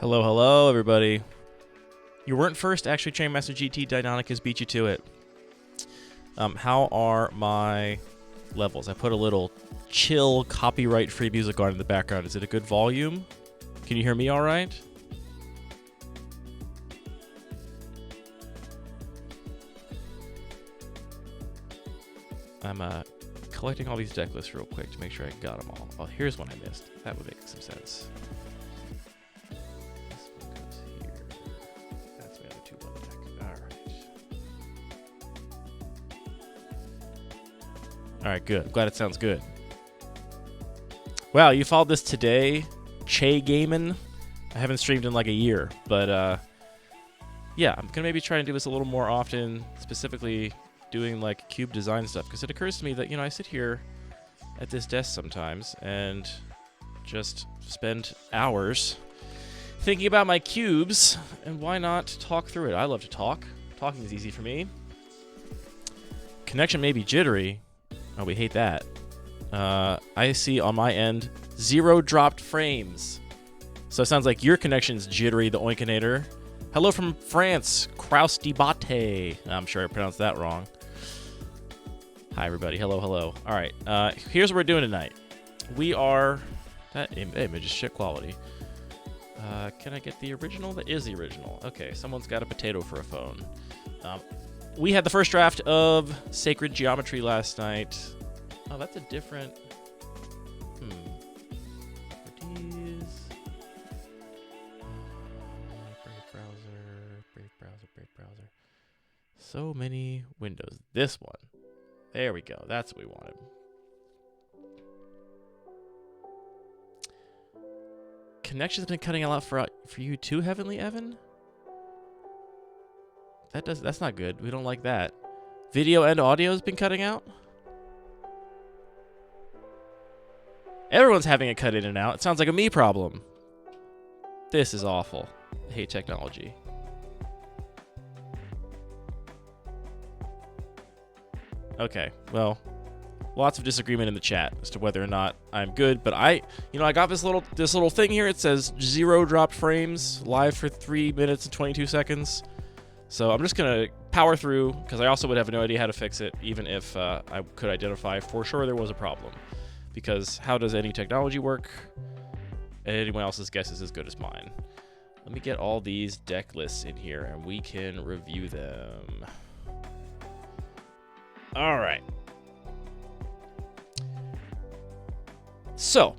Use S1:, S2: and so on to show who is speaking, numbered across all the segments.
S1: Hello, hello, everybody. You weren't first, actually. Chainmaster GT Deinonychus beat you to it. How are my levels? I put a little chill, copyright-free music on in the background. Is it a good volume? Can you hear me all right? I'm collecting all these deck lists real quick to make sure I got them all. Oh, here's one I missed. That would make some sense. This one goes here. That's the other two on the deck. All right, good. I'm glad it sounds good. Wow, you followed this today, Che Gamin. I haven't streamed in like a year, but yeah, I'm gonna maybe try and do this a little more often, specifically doing like cube design stuff, because it occurs to me that, you know, I sit here at this desk sometimes and just spend hours thinking about my cubes, and why not talk through it? I love to talk. Talking is easy for me. Connection may be jittery. Oh, we hate that. I see on my end 0 dropped frames. So it sounds like your connection's jittery, the Oinkinator. Hello from France, Kraus Debate. I'm sure I pronounced that wrong. Hi, everybody. Hello, hello. All right. Here's what we're doing tonight. We are... That image is shit quality. Can I get the original? That is the original. Okay, someone's got a potato for a phone. We had the first draft of Sacred Geometry last night. Oh, that's a different... Properties. Brave browser. So many windows. This one. There we go. That's what we wanted. Connection's been cutting a lot for you too, Heavenly Evan? That's not good. We don't like that. Video and audio has been cutting out? Everyone's having it cut in and out. It sounds like a me problem. This is awful. I hate technology. Okay, well, lots of disagreement in the chat as to whether or not I'm good, but I got this little thing here. It says 0 dropped frames, live for 3 minutes and 22 seconds. So I'm just gonna power through, because I also would have no idea how to fix it, even if I could identify for sure there was a problem. Because how does any technology work? Anyone else's guess is as good as mine. Let me get all these deck lists in here, and we can review them. All right. So,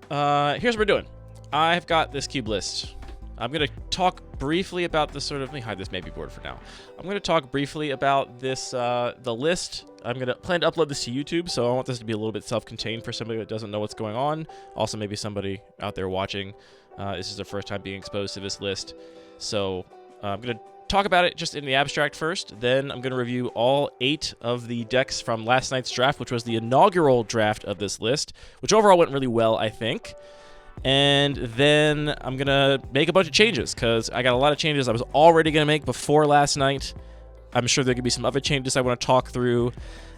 S1: here's what we're doing. I've got this cube list. I'm going to talk briefly about this sort of... Let me hide this maybe board for now. I'm going to talk briefly about this, the list. I'm going to plan to upload this to YouTube, so I want this to be a little bit self-contained for somebody that doesn't know what's going on. Also, maybe somebody out there watching. This is their first time being exposed to this list. So, I'm going to talk about it just in the abstract first. Then I'm going to review all 8 of the decks from last night's draft, which was the inaugural draft of this list, which overall went really well, I think. And then I'm going to make a bunch of changes, because I got a lot of changes I was already going to make before last night. I'm sure there could be some other changes I want to talk through.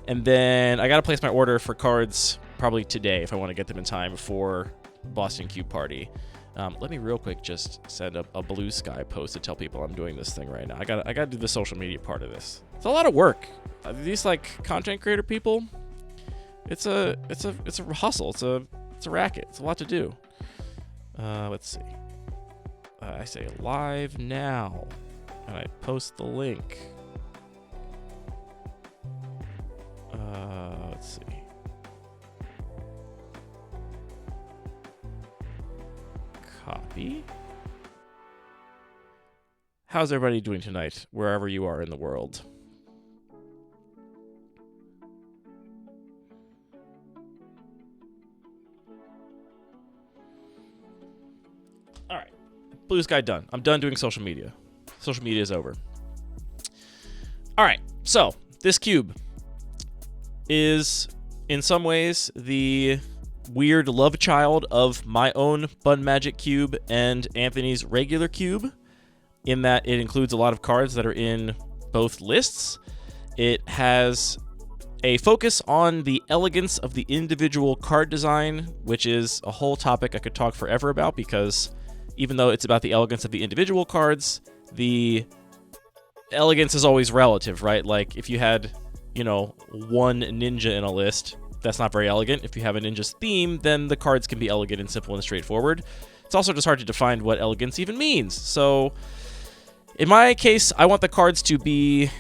S1: And then I got to place my order for cards probably today if I want to get them in time for Boston Cube Party. Let me real quick just send a Blue Sky post to tell people I'm doing this thing right now. I gotta do the social media part of this. It's a lot of work. These like content creator people, it's a hustle. It's a racket. It's a lot to do. Let's see. I say live now, and I post the link. Let's see. Copy. How's everybody doing tonight, wherever you are in the world? All right. Blue Sky done. I'm done doing social media. Social media is over. All right. So, this cube is, in some ways, the weird love child of my own Bun Magic cube and Anthony's regular cube, in that it includes a lot of cards that are in both lists. It has a focus on the elegance of the individual card design, which is a whole topic I could talk forever about, because even though it's about the elegance of the individual cards, the elegance is always relative, right? Like, if you had, you know, one ninja in a list, that's not very elegant. If you have a ninja's theme, then the cards can be elegant and simple and straightforward. It's also just hard to define what elegance even means. So, in my case, I want the cards to be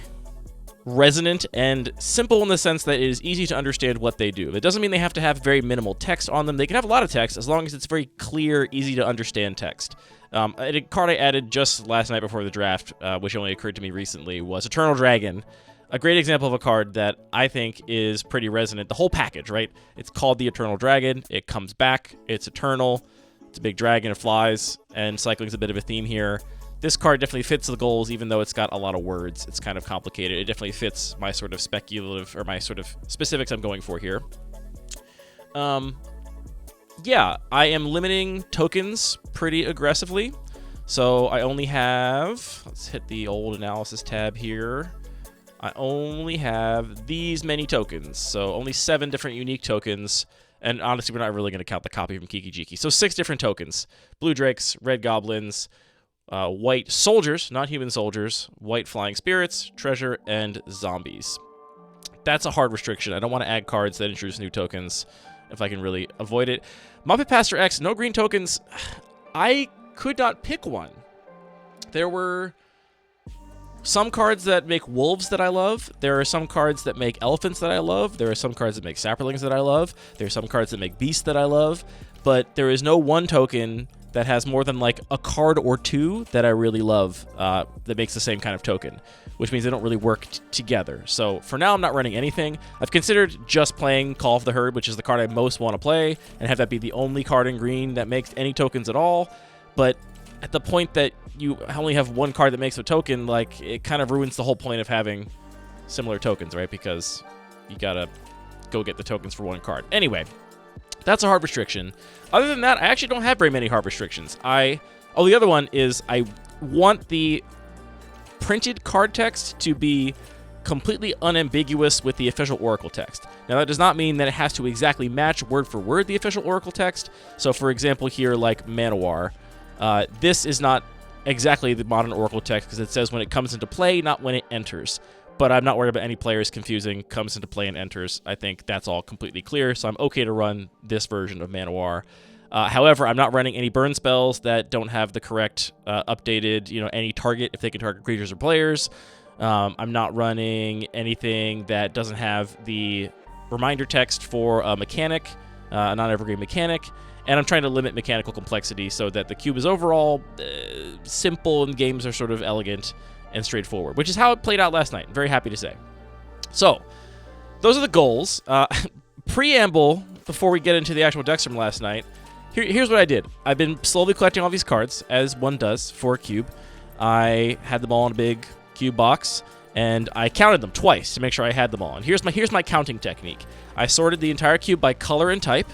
S1: resonant and simple in the sense that it is easy to understand what they do. It doesn't mean they have to have very minimal text on them. They can have a lot of text as long as it's very clear, easy to understand text. A card I added just last night before the draft, which only occurred to me recently, was Eternal Dragon. A great example of a card that I think is pretty resonant. The whole package, right? It's called the Eternal Dragon. It comes back. It's eternal. It's a big dragon. It flies. And cycling's a bit of a theme here. This card definitely fits the goals, even though it's got a lot of words. It's kind of complicated. It definitely fits my sort of speculative, or my sort of specifics I'm going for here. Yeah, I am limiting tokens pretty aggressively. So I only have, let's hit the old analysis tab here. I only have these many tokens. So only 7 different unique tokens. And honestly, we're not really going to count the copy from Kiki Jiki. So 6 different tokens. Blue Drakes, Red Goblins, white soldiers, not human soldiers, white flying spirits, treasure, and zombies. That's a hard restriction. I don't want to add cards that introduce new tokens if I can really avoid it. Muppet Pastor X, no green tokens. I could not pick one. There were some cards that make wolves that I love. There are some cards that make elephants that I love. There are some cards that make sapperlings that I love. There are some cards that make beasts that I love. But there is no one token that has more than like a card or 2 that I really love that makes the same kind of token, which means they don't really work together. So for now, I'm not running anything. I've considered just playing Call of the Herd, which is the card I most want to play, and have that be the only card in green that makes any tokens at all. But at the point that you only have one card that makes a token, like, it kind of ruins the whole point of having similar tokens, right? Because you gotta go get the tokens for one card. Anyway, that's a hard restriction. Other than that, I actually don't have very many hard restrictions. The other one is I want the printed card text to be completely unambiguous with the official Oracle text. Now, that does not mean that it has to exactly match word for word the official Oracle text. So, for example, here, like Manowar, this is not exactly the modern Oracle text because it says when it comes into play, not when it enters. But I'm not worried about any players confusing comes into play and enters. I think that's all completely clear, so I'm okay to run this version of Manowar. However, I'm not running any burn spells that don't have the correct updated, any target if they can target creatures or players. I'm not running anything that doesn't have the reminder text for a mechanic, a non-evergreen mechanic. And I'm trying to limit mechanical complexity so that the cube is overall simple and games are sort of elegant and straightforward, which is how it played out last night. I'm very happy to say. So, those are the goals. Preamble, before we get into the actual decks from last night, here's what I did. I've been slowly collecting all these cards, as one does for a cube. I had them all in a big cube box, and I counted them twice to make sure I had them all. And here's my counting technique. I sorted the entire cube by color and type,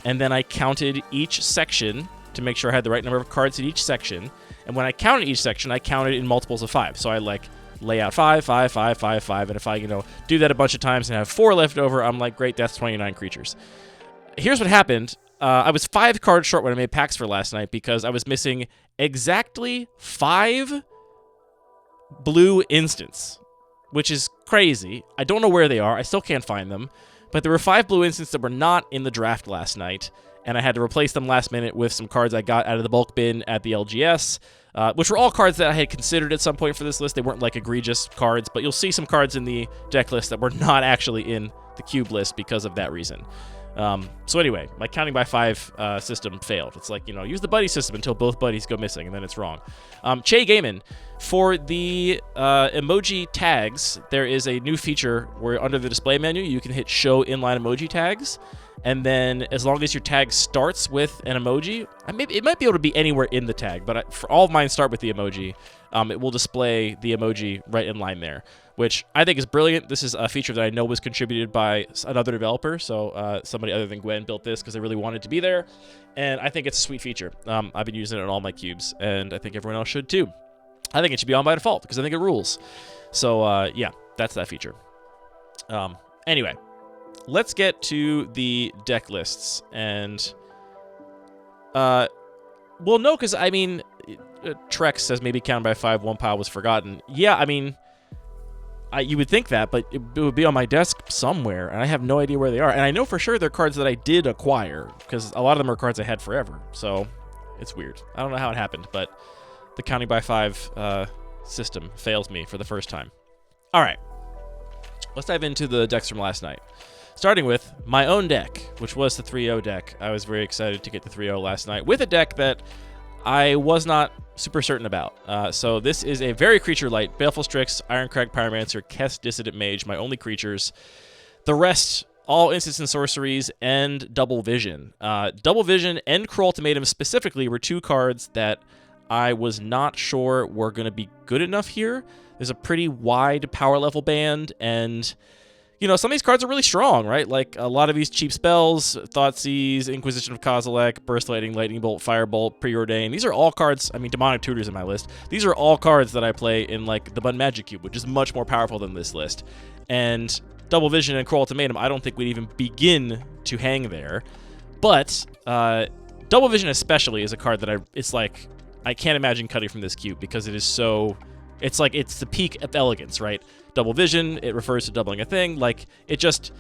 S1: and then I counted each section to make sure I had the right number of cards in each section. And when I counted each section, I counted in multiples of 5. So I lay out 5, 5, 5, 5, 5. And if I, do that a bunch of times and have 4 left over, I'm like, great, that's 29 creatures. Here's what happened. I was 5 cards short when I made packs for last night because I was missing exactly 5 blue instants, which is crazy. I don't know where they are. I still can't find them. But there were 5 blue instants that were not in the draft last night, and I had to replace them last minute with some cards I got out of the bulk bin at the LGS, which were all cards that I had considered at some point for this list. They weren't like egregious cards, but you'll see some cards in the deck list that were not actually in the cube list because of that reason. So anyway, my counting by 5 system failed. It's like, use the buddy system until both buddies go missing, and then it's wrong. Che Gaiman, for the emoji tags, there is a new feature where under the display menu, you can hit show inline emoji tags. And then as long as your tag starts with an emoji, it might be able to be anywhere in the tag, but for all of mine start with the emoji, it will display the emoji right in line there, which I think is brilliant. This is a feature that I know was contributed by another developer, so somebody other than Gwen built this because they really wanted to be there, and I think it's a sweet feature. I've been using it on all my cubes, and I think everyone else should too. I think it should be on by default because I think it rules. So yeah, that's that feature. Anyway, let's get to the deck lists, and Well, no, because, I mean, Trex says maybe counted by 5, 1 pile was forgotten. Yeah, I mean, you would think that, but it would be on my desk somewhere, and I have no idea where they are. And I know for sure they're cards that I did acquire, because a lot of them are cards I had forever. So it's weird. I don't know how it happened, but the counting by 5 system fails me for the first time. All right, let's dive into the decks from last night. Starting with my own deck, which was the 3-0 deck. I was very excited to get the 3-0 last night with a deck that I was not super certain about. So this is a very creature-light Baleful Strix, Ironcrag Pyromancer, Kess Dissident Mage, my only creatures. The rest, all instants and sorceries, and Double Vision. Double Vision and Cruel Ultimatum specifically were 2 cards that I was not sure were going to be good enough here. There's a pretty wide power level band, and you know, some of these cards are really strong, right? Like a lot of these cheap spells, Thoughtseize, Inquisition of Kozilek, Burst Lightning, Lightning Bolt, Firebolt, Preordain. These are all cards, I mean, Demonic Tutor's in my list. These are all cards that I play in like the Bun Magic Cube, which is much more powerful than this list. And Double Vision and Cruel Ultimatum, I don't think we'd even begin to hang there. But Double Vision especially is a card that it's like, I can't imagine cutting from this cube because it is so, it's like, it's the peak of elegance, right? Double Vision, it refers to doubling a thing. Like, it's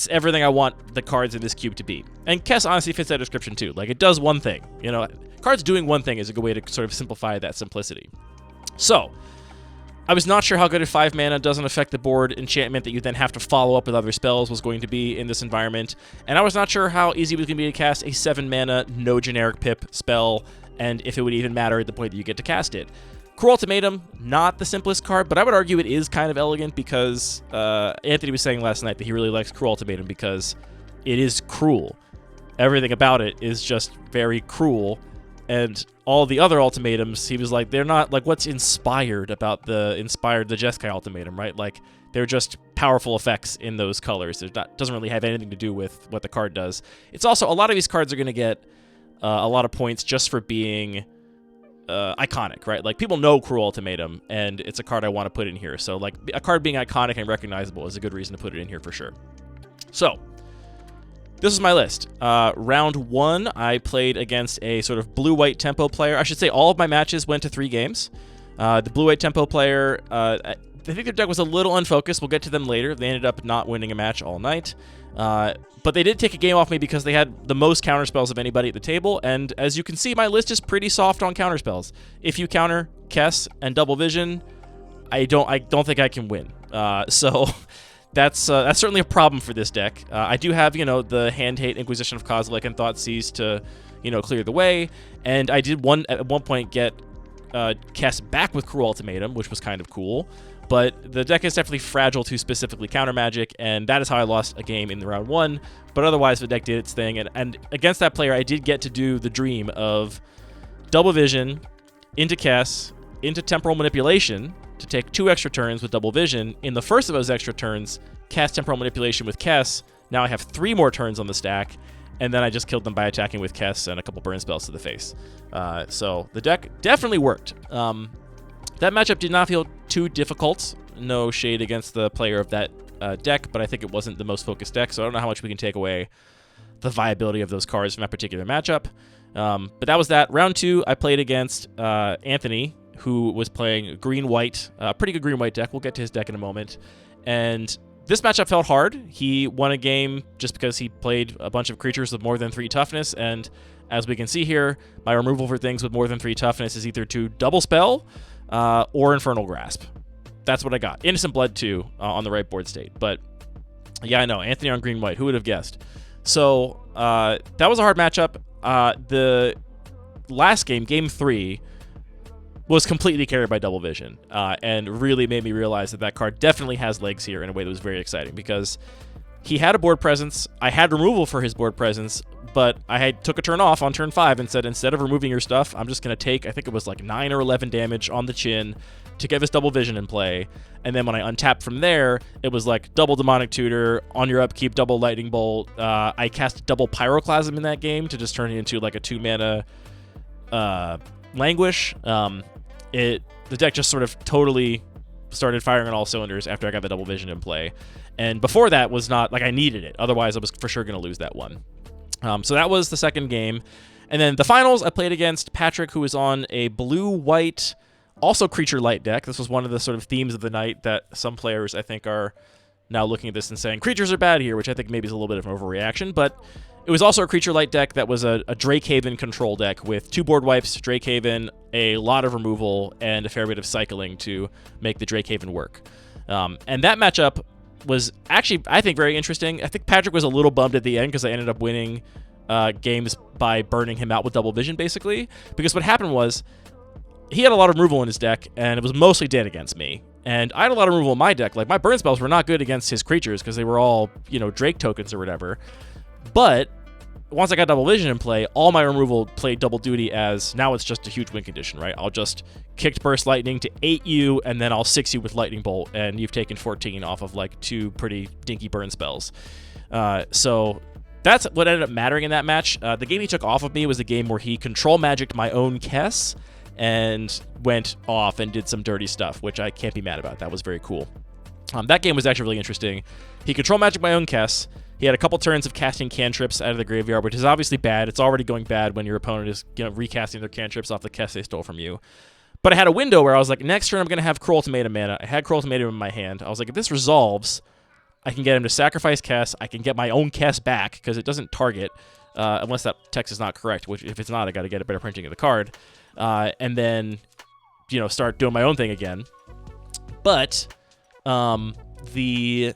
S1: everything I want the cards in this cube to be. And Kess honestly fits that description too. Like, it does one thing. You know, cards doing one thing is a good way to sort of simplify that simplicity. So, I was not sure how good a 5 mana doesn't affect the board enchantment that you then have to follow up with other spells was going to be in this environment. And I was not sure how easy it was going to be to cast a 7 mana, no generic pip spell, and if it would even matter at the point that you get to cast it. Cruel Ultimatum, not the simplest card, but I would argue it is kind of elegant because Anthony was saying last night that he really likes Cruel Ultimatum because it is cruel. Everything about it is just very cruel, and all the other ultimatums, he was like, they're not, like, what's inspired about the Jeskai Ultimatum, right? Like, they're just powerful effects in those colors. It doesn't really have anything to do with what the card does. It's also, a lot of these cards are going to get a lot of points just for being iconic, right? Like, people know Cruel Ultimatum, and it's a card I want to put in here. So, like, a card being iconic and recognizable is a good reason to put it in here for sure. So, this is my list. Round 1, I played against a sort of blue-white tempo player. I should say all of my matches went to 3 games. The blue-white tempo player, I think their deck was a little unfocused. We'll get to them later. They ended up not winning a match all night. But they did take a game off me because they had the most counterspells of anybody at the table, and as you can see, my list is pretty soft on counterspells. If you counter Kess and Double Vision, I don't think I can win. So that's certainly a problem for this deck. I do have, you know, the Hand Hate, Inquisition of Kozilek, and Thoughtseize to, you know, clear the way, and I did at one point get Kess back with Cruel Ultimatum, which was kind of cool. But the deck is definitely fragile to specifically counter magic, and that is how I lost a game in the round 1. But otherwise, the deck did its thing, and against that player, I did get to do the dream of Double Vision into Kess, into Temporal Manipulation to take 2 extra turns with Double Vision. In the first of those extra turns, cast Temporal Manipulation with Kess. Now I have 3 more turns on the stack, and then I just killed them by attacking with Kess and a couple burn spells to the face. So the deck definitely worked. That matchup did not feel too difficult. No shade against the player of that deck, but I think it wasn't the most focused deck, so I don't know how much we can take away the viability of those cards from that particular matchup. But that was that. Round 2, I played against Anthony, who was playing green-white, pretty good green-white deck. We'll get to his deck in a moment. And this matchup felt hard. He won a game just because he played a bunch of creatures with more than 3 toughness, and as we can see here, my removal for things with more than 3 toughness is either to double spell or Infernal Grasp. That's what I got. Innocent Blood, too, on the right board state. But, yeah, I know. Anthony on green-white. Who would have guessed? So, that was a hard matchup. The last game, Game 3, was completely carried by Double Vision, and really made me realize that card definitely has legs here in a way that was very exciting, because he had a board presence. I had removal for his board presence, but I took a turn off on turn 5 and said, instead of removing your stuff, I'm just going to take, I think it was like 9 or 11 damage on the chin to get this Double Vision in play. And then when I untapped from there, it was like double Demonic Tutor, on your upkeep, double Lightning Bolt. I cast double Pyroclasm in that game to just turn it into like a 2-mana Languish. The deck just sort of totally started firing on all cylinders after I got the Double Vision in play. And before that was not, like, I needed it. Otherwise, I was for sure going to lose that one. So that was the second game. And then the finals, I played against Patrick, who was on a blue-white, also creature light deck. This was one of the sort of themes of the night that some players, I think, are now looking at this and saying, creatures are bad here, which I think maybe is a little bit of an overreaction. But it was also a creature light deck that was a Drakehaven control deck with 2 board wipes, Drakehaven, a lot of removal, and a fair bit of cycling to make the Drakehaven work. And that matchup was actually, I think, very interesting. I think Patrick was a little bummed at the end because I ended up winning games by burning him out with double vision, basically. Because what happened was he had a lot of removal in his deck, and it was mostly dead against me. And I had a lot of removal in my deck. Like, my burn spells were not good against his creatures because they were all, Drake tokens or whatever. But once I got double vision in play, all my removal played double duty as now it's just a huge win condition, right? I'll just kicked burst lightning to 8 you, and then I'll 6 you with lightning bolt, and you've taken 14 off of like 2 pretty dinky burn spells. So that's what ended up mattering in that match. The game he took off of me was the game where he control magicked my own Kess and went off and did some dirty stuff, which I can't be mad about. That was very cool. That game was actually really interesting. He control magicked my own Kess. He had a couple turns of casting cantrips out of the graveyard, which is obviously bad. It's already going bad when your opponent is recasting their cantrips off the Kess they stole from you. But I had a window where I was like, next turn I'm going to have Cruel Ultimatum mana. I had Cruel Ultimatum in my hand. I was like, if this resolves, I can get him to sacrifice Kess. I can get my own Kess back because it doesn't target, unless that text is not correct, which if it's not, I got to get a better printing of the card. And then, start doing my own thing again. But he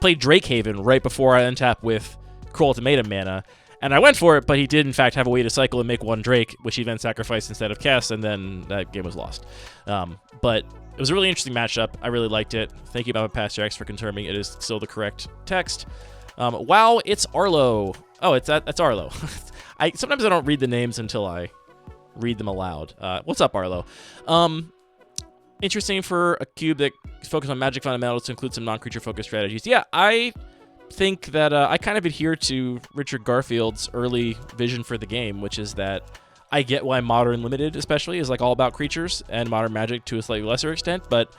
S1: played Drakehaven right before I untap with Cruel Ultimatum mana, and I went for it, but he did in fact have a way to cycle and make 1 Drake, which he then sacrificed instead of Kess, and then that game was lost. But it was a really interesting matchup. I really liked it. Thank you, Baba Pastor X, for confirming it is still the correct text. Wow, it's Arlo. Oh, that's Arlo. Sometimes I don't read the names until I read them aloud. What's up, Arlo? Interesting for a cube that is focused on magic fundamentals to include some non-creature focused strategies. Yeah, I think that I kind of adhere to Richard Garfield's early vision for the game, which is that I get why Modern Limited especially is like all about creatures, and Modern Magic to a slightly lesser extent, but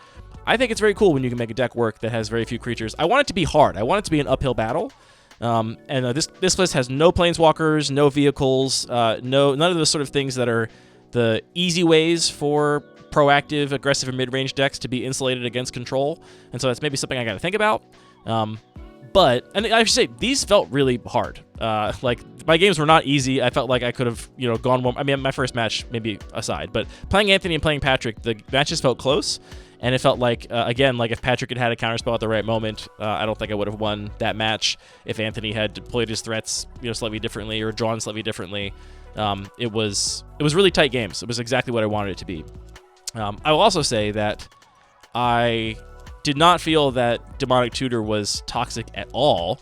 S1: I think it's very cool when you can make a deck work that has very few creatures. I want it to be hard. I want it to be an uphill battle. This list has no planeswalkers, no vehicles, none of the sort of things that are the easy ways for proactive, aggressive, and mid-range decks to be insulated against control, and so that's maybe something I got to think about. But I should say these felt really hard. Like my games were not easy. I felt like I could have gone one. I mean, my first match maybe aside, but playing Anthony and playing Patrick, the matches felt close, and it felt like again, like if Patrick had a counterspell at the right moment, I don't think I would have won that match if Anthony had deployed his threats slightly differently or drawn slightly differently. It was really tight games. It was exactly what I wanted it to be. I will also say that I did not feel that Demonic Tutor was toxic at all.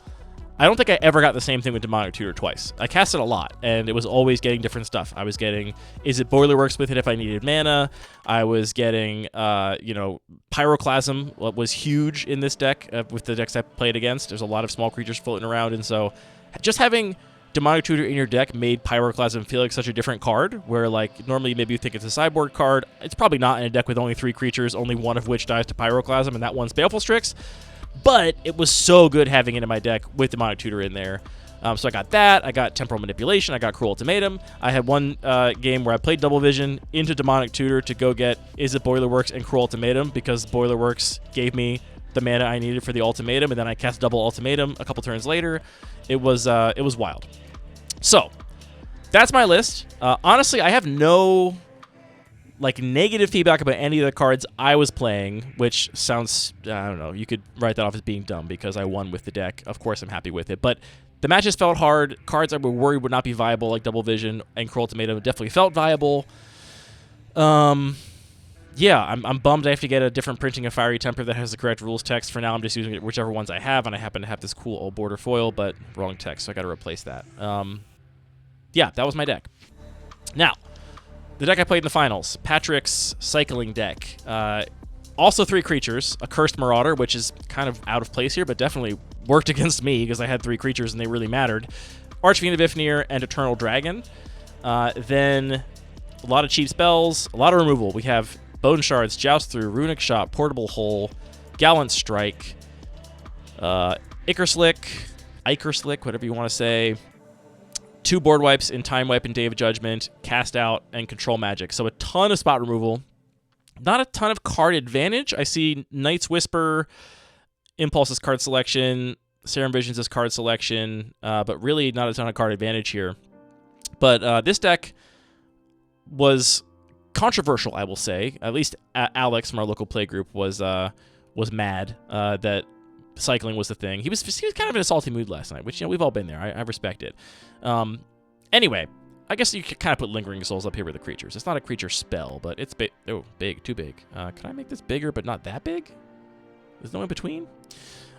S1: I don't think I ever got the same thing with Demonic Tutor twice. I cast it a lot, and it was always getting different stuff. I was getting, is it Boilerworks with it if I needed mana? I was getting, Pyroclasm was huge in this deck with the decks I played against. There's a lot of small creatures floating around, and so just having Demonic Tutor in your deck made Pyroclasm feel like such a different card, where like normally maybe you think it's a sideboard card. It's probably not in a deck with only 3 creatures, only one of which dies to Pyroclasm, and that one's Baleful Strix. But it was so good having it in my deck with Demonic Tutor in there. So I got that. I got Temporal Manipulation. I got Cruel Ultimatum. I had one game where I played Double Vision into Demonic Tutor to go get Is It Boilerworks and Cruel Ultimatum, because Boilerworks gave me the mana I needed for the ultimatum, and then I cast double ultimatum a couple turns later. It was wild. So that's my list. Honestly, I have no negative feedback about any of the cards I was playing, which sounds, I don't know, you could write that off as being dumb because I won with the deck. Of course I'm happy with it, but the matches felt hard. Cards I were worried would not be viable, like Double Vision and Cruel Ultimatum, definitely felt viable. Yeah, I'm bummed I have to get a different printing of Fiery Temper that has the correct rules text. For now, I'm just using whichever ones I have, and I happen to have this cool old border foil, but wrong text, so I got to replace that. Yeah, that was my deck. Now, the deck I played in the finals, Patrick's Cycling deck. Also 3 creatures, a Cursed Marauder, which is kind of out of place here, but definitely worked against me because I had 3 creatures and they really mattered. Archfiend of Ifnir and Eternal Dragon. Then a lot of cheap spells, a lot of removal. We have Bone Shards, Joust Through, Runic Shot, Portable Hole, Gallant Strike, Icerslick, whatever you want to say, 2 board wipes in Time Wipe and Day of Judgment, Cast Out, and Control Magic. So a ton of spot removal. Not a ton of card advantage. I see Night's Whisper, Impulse as card selection, Serum Visions as card selection, but really not a ton of card advantage here. But this deck was controversial, I will say. At least Alex from our local play group was mad that cycling was the thing. He was kind of in a salty mood last night, which, we've all been there. I respect it. Anyway, I guess you could kind of put Lingering Souls up here with the creatures. It's not a creature spell, but it's big. Oh, big, too big. Can I make this bigger, but not that big? There's no in between.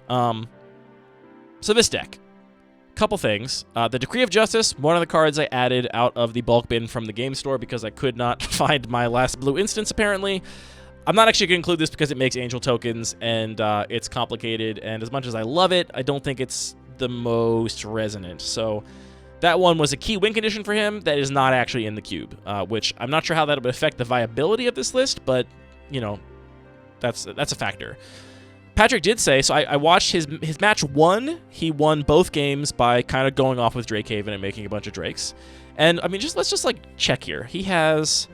S1: So this deck, couple things. The Decree of Justice, one of the cards I added out of the bulk bin from the game store because I could not find my last blue instance, apparently. I'm not actually going to include this because it makes angel tokens, and it's complicated, and as much as I love it, I don't think it's the most resonant. So that one was a key win condition for him that is not actually in the cube, which I'm not sure how that would affect the viability of this list, but, that's a factor. Patrick did say, so I watched his match 1. He won both games by kind of going off with Drakehaven and making a bunch of Drakes. And, I mean, let's just check here. He has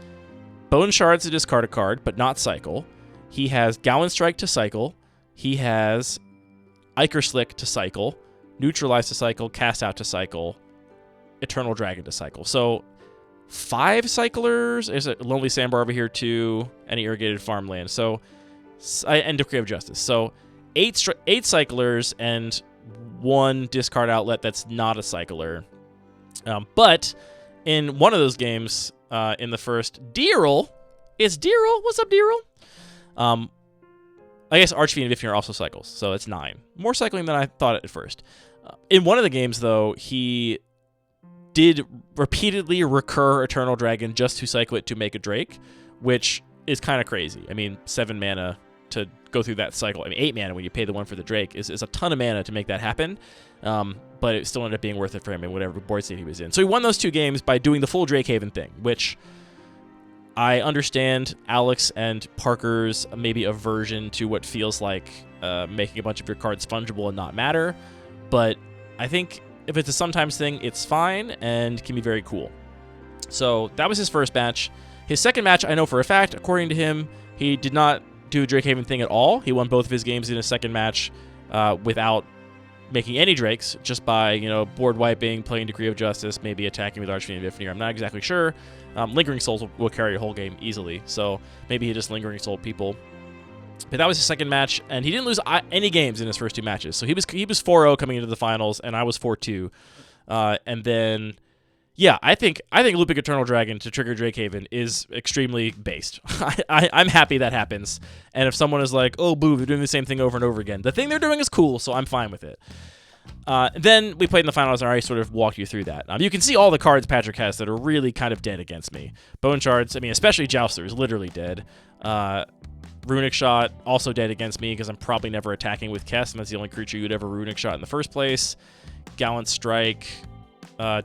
S1: Bone Shards to discard a card, but not cycle. He has Gowan Strike to cycle. He has Ichor Slick to cycle, Neutralize to cycle, Cast Out to cycle, Eternal Dragon to cycle. So 5 cyclers. There's a Lonely Sandbar over here too, and Irrigated Farmland. So, and Decree of Justice. So 8 cyclers and 1 discard outlet that's not a cycler. But in one of those games, in the first, Deerl. What's up, Deerl? I guess Archfiend and Vifnir are also cycles, so it's 9. More cycling than I thought at first. In one of the games, though, he did repeatedly recur Eternal Dragon just to cycle it to make a Drake, which is kind of crazy. I mean, 7 mana to go through that cycle. I mean, 8 mana when you pay the 1 for the Drake is a ton of mana to make that happen. But it still ended up being worth it for him in whatever board state he was in. So he won those 2 games by doing the full Drakehaven thing, which I understand Alex and Parker's maybe aversion to what feels like making a bunch of your cards fungible and not matter. But I think if it's a sometimes thing, it's fine and can be very cool. So that was his first match. His second match, I know for a fact, according to him, he did not do a Drakehaven thing at all. He won both of his games in his second match without making any Drakes, just by, board wiping, playing Decree of Justice, maybe attacking with Archfiend and Vifnir. I'm not exactly sure. Lingering Souls will carry a whole game easily, so maybe he just Lingering Soul people. But that was his second match, and he didn't lose any games in his first 2 matches. So he was 4-0 coming into the finals, and I was 4-2. And then, yeah, I think looping Eternal Dragon to trigger Drakehaven is extremely based. I'm happy that happens. And if someone is like, oh, boo, they're doing the same thing over and over again, the thing they're doing is cool, so I'm fine with it. Then we played in the finals, and I already sort of walked you through that. You can see all the cards Patrick has that are really kind of dead against me. Bone Shards, I mean, especially Jouster is literally dead. Runic Shot, also dead against me because I'm probably never attacking with Kess, and that's the only creature you'd ever Runic Shot in the first place. Gallant Strike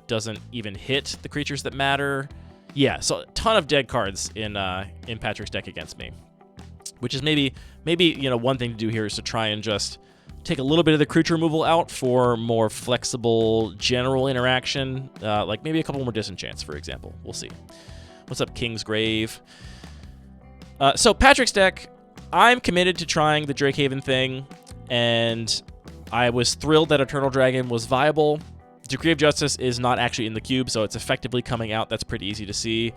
S1: doesn't even hit the creatures that matter. Yeah, so a ton of dead cards in Patrick's deck against me, which is maybe one thing to do here is to try and just take a little bit of the creature removal out for more flexible general interaction, like maybe a couple more disenchants, for example. We'll see. What's up, King's Grave? So Patrick's deck, I'm committed to trying the Drakehaven thing, and I was thrilled that Eternal Dragon was viable. Decree of Justice is not actually in the cube, so it's effectively coming out. That's pretty easy to see.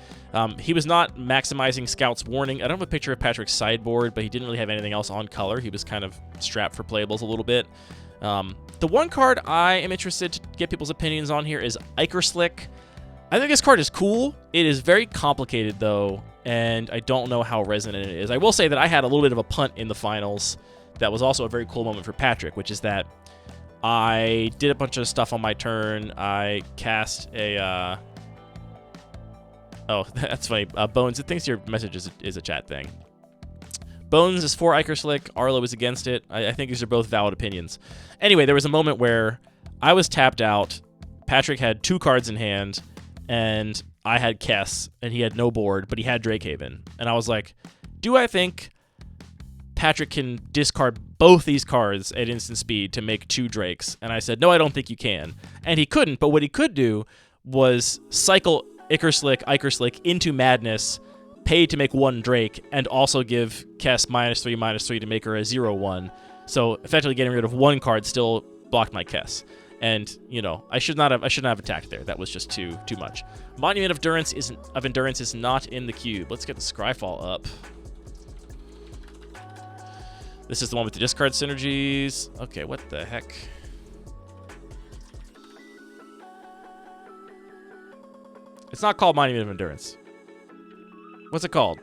S1: He was not maximizing Scout's Warning. I don't have a picture of Patrick's sideboard, but he didn't really have anything else on color. He was kind of strapped for playables a little bit. The one card I am interested to get people's opinions on here is Ichor Slick. I think this card is cool. It is very complicated, though, and I don't know how resonant it is. I will say that I had a little bit of a punt in the finals that was also a very cool moment for Patrick, which is that I did a bunch of stuff on my turn. I cast a... Oh, that's funny. Bones, it thinks your message is a chat thing. Bones is for Ichor Slick. Arlo is against it. I think these are both valid opinions. Anyway, there was a moment where I was tapped out. Patrick had 2 cards in hand, and I had Kess, and he had no board, but he had Drakehaven. And I was like, do I think Patrick can discard both these cards at instant speed to make 2 Drakes? And I said, no, I don't think you can. And he couldn't, but what he could do was cycle Iker into Madness, pay to make 1 Drake, and also give Kess -3/-3 to make her a 0/1. So effectively getting rid of 1 card still blocked my Kess. And, you know, I shouldn't have attacked there. That was just too much. Monument of Endurance is not in the cube. Let's get the Scryfall up. This is the one with the discard synergies. Okay, what the heck? It's not called Monument of Endurance. What's it called?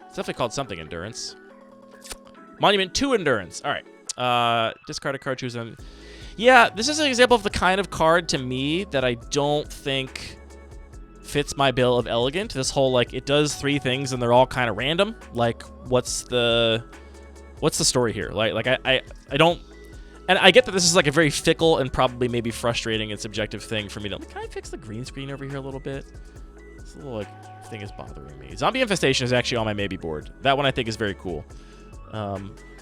S1: It's definitely called something Endurance. Monument to Endurance. All right. Discard a card, choose them. Yeah, this is an example of the kind of card to me that I don't think fits my bill of elegant. This whole, like, it does 3 things and they're all kind of random. Like, what's the story here? Like I don't. And I get that this is like a very fickle and probably maybe frustrating and subjective thing for me to, like, can I fix the green screen over here a little bit? This little, like, thing is bothering me. Zombie Infestation is actually on my maybe board. That one I think is very cool.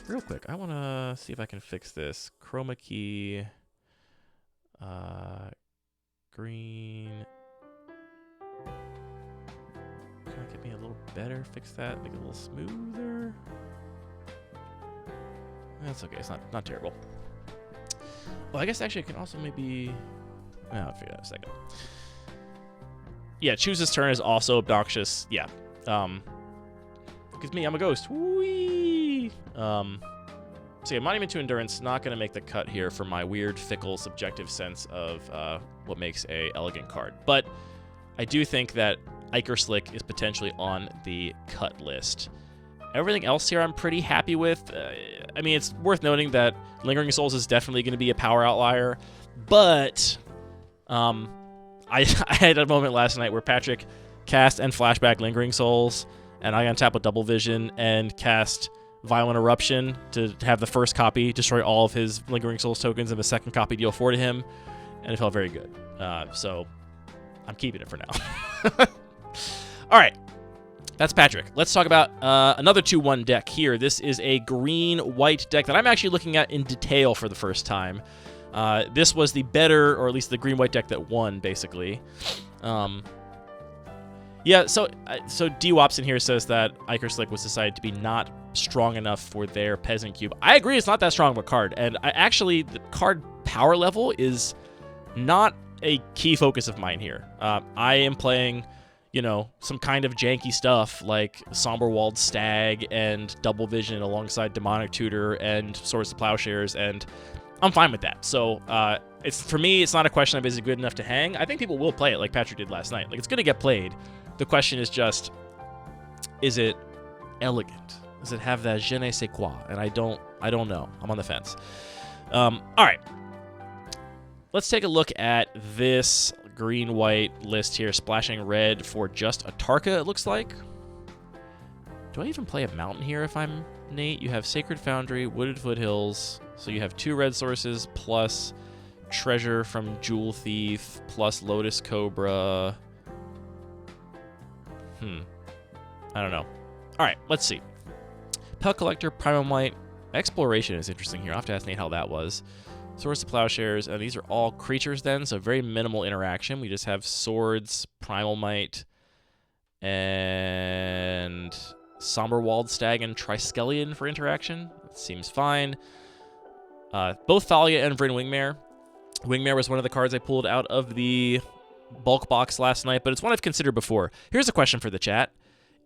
S1: Real quick, I want to see if I can fix this. Chroma key. Green. Can I get me a little better? Fix that. Make it a little smoother. That's okay. It's not terrible. Well, I guess actually I can also maybe... I'll figure it out in a second. Yeah, choose this turn is also obnoxious. Yeah. Because me, I'm a ghost. Whee! So yeah, Monument to Endurance, not going to make the cut here for my weird, fickle, subjective sense of what makes a elegant card. But I do think that Iker Slick is potentially on the cut list. Everything else here I'm pretty happy with. I mean, it's worth noting that Lingering Souls is definitely going to be a power outlier, but I had a moment last night where Patrick cast and flashback Lingering Souls, and I untap with Double Vision and cast Violent Eruption to have the first copy destroy all of his Lingering Souls tokens and the second copy deal 4 to him, and it felt very good. So I'm keeping it for now. All right. That's Patrick. Let's talk about another 2-1 deck here. This is a green-white deck that I'm actually looking at in detail for the first time. This was the better, or at least the green-white deck that won, basically. Yeah, so D-Wops in here says that Iker Slick was decided to be not strong enough for their Peasant Cube. I agree, it's not that strong of a card, and the card power level is not a key focus of mine here. I am playing... you know, some kind of janky stuff like Somberwald Stag and Double Vision alongside Demonic Tutor and Swords to Plowshares, and I'm fine with that. So for me, it's not a question of is it good enough to hang. I think people will play it like Patrick did last night. Like, it's going to get played. The question is just, is it elegant? Does it have that je ne sais quoi? And I don't know. I'm on the fence. All right. Let's take a look at this green-white list here, splashing red for just a Tarka, it looks like. Do I even play a mountain here if I'm Nate? You have Sacred Foundry, Wooded Foothills, so you have 2 red sources, plus Treasure from Jewel Thief, plus Lotus Cobra. I don't know. All right, let's see. Pellet Collector, Primal Might. Exploration is interesting here. I'll have to ask Nate how that was. Swords to Plowshares, and these are all creatures then, so very minimal interaction. We just have Swords, Primal Might, and Somberwald Stag and Triskelion for interaction. That seems fine. Both Thalia and Vryn Wingmare. Wingmare was one of the cards I pulled out of the bulk box last night, but it's one I've considered before. Here's a question for the chat.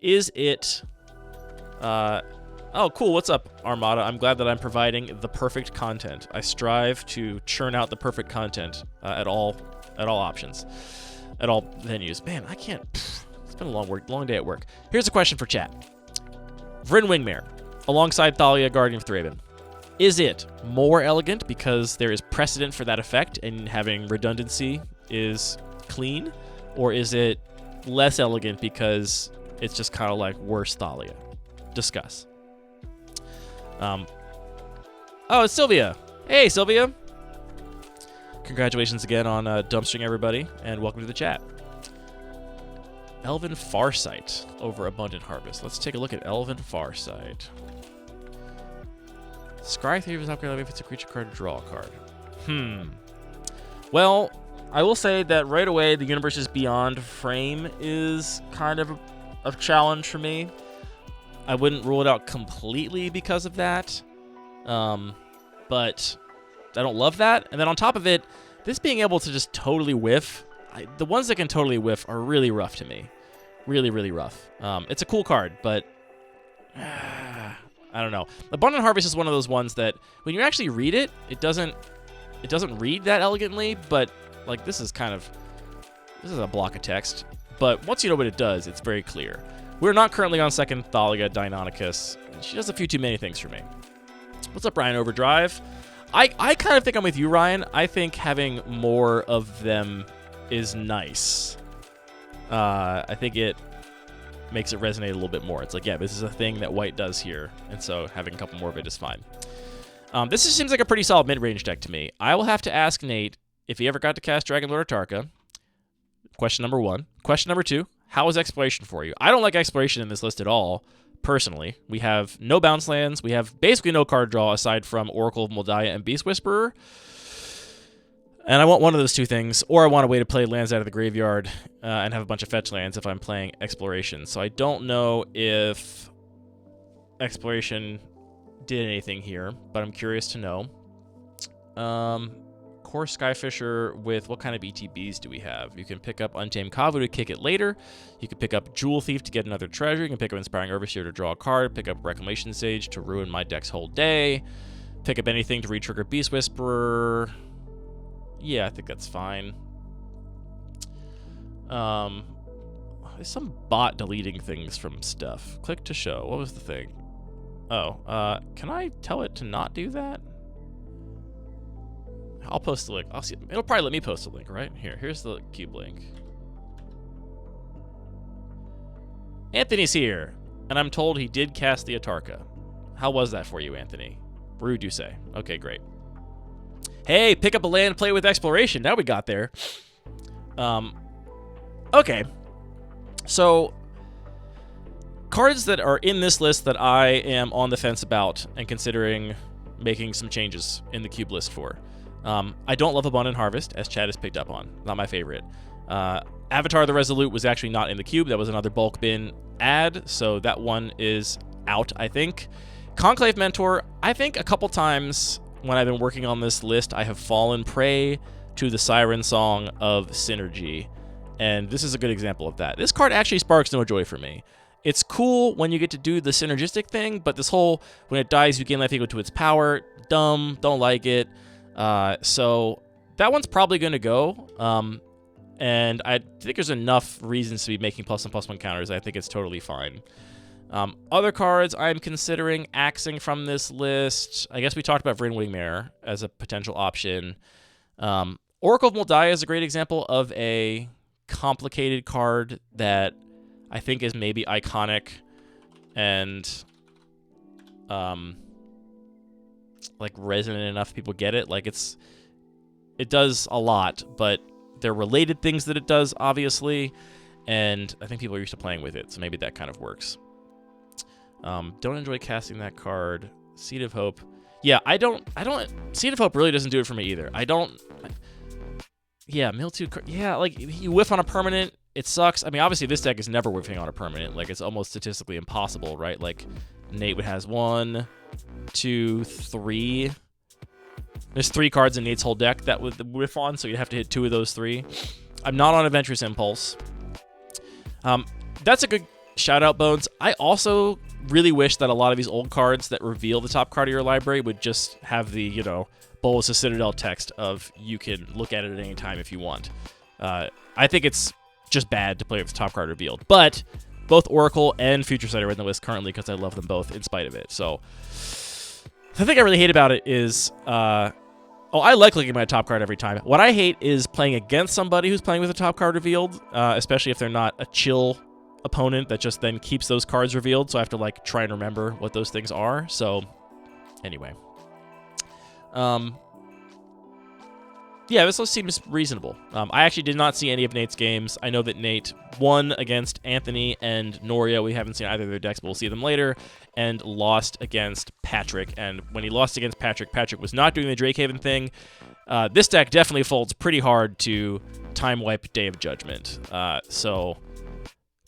S1: Is it... Oh, cool. What's up, Armada? I'm glad that I'm providing the perfect content. I strive to churn out the perfect content at all options, at all venues. Man, I can't. It's been a long day at work. Here's a question for chat. Vryn Wingmare, alongside Thalia, Guardian of Thraben. Is it more elegant because there is precedent for that effect and having redundancy is clean? Or is it less elegant because it's just kind of like worse Thalia? Discuss. Oh, it's Sylvia. Hey, Sylvia. Congratulations again on dumpstering everybody, and welcome to the chat. Elven Farsight over Abundant Harvest. Let's take a look at Elven Farsight. Scry 3 is upgrade if it's a creature card, draw a card. Well, I will say that right away, the Universes Beyond frame is kind of a challenge for me. I wouldn't rule it out completely because of that, but I don't love that. And then on top of it, this being able to just totally whiff, the ones that can totally whiff are really rough to me. Really, really rough. It's a cool card, but I don't know. Abundant Harvest is one of those ones that when you actually read it, it doesn't read that elegantly, but like this is a block of text. But once you know what it does, it's very clear. We're not currently on second Thalia Deinonychus. She does a few too many things for me. What's up, Ryan Overdrive? I kind of think I'm with you, Ryan. I think having more of them is nice. I think it makes it resonate a little bit more. It's like, yeah, this is a thing that white does here, and so having a couple more of it is fine. This just seems like a pretty solid mid-range deck to me. I will have to ask Nate if he ever got to cast Dragon Lord Atarka. Question number 1. Question number 2, how is Exploration for you? I don't like Exploration in this list at all, personally. We have no bounce lands. We have basically no card draw aside from Oracle of Moldiah and Beast Whisperer. And I want one of those two things, or I want a way to play lands out of the graveyard and have a bunch of fetch lands if I'm playing Exploration. So I don't know if Exploration did anything here, but I'm curious to know. Core Skyfisher with what kind of ETBs do we have? You can pick up Untamed Kavu to kick it later. You can pick up Jewel Thief to get another treasure. You can pick up Inspiring Overseer to draw a card. Pick up Reclamation Sage to ruin my deck's whole day. Pick up anything to re-trigger Beast Whisperer. Yeah, I think that's fine. There's some bot deleting things from stuff. Click to show. What was the thing? Oh, can I tell it to not do that? I'll post the link. I'll see. It'll probably let me post a link, right? Here's the cube link. Anthony's here, and I'm told he did cast the Atarka. How was that for you, Anthony? Rude, you say. Okay, great. Hey, pick up a land, play with Exploration. Now we got there. Okay. So, cards that are in this list that I am on the fence about and considering making some changes in the cube list for. I don't love Abundant Harvest, as Chad has picked up on. Not my favorite. Avatar the Resolute was actually not in the cube. That was another bulk bin add, so that one is out, I think. Conclave Mentor, I think a couple times when I've been working on this list, I have fallen prey to the Siren Song of Synergy, and this is a good example of that. This card actually sparks no joy for me. It's cool when you get to do the synergistic thing, but this whole, when it dies, you gain life equal to its power, dumb, don't like it. So that one's probably going to go, and I think there's enough reasons to be making +1/+1 counters. I think it's totally fine. Other cards I'm considering axing from this list. I guess we talked about Vryn Wingmare as a potential option. Oracle of Moldiah is a great example of a complicated card that I think is maybe iconic and like resonant enough people get it. Like it does a lot, but there are related things that it does, obviously, and I think people are used to playing with it, so maybe that kind of works. Don't enjoy casting that card. Seed of Hope. Yeah, I don't. Seed of Hope really doesn't do it for me either. Yeah, Mildew. Yeah, like you whiff on a permanent, it sucks. I mean, obviously this deck is never whiffing on a permanent. Like it's almost statistically impossible, right? Like Nate has 1, 2, 3. There's 3 cards in Nate's whole deck that would whiff on, so you'd have to hit 2 of those 3. I'm not on Adventurous Impulse. That's a good shout out, Bones. I also really wish that a lot of these old cards that reveal the top card of your library would just have the, Bolus of Citadel text of you can look at it at any time if you want. I think it's just bad to play with the top card revealed. But both Oracle and Future Sight are in the list currently because I love them both in spite of it. So the thing I really hate about it is, I like looking at my top card every time. What I hate is playing against somebody who's playing with a top card revealed, especially if they're not a chill opponent that just then keeps those cards revealed. So I have to try and remember what those things are. So anyway. Yeah, this list seems reasonable. I actually did not see any of Nate's games. I know that Nate won against Anthony and Noria. We haven't seen either of their decks, but we'll see them later. And lost against Patrick. And when he lost against Patrick, Patrick was not doing the Drakehaven thing. This deck definitely folds pretty hard to Time Wipe Day of Judgment. So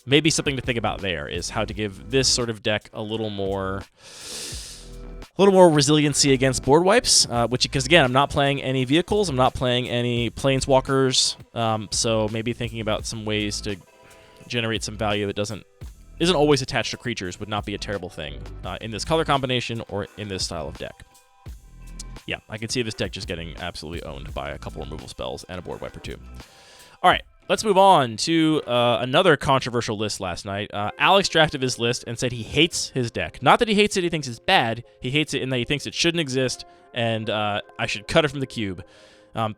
S1: maybe something to think about there is how to give this sort of deck a little more resiliency against board wipes, because again, I'm not playing any vehicles, I'm not playing any planeswalkers, so maybe thinking about some ways to generate some value that isn't always attached to creatures would not be a terrible thing in this color combination or in this style of deck. Yeah, I can see this deck just getting absolutely owned by a couple removal spells and a board wipe or two. All right. Let's move on to another controversial list last night. Alex drafted his list and said he hates his deck. Not that he hates it, he thinks it's bad. He hates it in that he thinks it shouldn't exist, and I should cut it from the cube.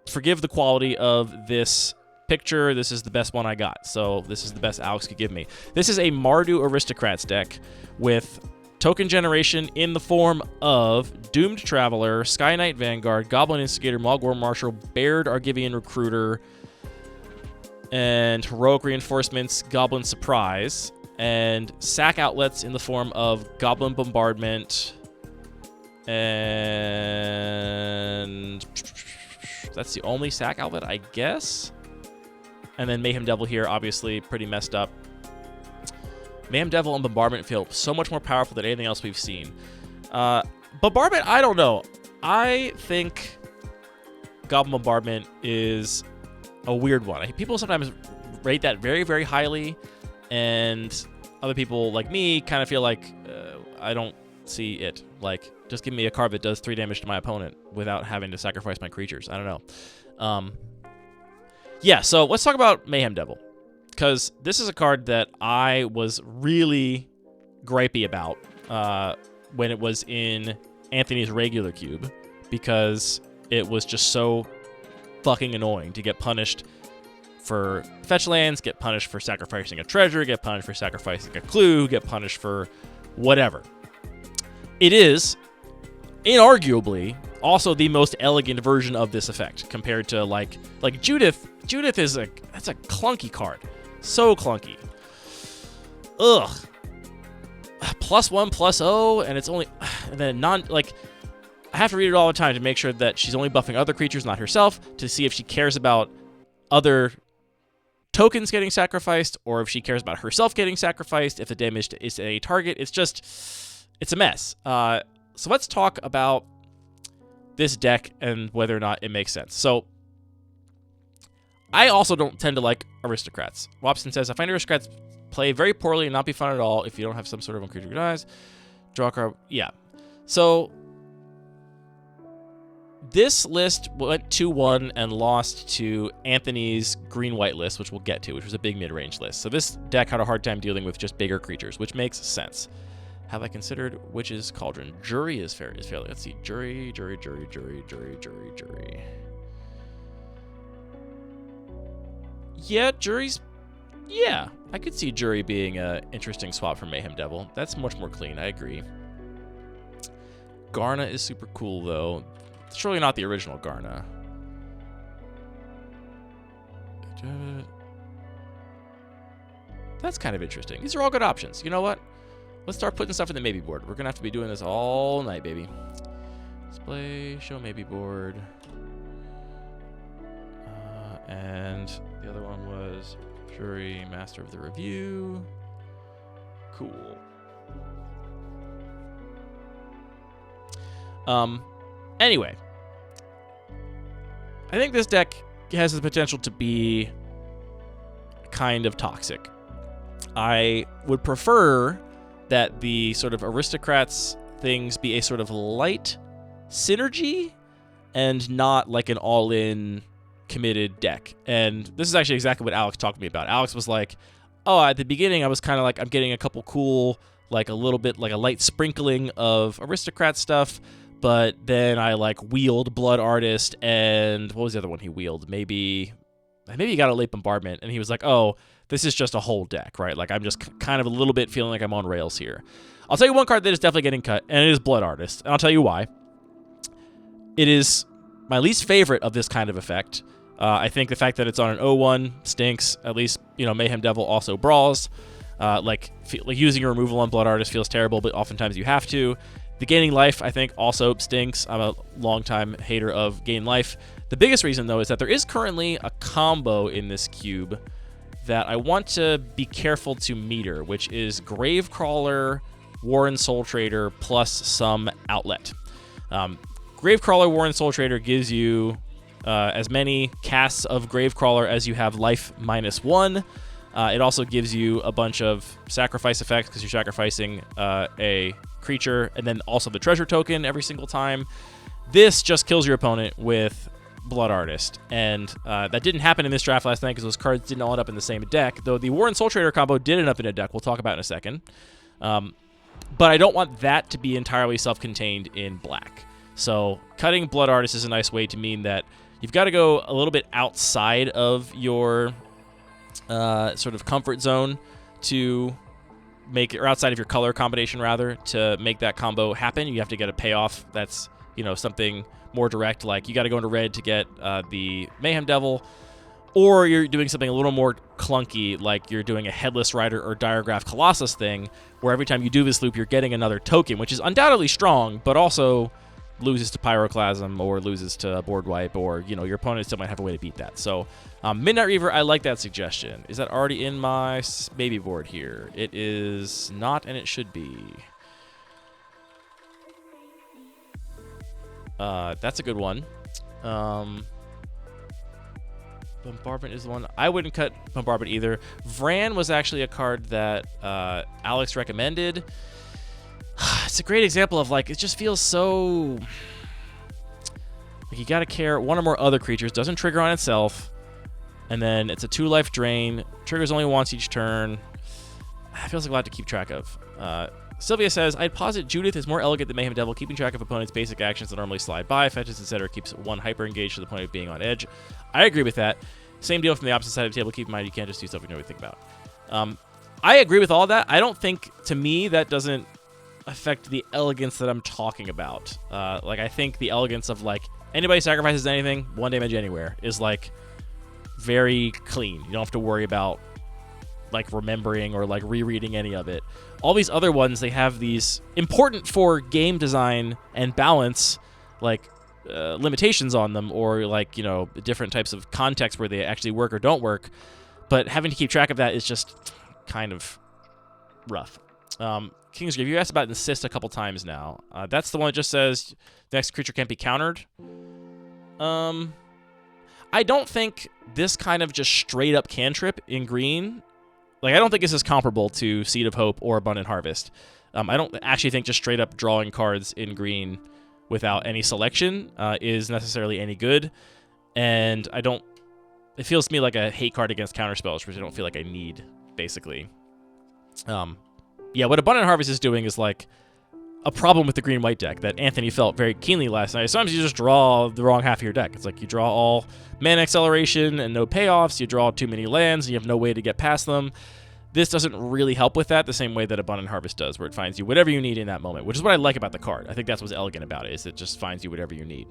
S1: Forgive the quality of this picture. This is the best one I got, so this is the best Alex could give me. This is a Mardu Aristocrats deck with token generation in the form of Doomed Traveler, Sky Knight Vanguard, Goblin Instigator, Mogwar Marshal, Baird Argivian Recruiter, and Heroic Reinforcements, Goblin Surprise, and sack outlets in the form of Goblin Bombardment, and that's the only sack outlet, I guess. And then Mayhem Devil here, obviously pretty messed up. Mayhem Devil and Bombardment feel so much more powerful than anything else we've seen. Bombardment, I don't know. I think Goblin Bombardment is a weird one. People sometimes rate that very, very highly, and other people like me kind of feel like I don't see it. Like, just give me a card that does 3 damage to my opponent without having to sacrifice my creatures. I don't know. Yeah, so let's talk about Mayhem Devil, because this is a card that I was really gripey about when it was in Anthony's regular cube, because it was just so fucking annoying to get punished for fetch lands, get punished for sacrificing a treasure, get punished for sacrificing a clue, get punished for whatever. It is inarguably also the most elegant version of this effect compared to like Judith. Judith is that's a clunky card. So clunky. Ugh. +1/+0, and it's only and then I have to read it all the time to make sure that she's only buffing other creatures, not herself, to see if she cares about other tokens getting sacrificed, or if she cares about herself getting sacrificed, if the damage is a target. It's a mess. So let's talk about this deck and whether or not it makes sense. So I also don't tend to like Aristocrats. Wobson says, I find Aristocrats play very poorly and not be fun at all if you don't have some sort of creature who dies. Draw a card. Yeah. So this list went 2-1 and lost to Anthony's green-white list, which we'll get to, which was a big mid-range list. So this deck had a hard time dealing with just bigger creatures, which makes sense. Have I considered Witch's Cauldron? Jury is fairly. Let's see. Jury. Yeah, Jury's... Yeah, I could see Jury being an interesting swap for Mayhem Devil. That's much more clean, I agree. Garna is super cool, though. It's surely not the original Garna. That's kind of interesting. These are all good options. You know what? Let's start putting stuff in the maybe board. We're going to have to be doing this all night, baby. Display, show maybe board. And the other one was Fury, Master of the Review. Cool. Anyway. I think this deck has the potential to be kind of toxic. I would prefer that the sort of Aristocrats things be a sort of light synergy and not like an all-in committed deck. And this is actually exactly what Alex talked to me about. Alex was like, oh, at the beginning I was kind of like, I'm getting a couple cool, like a little bit, like a light sprinkling of Aristocrat stuff, but then I like wheeled Blood Artist, and what was the other one he wheeled? Maybe he got a late Bombardment, and he was like, oh, this is just a whole deck, right? Like, I'm just kind of a little bit feeling like I'm on rails here. I'll tell you one card that is definitely getting cut, and it is Blood Artist, and I'll tell you why. It is my least favorite of this kind of effect. I think the fact that it's on an 0-1 stinks. At least, Mayhem Devil also brawls. Like using a removal on Blood Artist feels terrible, but oftentimes you have to. The gaining life, I think, also stinks. I'm a longtime hater of gain life. The biggest reason, though, is that there is currently a combo in this cube that I want to be careful to meter, which is Gravecrawler, Warren Soul Trader, plus some outlet. Gravecrawler, Warren Soul Trader gives you as many casts of Gravecrawler as you have life -1. It also gives you a bunch of sacrifice effects because you're sacrificing a creature, and then also the treasure token every single time. This just kills your opponent with Blood Artist, and that didn't happen in this draft last night because those cards didn't all end up in the same deck, though the Warren Soul Trader combo did end up in a deck we'll talk about in a second. But I don't want that to be entirely self-contained in black. So cutting Blood Artist is a nice way to mean that you've got to go a little bit outside of your sort of comfort zone to make it, or outside of your color combination rather, to make that combo happen. You have to get a payoff that's, something more direct, like you got to go into red to get the Mayhem Devil, or you're doing something a little more clunky, like you're doing a Headless Rider or Diregraph Colossus thing, where every time you do this loop, you're getting another token, which is undoubtedly strong, but also loses to Pyroclasm or loses to Board Wipe, or, your opponent still might have a way to beat that. So Midnight Reaver, I like that suggestion. Is that already in my baby board here? It is not, and it should be. That's a good one. Bombardment is the one. I wouldn't cut Bombardment either. Vran was actually a card that Alex recommended. It's a great example of, it just feels so... you gotta care one or more other creatures, doesn't trigger on itself, and then it's a 2-life drain, triggers only once each turn. It feels like a lot to keep track of. Sylvia says, I'd posit Judith is more elegant than Mayhem Devil, keeping track of opponents' basic actions that normally slide by, fetches, etc. keeps one hyper-engaged to the point of being on edge. I agree with that. Same deal from the opposite side of the table. Keep in mind, you can't just do stuff you know what you think about. I agree with all that. I don't think, to me, that doesn't affect the elegance that I'm talking about. I think the elegance of, anybody sacrifices anything, 1 damage anywhere, is, very clean. You don't have to worry about, remembering or, rereading any of it. All these other ones, they have these important for game design and balance, limitations on them, or, different types of context where they actually work or don't work. But having to keep track of that is just kind of rough. Kingsgrave, you asked about Insist a couple times now. That's the one that just says the next creature can't be countered. I don't think this kind of just straight up cantrip in green, I don't think this is comparable to Seed of Hope or Abundant Harvest. I don't actually think just straight up drawing cards in green without any selection is necessarily any good. And it feels to me like a hate card against counterspells, which I don't feel like I need, basically. Yeah, what Abundant Harvest is doing is a problem with the green-white deck that Anthony felt very keenly last night. Sometimes you just draw the wrong half of your deck. It's you draw all mana acceleration and no payoffs, you draw too many lands, and you have no way to get past them. This doesn't really help with that the same way that Abundant Harvest does, where it finds you whatever you need in that moment, which is what I like about the card. I think that's what's elegant about it, is it just finds you whatever you need.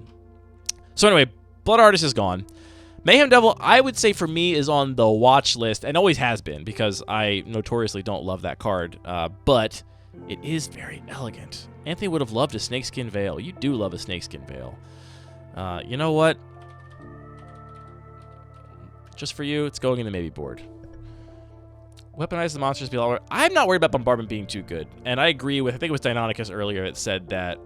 S1: So anyway, Blood Artist is gone. Mayhem Devil, I would say for me, is on the watch list, and always has been, because I notoriously don't love that card, but it is very elegant. Anthony would have loved a Snakeskin Veil. You do love a Snakeskin Veil. You know what? Just for you, it's going in the maybe board. Weaponize the monsters. I'm not worried about Bombardment being too good, and I agree with, I think it was Deinonychus earlier that said that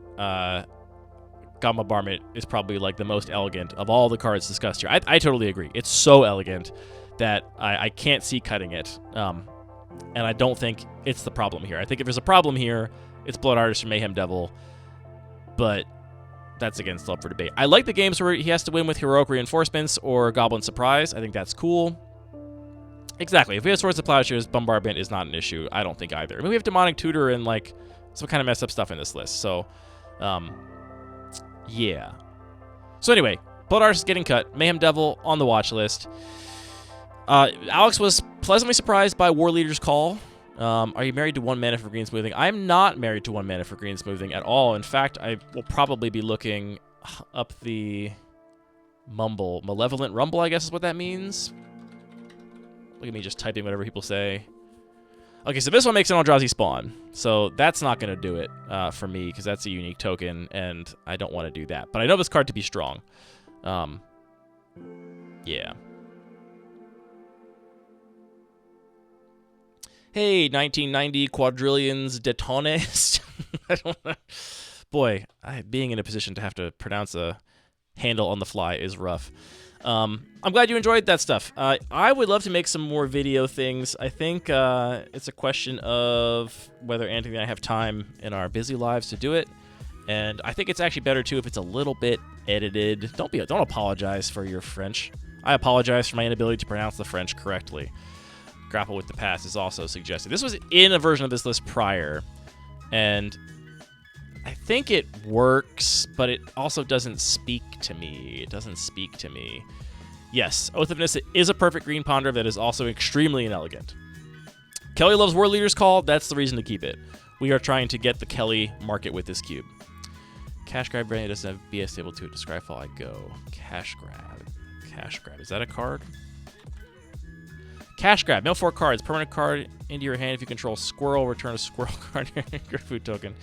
S1: God Bombardment is probably the most elegant of all the cards discussed here. I totally agree. It's so elegant that I can't see cutting it. And I don't think it's the problem here. I think if there's a problem here, it's Blood Artist or Mayhem Devil. But that's, again, still up for debate. I like the games where he has to win with Heroic Reinforcements or Goblin Surprise. I think that's cool. Exactly. If we have Swords of Plowshares, Bombardment is not an issue. I don't think either. I mean, we have Demonic Tutor and, some kind of messed up stuff in this list. So, yeah. So anyway, Blood Artist is getting cut. Mayhem Devil on the watch list. Alex was pleasantly surprised by War Leader's Call. Are you married to 1 mana for green smoothing? I'm not married to 1 mana for green smoothing at all. In fact, I will probably be looking up the Mumble. Malevolent Rumble, I guess is what that means. Look at me just typing whatever people say. Okay, so this one makes an Eldrazi spawn. So that's not going to do it for me, because that's a unique token, and I don't want to do that. But I know this card to be strong. Yeah. Hey, 1990 quadrillions detones. I don't know. Boy, being in a position to have to pronounce a handle on the fly is rough. I'm glad you enjoyed that stuff. I would love to make some more video things. I think it's a question of whether Anthony and I have time in our busy lives to do it. And I think it's actually better, too, if it's a little bit edited. Don't apologize for your French. I apologize for my inability to pronounce the French correctly. Grapple with the past is also suggested. This was in a version of this list prior, and I think it works, but it also doesn't speak to me. It doesn't speak to me. Yes, Oath of Nissa is a perfect green ponder that is also extremely inelegant. Kelly loves War Leader's Call. That's the reason to keep it. We are trying to get the Kelly market with this cube. Cash Grab Brand doesn't have BS able to describe Fall I Go. Cash Grab. Cash Grab. Is that a card? Cash Grab. Mill 4 cards. Permanent card into your hand. If you control Squirrel, return a Squirrel card your food token.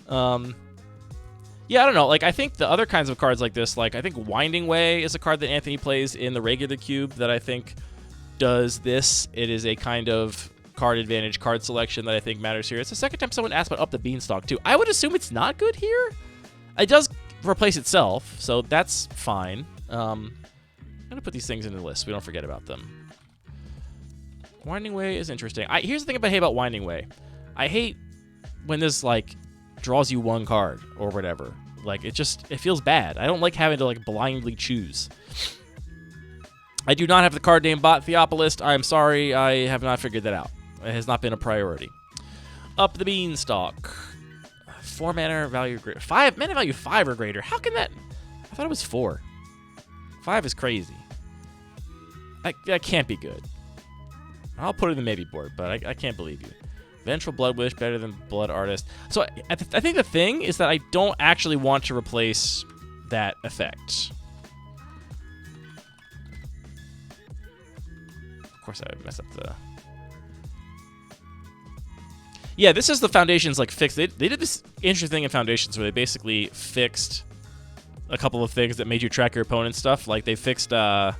S1: Yeah, I don't know. Like, I think the other kinds of cards like this, like, I think Winding Way is a card that Anthony plays in the regular cube that I think does this. It is a kind of card advantage card selection that I think matters here. It's the second time someone asked about Up the Beanstalk, too. I would assume it's not good here. It does replace itself, so that's fine. I'm going to put these things in the list so we don't forget about them. Winding Way is interesting. Here's the thing I hate about Winding Way. I hate when this, like, draws you one card or whatever. Like, it feels bad. I don't like having to, like, blindly choose. I do not have the card name Bot Theopolist. I'm sorry, I have not figured that out. It has not been a priority. Up the Beanstalk. 4 mana value greater. 5 mana value 5 or greater. How can that? I thought it was 4. 5 is crazy. That can't be good. I'll put it in the maybe board, but I can't believe you. Vengeful Blood Wish better than Blood Artist. So I think the thing is that I don't actually want to replace that effect. Of course, I would mess up the. Yeah, this is the Foundation's like fix. They did this interesting thing in Foundations where they basically fixed a couple of things that made you track your opponent's stuff. Like they fixed the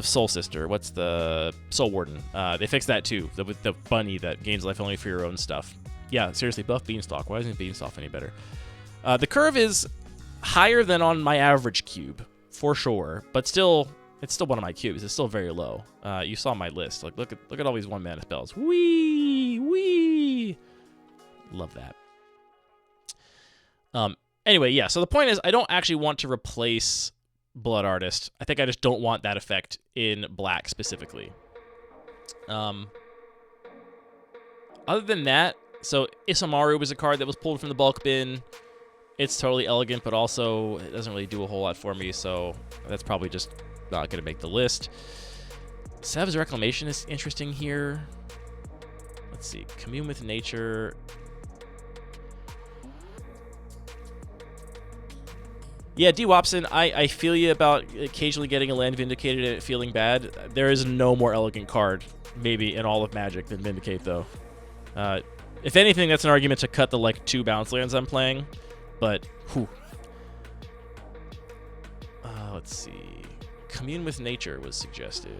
S1: Soul Sister. What's the Soul Warden? They fixed that too. With the bunny that gains life only for your own stuff. Yeah, seriously, buff Beanstalk. Why isn't Beanstalk any better? The curve is higher than on my average cube, for sure. But still, it's still one of my cubes. It's still very low. You saw my list. Like, look at all these 1-mana spells. Wee! Love that. Anyway, yeah. So the point is, I don't actually want to replace Blood Artist. I think I just don't want that effect in black specifically. Other than that, so Isamaru was a card that was pulled from the bulk bin. It's totally elegant, but also it doesn't really do a whole lot for me, so that's probably just not going to make the list. Sev's Reclamation is interesting here. Let's see. Commune with Nature. Yeah, D. Wopson, I feel you about occasionally getting a land Vindicated and it feeling bad. There is no more elegant card, maybe, in all of Magic than Vindicate, though. If anything, that's an argument to cut the, like, 2 bounce lands I'm playing. But, whew. Let's see. Commune with Nature was suggested.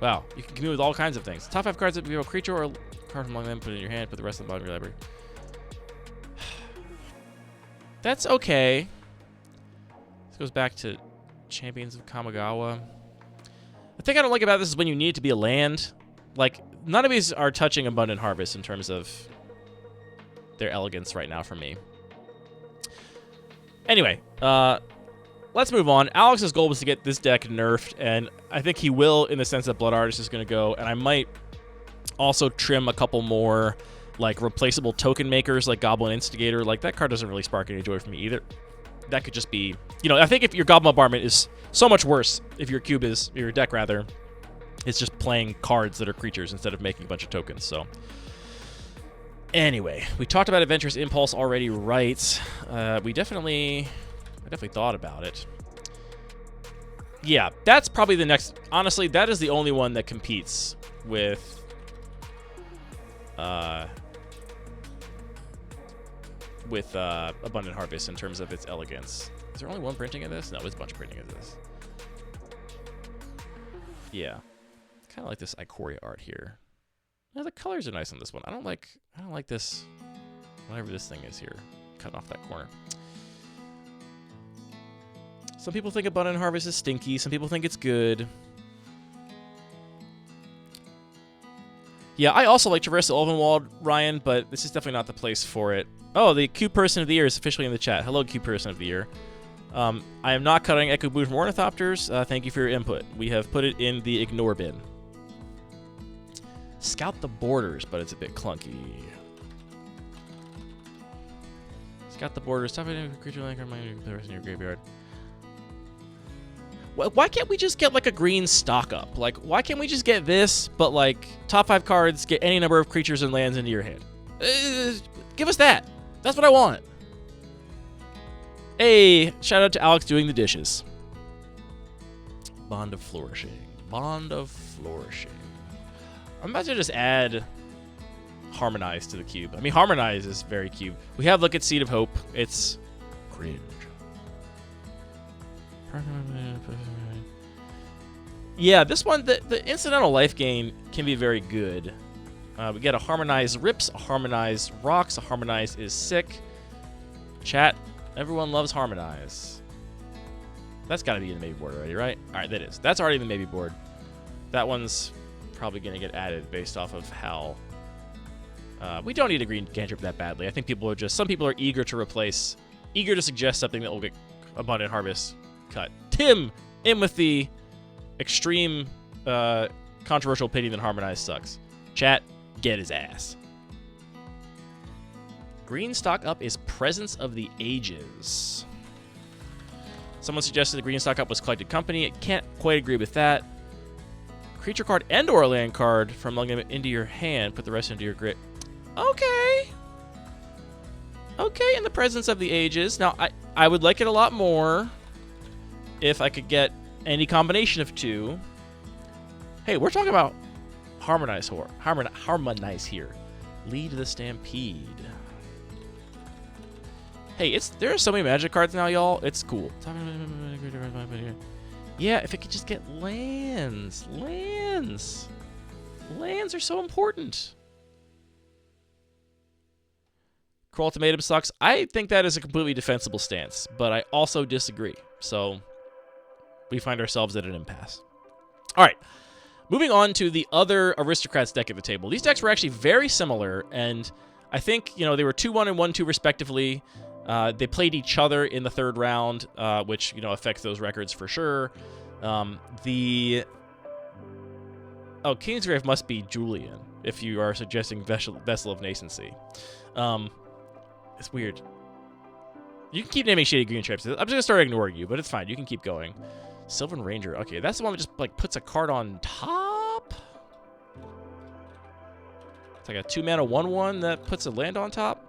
S1: Wow, you can commune with all kinds of things. Top 5 cards that you have a creature or a card from among them, put it in your hand, put the rest of the bottom of your library. That's okay. This goes back to Champions of Kamigawa. The thing I don't like about this is when you need it to be a land. Like, none of these are touching Abundant Harvest in terms of their elegance right now for me. Anyway, let's move on. Alex's goal was to get this deck nerfed, and I think he will in the sense that Blood Artist is going to go, and I might also trim a couple more like replaceable token makers like Goblin Instigator. Like, that card doesn't really spark any joy for me either. That could just be, you know, I think if your Goblin Bombardment is so much worse if your cube is, your deck rather, it's just playing cards that are creatures instead of making a bunch of tokens. So Anyway, we talked about Adventurous Impulse already, right? I definitely thought about it. Yeah, that's probably the next... Honestly, that is the only one that competes with... Abundant Harvest in terms of its elegance. Is there only one printing of this? No, there's a bunch of printing of this. Yeah. Kind of like this Ikoria art here. Yeah, the colors are nice on this one. I don't like this, whatever this thing is here. Cutting off that corner. Some people think Abundant Harvest is stinky. Some people think it's good. Yeah, I also like Traverse the Ulvenwald, Ryan, but this is definitely not the place for it. Oh, the Cube Person of the Year is officially in the chat. Hello, Cube Person of the Year. I am not cutting Echo Blue from Ornithopters. Thank you for your input. We have put it in the ignore bin. Scout the borders, but it's a bit clunky. Scout the borders. Stop it. Creature land card. Put the rest in your graveyard. Why can't we just get like a green stock up? Like, why can't we just get this, but like top 5 cards, get any number of creatures and lands into your hand? Give us that. That's what I want. Hey, shout out to Alex doing the dishes. Bond of Flourishing. Bond of Flourishing. I'm about to just add Harmonize to the cube. I mean, Harmonize is very cube. We have look at Seed of Hope. It's cringe. Yeah, this one, the incidental life gain can be very good. We get a Harmonize Rips, a Harmonize Rocks, a Harmonize is sick. Chat, everyone loves Harmonize. That's got to be in the maybe board already, right? All right, that is. That's already in the maybe board. That one's probably going to get added based off of how... we don't need a green cantrip that badly. I think people are just... Some people are eager to replace... Eager to suggest something that will get Abundant Harvest cut. Tim, in with the extreme controversial opinion that Harmonize sucks. Chat, get his ass. Green stock up is Presence of the Ages. Someone suggested the green stock up was Collected Company. I can't quite agree with that. Creature card and or land card from among them into your hand. Put the rest into your grip. Okay. Okay, in the Presence of the Ages. Now, I would like it a lot more if I could get any combination of 2. Hey, we're talking about Harmonize here. Lead the Stampede. Hey, there are so many Magic cards now, y'all. It's cool. Yeah, if it could just get lands. Lands. Lands are so important. Cruel Ultimatum sucks. I think that is a completely defensible stance, but I also disagree. So we find ourselves at an impasse. All right. Moving on to the other Aristocrats deck at the table. These decks were actually very similar, and I think, you know, they were 2-1 and 1-2 respectively. They played each other in the 3rd round, which, you know, affects those records for sure. Kingsgrave must be Julian, if you are suggesting Vessel of Nascency. It's weird. You can keep naming shady green trips. I'm just going to start ignoring you, but it's fine. You can keep going. Sylvan Ranger. Okay, that's the one that just, like, puts a card on top? It's like a 2-mana 1/1 that puts a land on top?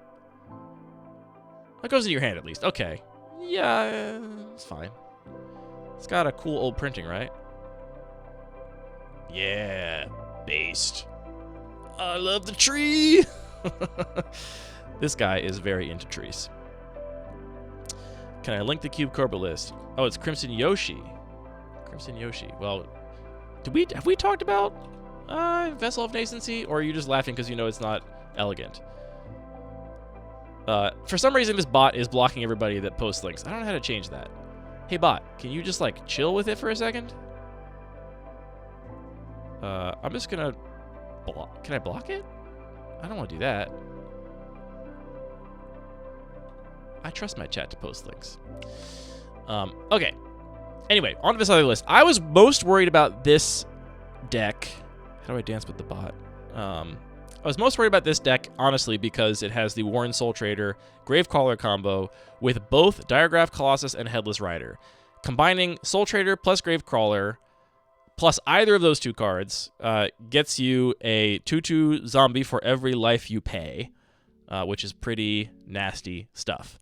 S1: That goes in your hand, at least. Okay. Yeah, it's fine. It's got a cool old printing, right? Yeah. Based. I love the tree! This guy is very into trees. Can I link the Cube Cobra list? Oh, it's Crimson Yoshi. Crimson Yoshi. Well, have we talked about Vessel of Nascency? Or are you just laughing because you know it's not elegant? For some reason, this bot is blocking everybody that posts links. I don't know how to change that. Hey, bot, can you just, like, chill with it for a second? I'm just gonna block. Can I block it? I don't want to do that. I trust my chat to post links. Okay. Anyway, on to this other list. I was most worried about this deck. How do I dance with the bot? I was most worried about this deck, honestly, because it has the Warren Soul Trader Gravecrawler combo with both Diregraph Colossus and Headless Rider. Combining Soul Trader plus Gravecrawler plus either of those 2 cards gets you a 2/2 zombie for every life you pay. which is pretty nasty stuff.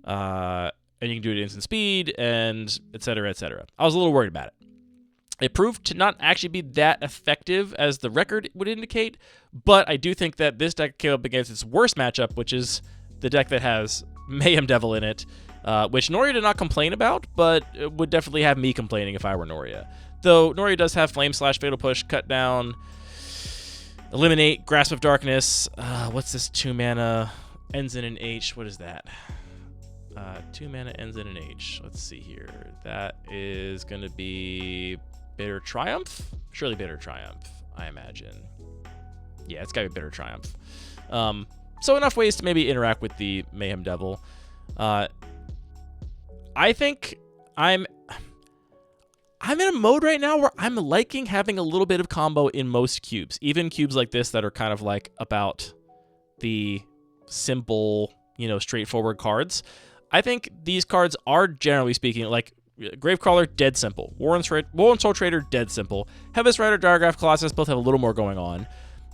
S1: And you can do it at instant speed, and et cetera, et cetera. I was a little worried about it. It proved to not actually be that effective as the record would indicate, but I do think that this deck came up against its worst matchup, which is the deck that has Mayhem Devil in it, which Noria did not complain about, but it would definitely have me complaining if I were Noria. Though Noria does have Flame Slash, Fatal Push, Cut Down, Eliminate, Grasp of Darkness. What's this 2 mana? Ends in an H. What is that? 2 mana ends in an H. Let's see here. That is going to be Bitter Triumph? Surely Bitter Triumph, I imagine. Yeah, it's got to be Bitter Triumph. So enough ways to maybe interact with the Mayhem Devil. I think I'm in a mode right now where I'm liking having a little bit of combo in most cubes. Even cubes like this that are kind of like about the simple, straightforward cards. I think these cards are, generally speaking, like Gravecrawler, dead simple. War and Soul Trader, dead simple. Heavis Rider, Diregraph Colossus both have a little more going on.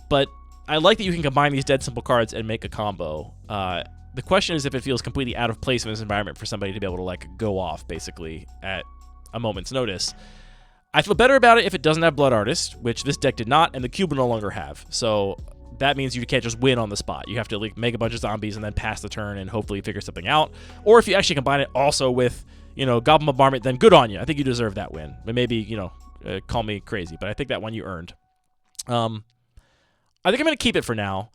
S1: But I like that you can combine these dead simple cards and make a combo. The question is if it feels completely out of place in this environment for somebody to be able to like go off, basically, at a moment's notice. I feel better about it if it doesn't have Blood Artist, which this deck did not, and the cube will no longer have. So that means you can't just win on the spot. You have to like make a bunch of zombies and then pass the turn and hopefully figure something out. Or if you actually combine it also with Goblin Bombardment, then good on you. I think you deserve that win. But maybe, call me crazy, but I think that one you earned. I think I'm going to keep it for now.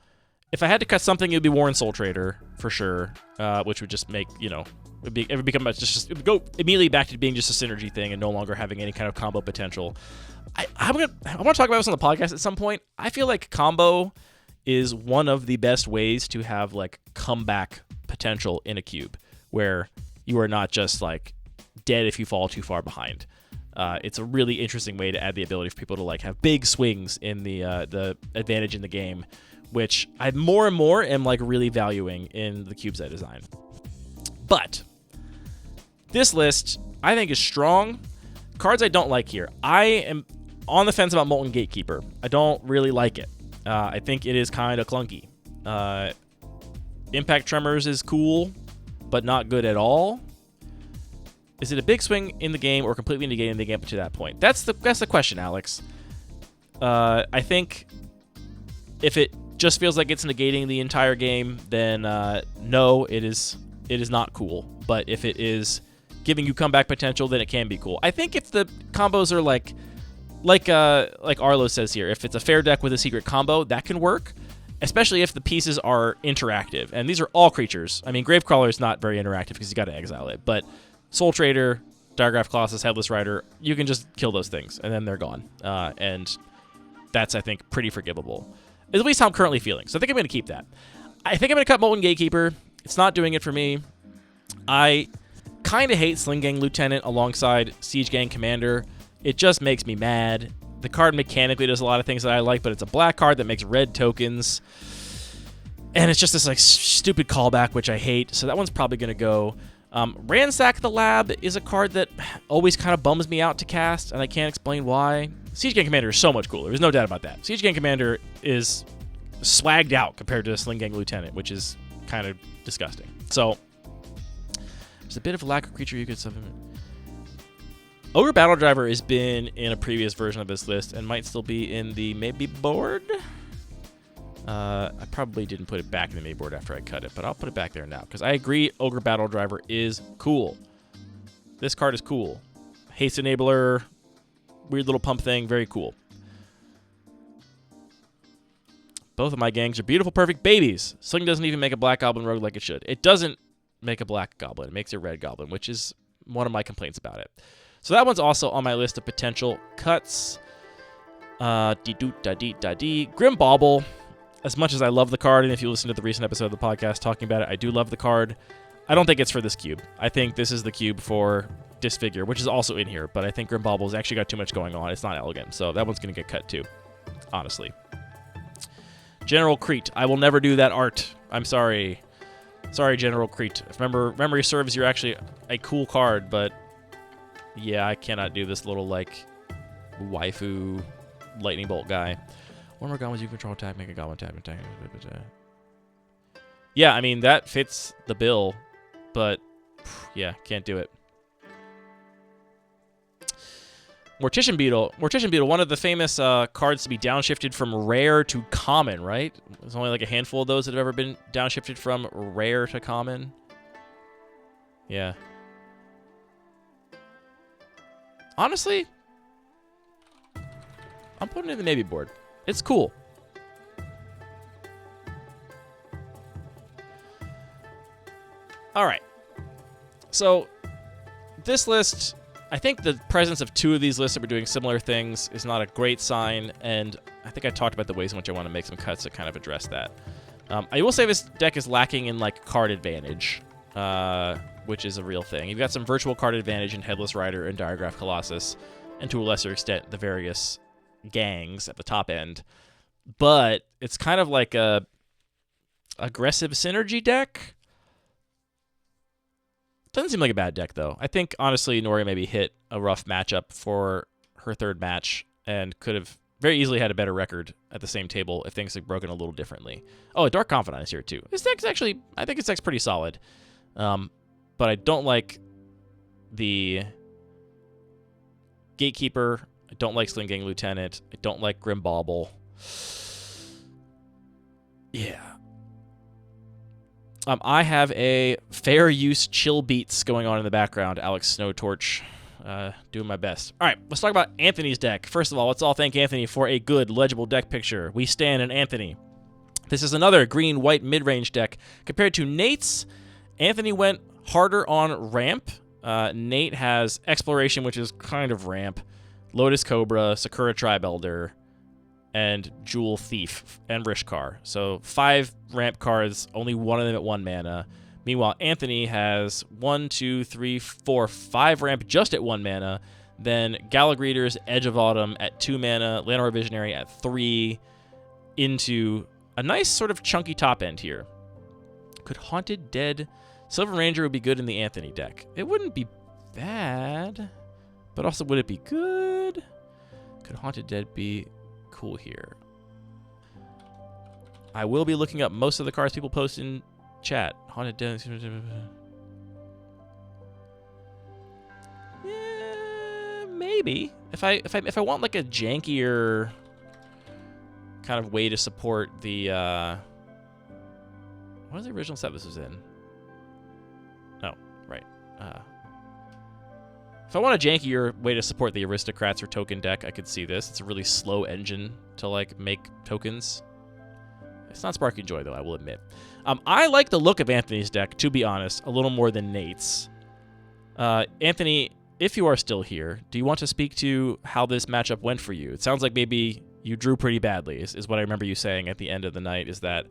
S1: If I had to cut something, it would be War and Soul Trader, for sure, which would just make, it would go immediately back to being just a synergy thing and no longer having any kind of combo potential. I want to talk about this on the podcast at some point. I feel like combo is one of the best ways to have, like, comeback potential in a cube, where you are not just like dead if you fall too far behind. It's a really interesting way to add the ability for people to like have big swings in the advantage in the game, which I more and more am like really valuing in the cubes I design. But this list I think is strong. Cards I don't like here. I am on the fence about Molten Gatekeeper. I don't really like it. I think it is kind of clunky. Impact Tremors is cool, but not good at all. Is it a big swing in the game or completely negating the game up to that point? That's the question, Alex. I think if it just feels like it's negating the entire game, then no, it is not cool. But if it is giving you comeback potential, then it can be cool. I think if the combos are like Arlo says here, if it's a fair deck with a secret combo, that can work. Especially if the pieces are interactive. And these are all creatures. I mean, Gravecrawler is not very interactive because you got to exile it. But Soul Trader, Diregraph Colossus, Headless Rider, you can just kill those things, and then they're gone. And that's, I think, pretty forgivable. At least how I'm currently feeling. So I think I'm going to keep that. I think I'm going to cut Molten Gatekeeper. It's not doing it for me. I kind of hate Sling Gang Lieutenant alongside Siege Gang Commander. It just makes me mad. The card mechanically does a lot of things that I like, but it's a black card that makes red tokens. And it's just this like stupid callback, which I hate. So that one's probably going to go. Ransack the Lab is a card that always kind of bums me out to cast, and I can't explain why. Siege Gang Commander is so much cooler. There's no doubt about that. Siege Gang Commander is swagged out compared to Sling Gang Lieutenant, which is kind of disgusting. So there's a bit of a lack of creature you could summon. Ogre Battle Driver has been in a previous version of this list and might still be in the maybe board. I probably didn't put it back in the maybe board after I cut it, but I'll put it back there now because I agree Ogre Battle Driver is cool. This card is cool. Haste Enabler, weird little pump thing, very cool. Both of my gangs are beautiful, perfect babies. Sling doesn't even make a black goblin rogue like it should. It doesn't make a black goblin. It makes a red goblin, which is one of my complaints about it. So that one's also on my list of potential cuts. Grim Bauble. As much as I love the card, and if you listen to the recent episode of the podcast talking about it, I do love the card. I don't think it's for this cube. I think this is the cube for Disfigure, which is also in here, but I think Grim Bauble's actually got too much going on. It's not elegant, so that one's going to get cut too, honestly. General Crete. I will never do that art. I'm sorry. Sorry, General Crete. If memory serves, you're actually a cool card, but yeah, I cannot do this little, like, waifu lightning bolt guy. One more goblins you control attack, make a goblin attack. Yeah, I mean, that fits the bill, but yeah, can't do it. Mortician Beetle. Mortician Beetle, one of the famous cards to be downshifted from rare to common, right? There's only like a handful of those that have ever been downshifted from rare to common. Yeah. Honestly, I'm putting it in the maybe board. It's cool. All right. So this list, I think the presence of two of these lists that were doing similar things is not a great sign, and I think I talked about the ways in which I want to make some cuts to kind of address that. I will say this deck is lacking in like card advantage, which is a real thing. You've got some virtual card advantage in Headless Rider and Diagraph Colossus, and to a lesser extent, the various gangs at the top end. But it's kind of like a aggressive synergy deck. Doesn't seem like a bad deck, though. I think, honestly, Nori maybe hit a rough matchup for her third match and could have very easily had a better record at the same table if things had broken a little differently. Oh, a Dark Confidant is here, too. This deck's actually, I think this deck's pretty solid. But I don't like the Gatekeeper. I don't like Sling Gang Lieutenant. I don't like Grim Bauble. Yeah. I have a fair use chill beats going on in the background. Alex Snowtorch, doing my best. All right, let's talk about Anthony's deck. First of all, let's all thank Anthony for a good, legible deck picture. We stand in Anthony. This is another green-white mid-range deck. Compared to Nate's, Anthony went harder on ramp. Nate has Exploration, which is kind of ramp, Lotus Cobra, Sakura Tribe Elder, and Jewel Thief and Rishkar. So 5 ramp cards, only one of them at 1 mana. Meanwhile, Anthony has 1, 2, 3, 4, 5 ramp just at 1 mana. Then Galagreater's Edge of Autumn at 2 mana, Llanowar Visionary at 3, into a nice sort of chunky top end here. Could Haunted Dead... Silver Ranger would be good in the Anthony deck. It wouldn't be bad, but also would it be good? Could Haunted Dead be cool here? I will be looking up most of the cards people post in chat. Haunted Dead. Yeah, maybe. If I want like a jankier kind of way to support the what was the original set this was in? Oh, right. If I want a jankier way to support the Aristocrats or token deck, I could see this. It's a really slow engine to like make tokens. It's not sparking joy, though, I will admit. I like the look of Anthony's deck, to be honest, a little more than Nate's. Anthony, if you are still here, do you want to speak to how this matchup went for you? It sounds like maybe you drew pretty badly, is what I remember you saying at the end of the night, is that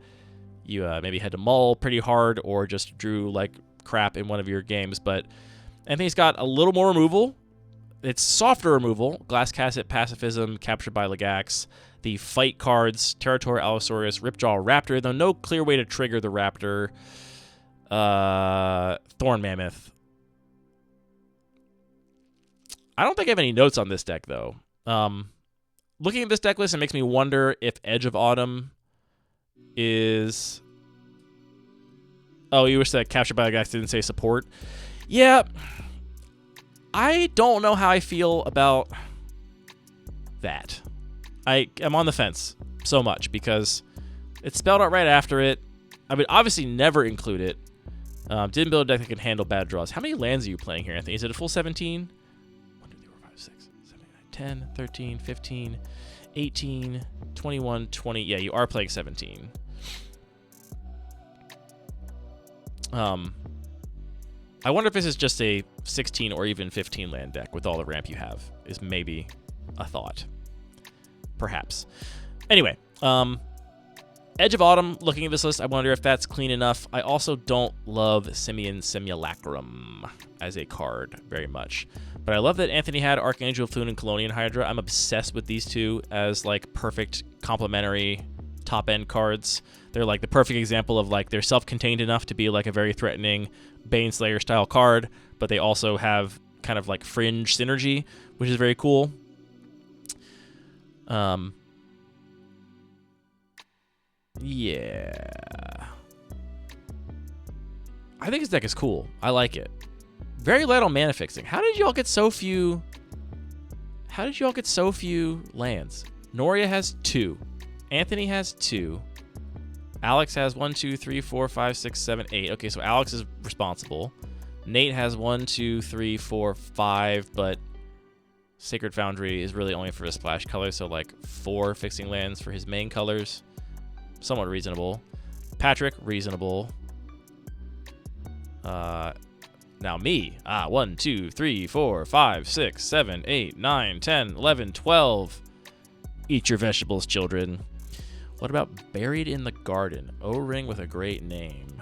S1: you maybe had to mull pretty hard or just drew like crap in one of your games, but Anthony's got a little more removal. It's softer removal. Glass Casket, Pacifism, Captured by Legax. The fight cards, Territor, Allosaurus, Ripjaw, Raptor, though no clear way to trigger the Raptor. Thorn Mammoth. I don't think I have any notes on this deck, though. Looking at this deck list, it makes me wonder if Edge of Autumn is... Oh, you wish that Captured by Legax didn't say support? Yeah. I don't know how I feel about that. I am on the fence so much because it's spelled out right after it. I would obviously never include it. Didn't build a deck that can handle bad draws. How many lands are you playing here, Anthony? Is it a full 17? 1, 2, 3, 4, 5, 6, 7, 8, 9, 10, 13, 15, 18, 21, 20. Yeah, you are playing 17. I wonder if this is just a 16 or even 15 land deck with all the ramp you have, is maybe a thought. Perhaps. Anyway, Edge of Autumn, looking at this list, I wonder if that's clean enough. I also don't love Simian Simulacrum as a card very much. But I love that Anthony had Archangel of Floon and Colonian Hydra. I'm obsessed with these two as like perfect complementary top-end cards. They're like the perfect example of like they're self-contained enough to be like a very threatening Baneslayer style card, but they also have kind of like fringe synergy, which is very cool. Yeah. I think his deck is cool. I like it. Very light on mana fixing. How did y'all get so few? How did y'all get so few lands? Noria has 2. Anthony has 2. Alex has 1, 2, 3, 4, 5, 6, 7, 8. Okay, so Alex is responsible. Nate has 1, 2, 3, 4, 5, but Sacred Foundry is really only for a splash color, so like 4 fixing lands for his main colors. Somewhat reasonable. Patrick, reasonable. Now me. 1, 2, 3, 4, 5, 6, 7, 8, 9, 10, 11, 12. Eat your vegetables, children. What about Buried in the Garden? O-ring with a great name.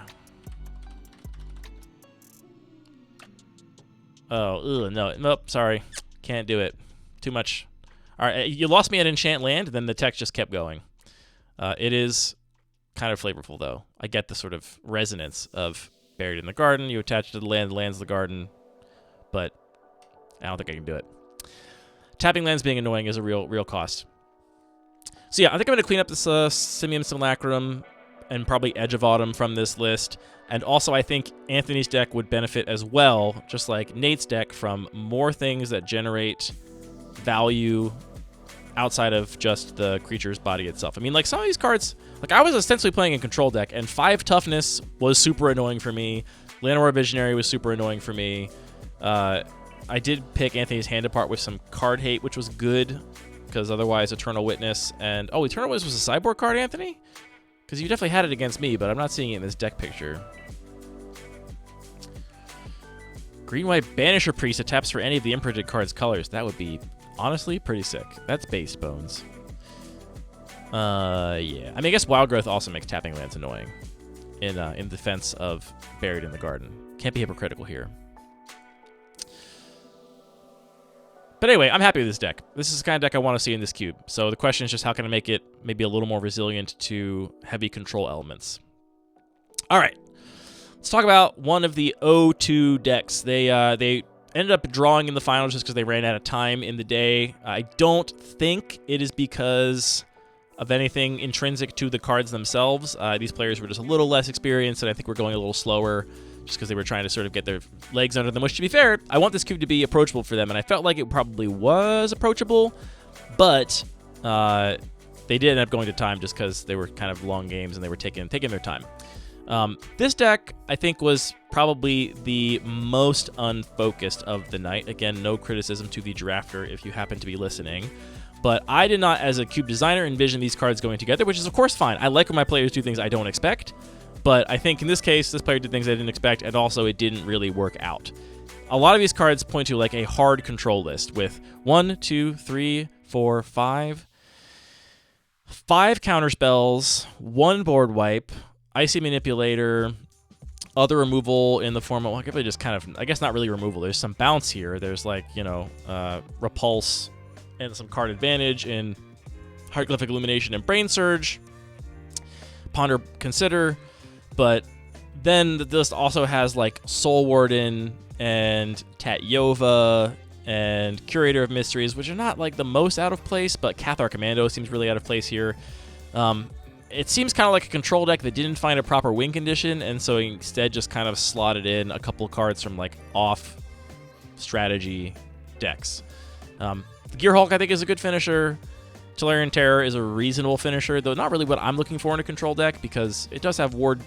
S1: Oh, no. Nope, sorry. Can't do it. Too much. All right, you lost me at Enchant Land, then the text just kept going. It is kind of flavorful, though. I get the sort of resonance of Buried in the Garden. You attach it to the land, land's the garden. But I don't think I can do it. Tapping lands being annoying is a real cost. So yeah, I think I'm going to clean up this Simium Simulacrum and probably Edge of Autumn from this list. And also I think Anthony's deck would benefit as well, just like Nate's deck, from more things that generate value outside of just the creature's body itself. I mean, like, some of these cards, like, I was ostensibly playing a control deck, and 5 toughness was super annoying for me. Llanowar Visionary was super annoying for me. I did pick Anthony's Hand Apart with some card hate, which was good, because otherwise Eternal Witness and... Oh, Eternal Witness was a sideboard card, Anthony? Because you definitely had it against me, but I'm not seeing it in this deck picture. Green-white Banisher Priest that taps for any of the imprinted card's colors. That would be, honestly, pretty sick. That's base bones. Yeah. I mean, I guess Wild Growth also makes tapping lands annoying in defense of Buried in the Garden. Can't be hypocritical here. But anyway, I'm happy with this deck. This is the kind of deck I want to see in this cube. So the question is just how can I make it maybe a little more resilient to heavy control elements. All right. Let's talk about one of the O2 decks. They ended up drawing in the finals just because they ran out of time in the day. I don't think it is because of anything intrinsic to the cards themselves. These players were just a little less experienced, and I think we're going a little slower just because they were trying to sort of get their legs under them, which, to be fair, I want this cube to be approachable for them, and I felt like it probably was approachable, but they did end up going to time just because they were kind of long games and they were taking their time. This deck, I think, was probably the most unfocused of the night. Again, no criticism to the drafter if you happen to be listening. But I did not, as a cube designer, envision these cards going together, which is, of course, fine. I like when my players do things I don't expect. But I think in this case, this player did things I didn't expect, and also it didn't really work out. A lot of these cards point to like a hard control list with 1, 2, 3, 4, 5 counter spells, 1 board wipe, Icy Manipulator, other removal in the form of, well, I just kind of, I guess not really removal. There's some bounce here. There's like, you know, Repulse and some card advantage in Hieroglyphic Illumination and Brain Surge. Ponder, Consider. But then the list also has like Soul Warden and Tatyova and Curator of Mysteries, which are not like the most out of place, but Cathar Commando seems really out of place here. It seems kind of like a control deck that didn't find a proper win condition, and so instead just kind of slotted in a couple cards from like off strategy decks. The Gearhulk, I think, is a good finisher. Tolarian Terror is a reasonable finisher, though not really what I'm looking for in a control deck, because it does have Ward,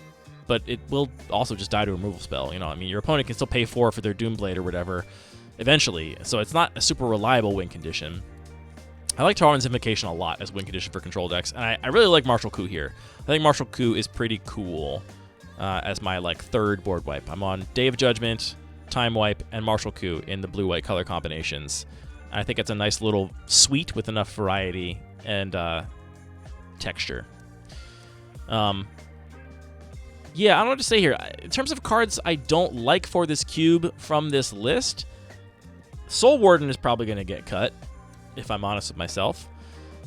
S1: but it will also just die to a removal spell. You know, I mean, your opponent can still pay 4 for their Doomblade or whatever eventually, so it's not a super reliable win condition. I like Tarwin's Invocation a lot as win condition for control decks, and I really like Martial Coup here. I think Martial Coup is pretty cool as my like third board wipe. I'm on Day of Judgment, Time Wipe, and Martial Coup in the blue-white color combinations. I think it's a nice little suite with enough variety and texture. Yeah, I don't know what to say here. In terms of cards I don't like for this cube from this list, Soul Warden is probably going to get cut, if I'm honest with myself.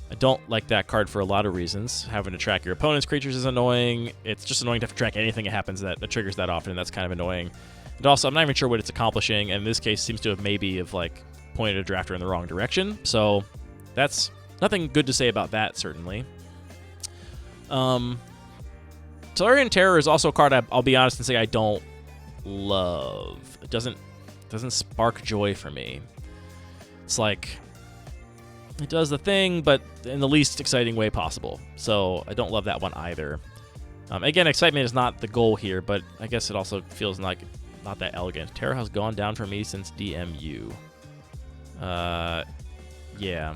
S1: I don't like that card for a lot of reasons. Having to track your opponent's creatures is annoying. It's just annoying to have to track anything that happens that triggers that often, and that's kind of annoying. And also, I'm not even sure what it's accomplishing, and in this case, seems to have maybe like pointed a drafter in the wrong direction. So that's nothing good to say about that, certainly. Tolarian Terror is also a card I'll be honest and say I don't love. It doesn't spark joy for me. It's like it does the thing, but in the least exciting way possible. So I don't love that one either. Again, excitement is not the goal here, but I guess it also feels like not that elegant. Terror has gone down for me since DMU. Yeah.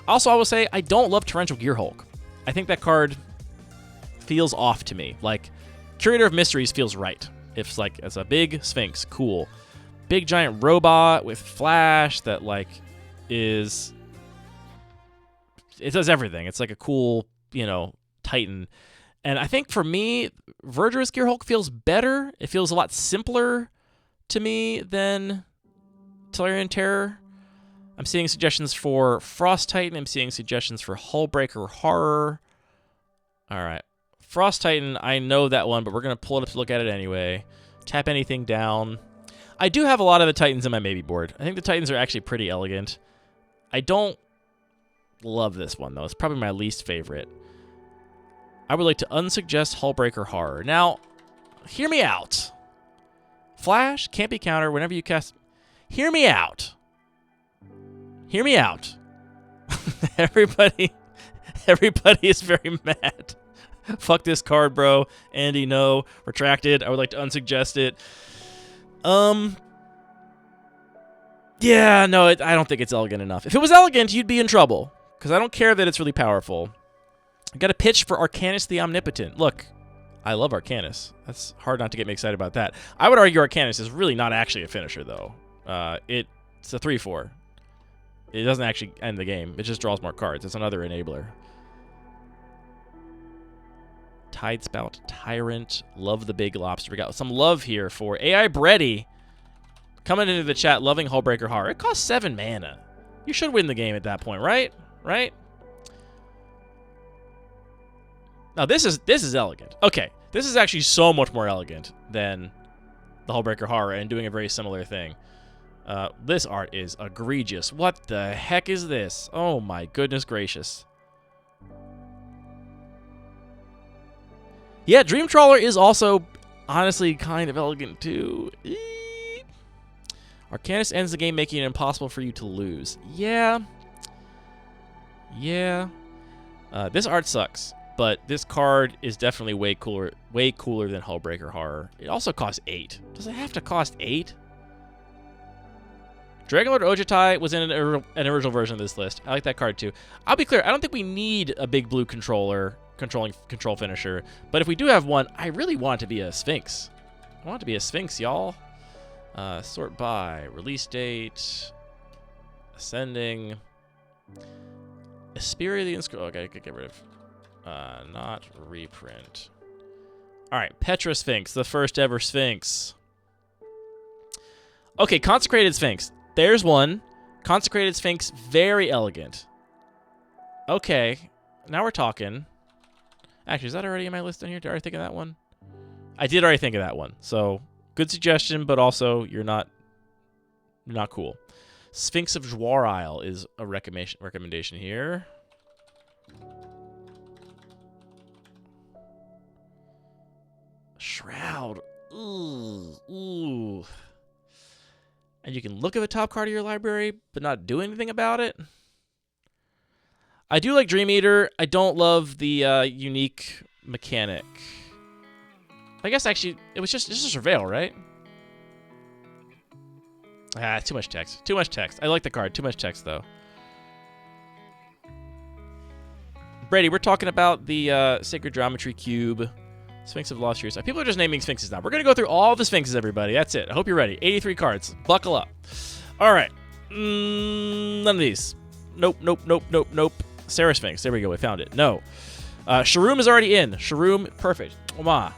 S1: Also, I will say I don't love Torrential Gearhulk. I think that card feels off to me. Like, Curator of Mysteries feels right. It's like, it's a big Sphinx, cool. Big giant robot with flash that, like, it does everything. It's like a cool, Titan. And I think for me, Verdurous Gearhulk feels better. It feels a lot simpler to me than Tellurian Terror. I'm seeing suggestions for Frost Titan. I'm seeing suggestions for Hullbreaker Horror. All right. Frost Titan, I know that one, but we're going to pull it up to look at it anyway. Tap anything down. I do have a lot of the Titans in my maybe board. I think the Titans are actually pretty elegant. I don't love this one, though. It's probably my least favorite. I would like to unsuggest Hullbreaker Horror. Now, hear me out. Flash can't be countered whenever you cast... Hear me out. Hear me out. Everybody is very mad. Fuck this card, bro. Andy, no. Retracted. I would like to unsuggest it. Yeah, no, I don't think it's elegant enough. If it was elegant, you'd be in trouble. Because I don't care that it's really powerful. I got a pitch for Arcanus the Omnipotent. Look, I love Arcanus. That's hard not to get me excited about that. I would argue Arcanus is really not actually a finisher, though. It's a 3/4. It doesn't actually end the game. It just draws more cards. It's another enabler. Tidespout, Tyrant, love the Big Lobster. We got some love here for AI Breddy coming into the chat, loving Hullbreaker Horror. It costs 7 mana. You should win the game at that point, right? Right? Now, this is elegant. Okay, this is actually so much more elegant than the Hullbreaker Horror and doing a very similar thing. This art is egregious. What the heck is this? Oh my goodness gracious. Yeah, Dream Trawler is also honestly kind of elegant too. Arcanus ends the game, making it impossible for you to lose. Yeah. Yeah. This art sucks, but this card is definitely way cooler than Hullbreaker Horror. It also costs 8. Does it have to cost 8? Dragonlord Ojutai was in an original version of this list. I like that card too. I'll be clear, I don't think we need a big blue control finisher, but if we do have one, I really want it to be a Sphinx. I want it to be a Sphinx, y'all. Sort by, release date, ascending, Asperia the Inscrutable. Okay, I could get rid of, not reprint. All right, Petra Sphinx, the first ever Sphinx. Okay, Consecrated Sphinx. There's one. Consecrated Sphinx, very elegant. Okay, now we're talking. Actually, is that already in my list in here? Did I already think of that one? I did already think of that one. So, good suggestion, but also you're not cool. Sphinx of Jwar Isle is a recommendation here. Shroud. Ooh. And you can look at the top card of your library, but not do anything about it. I do like Dream Eater. I don't love the unique mechanic. I guess actually it's just a surveil, right? Ah, too much text. Too much text. I like the card. Too much text though. Brady, we're talking about the Sacred Geometry Cube, Sphinx of Lost Years. People are just naming Sphinxes now. We're going to go through all the Sphinxes, everybody. That's it. I hope you're ready. 83 cards. Buckle up. All right. None of these. Nope. Sarah Sphinx. There we go. We found it. No. Sharoom is already in. Sharoom, perfect. Oma.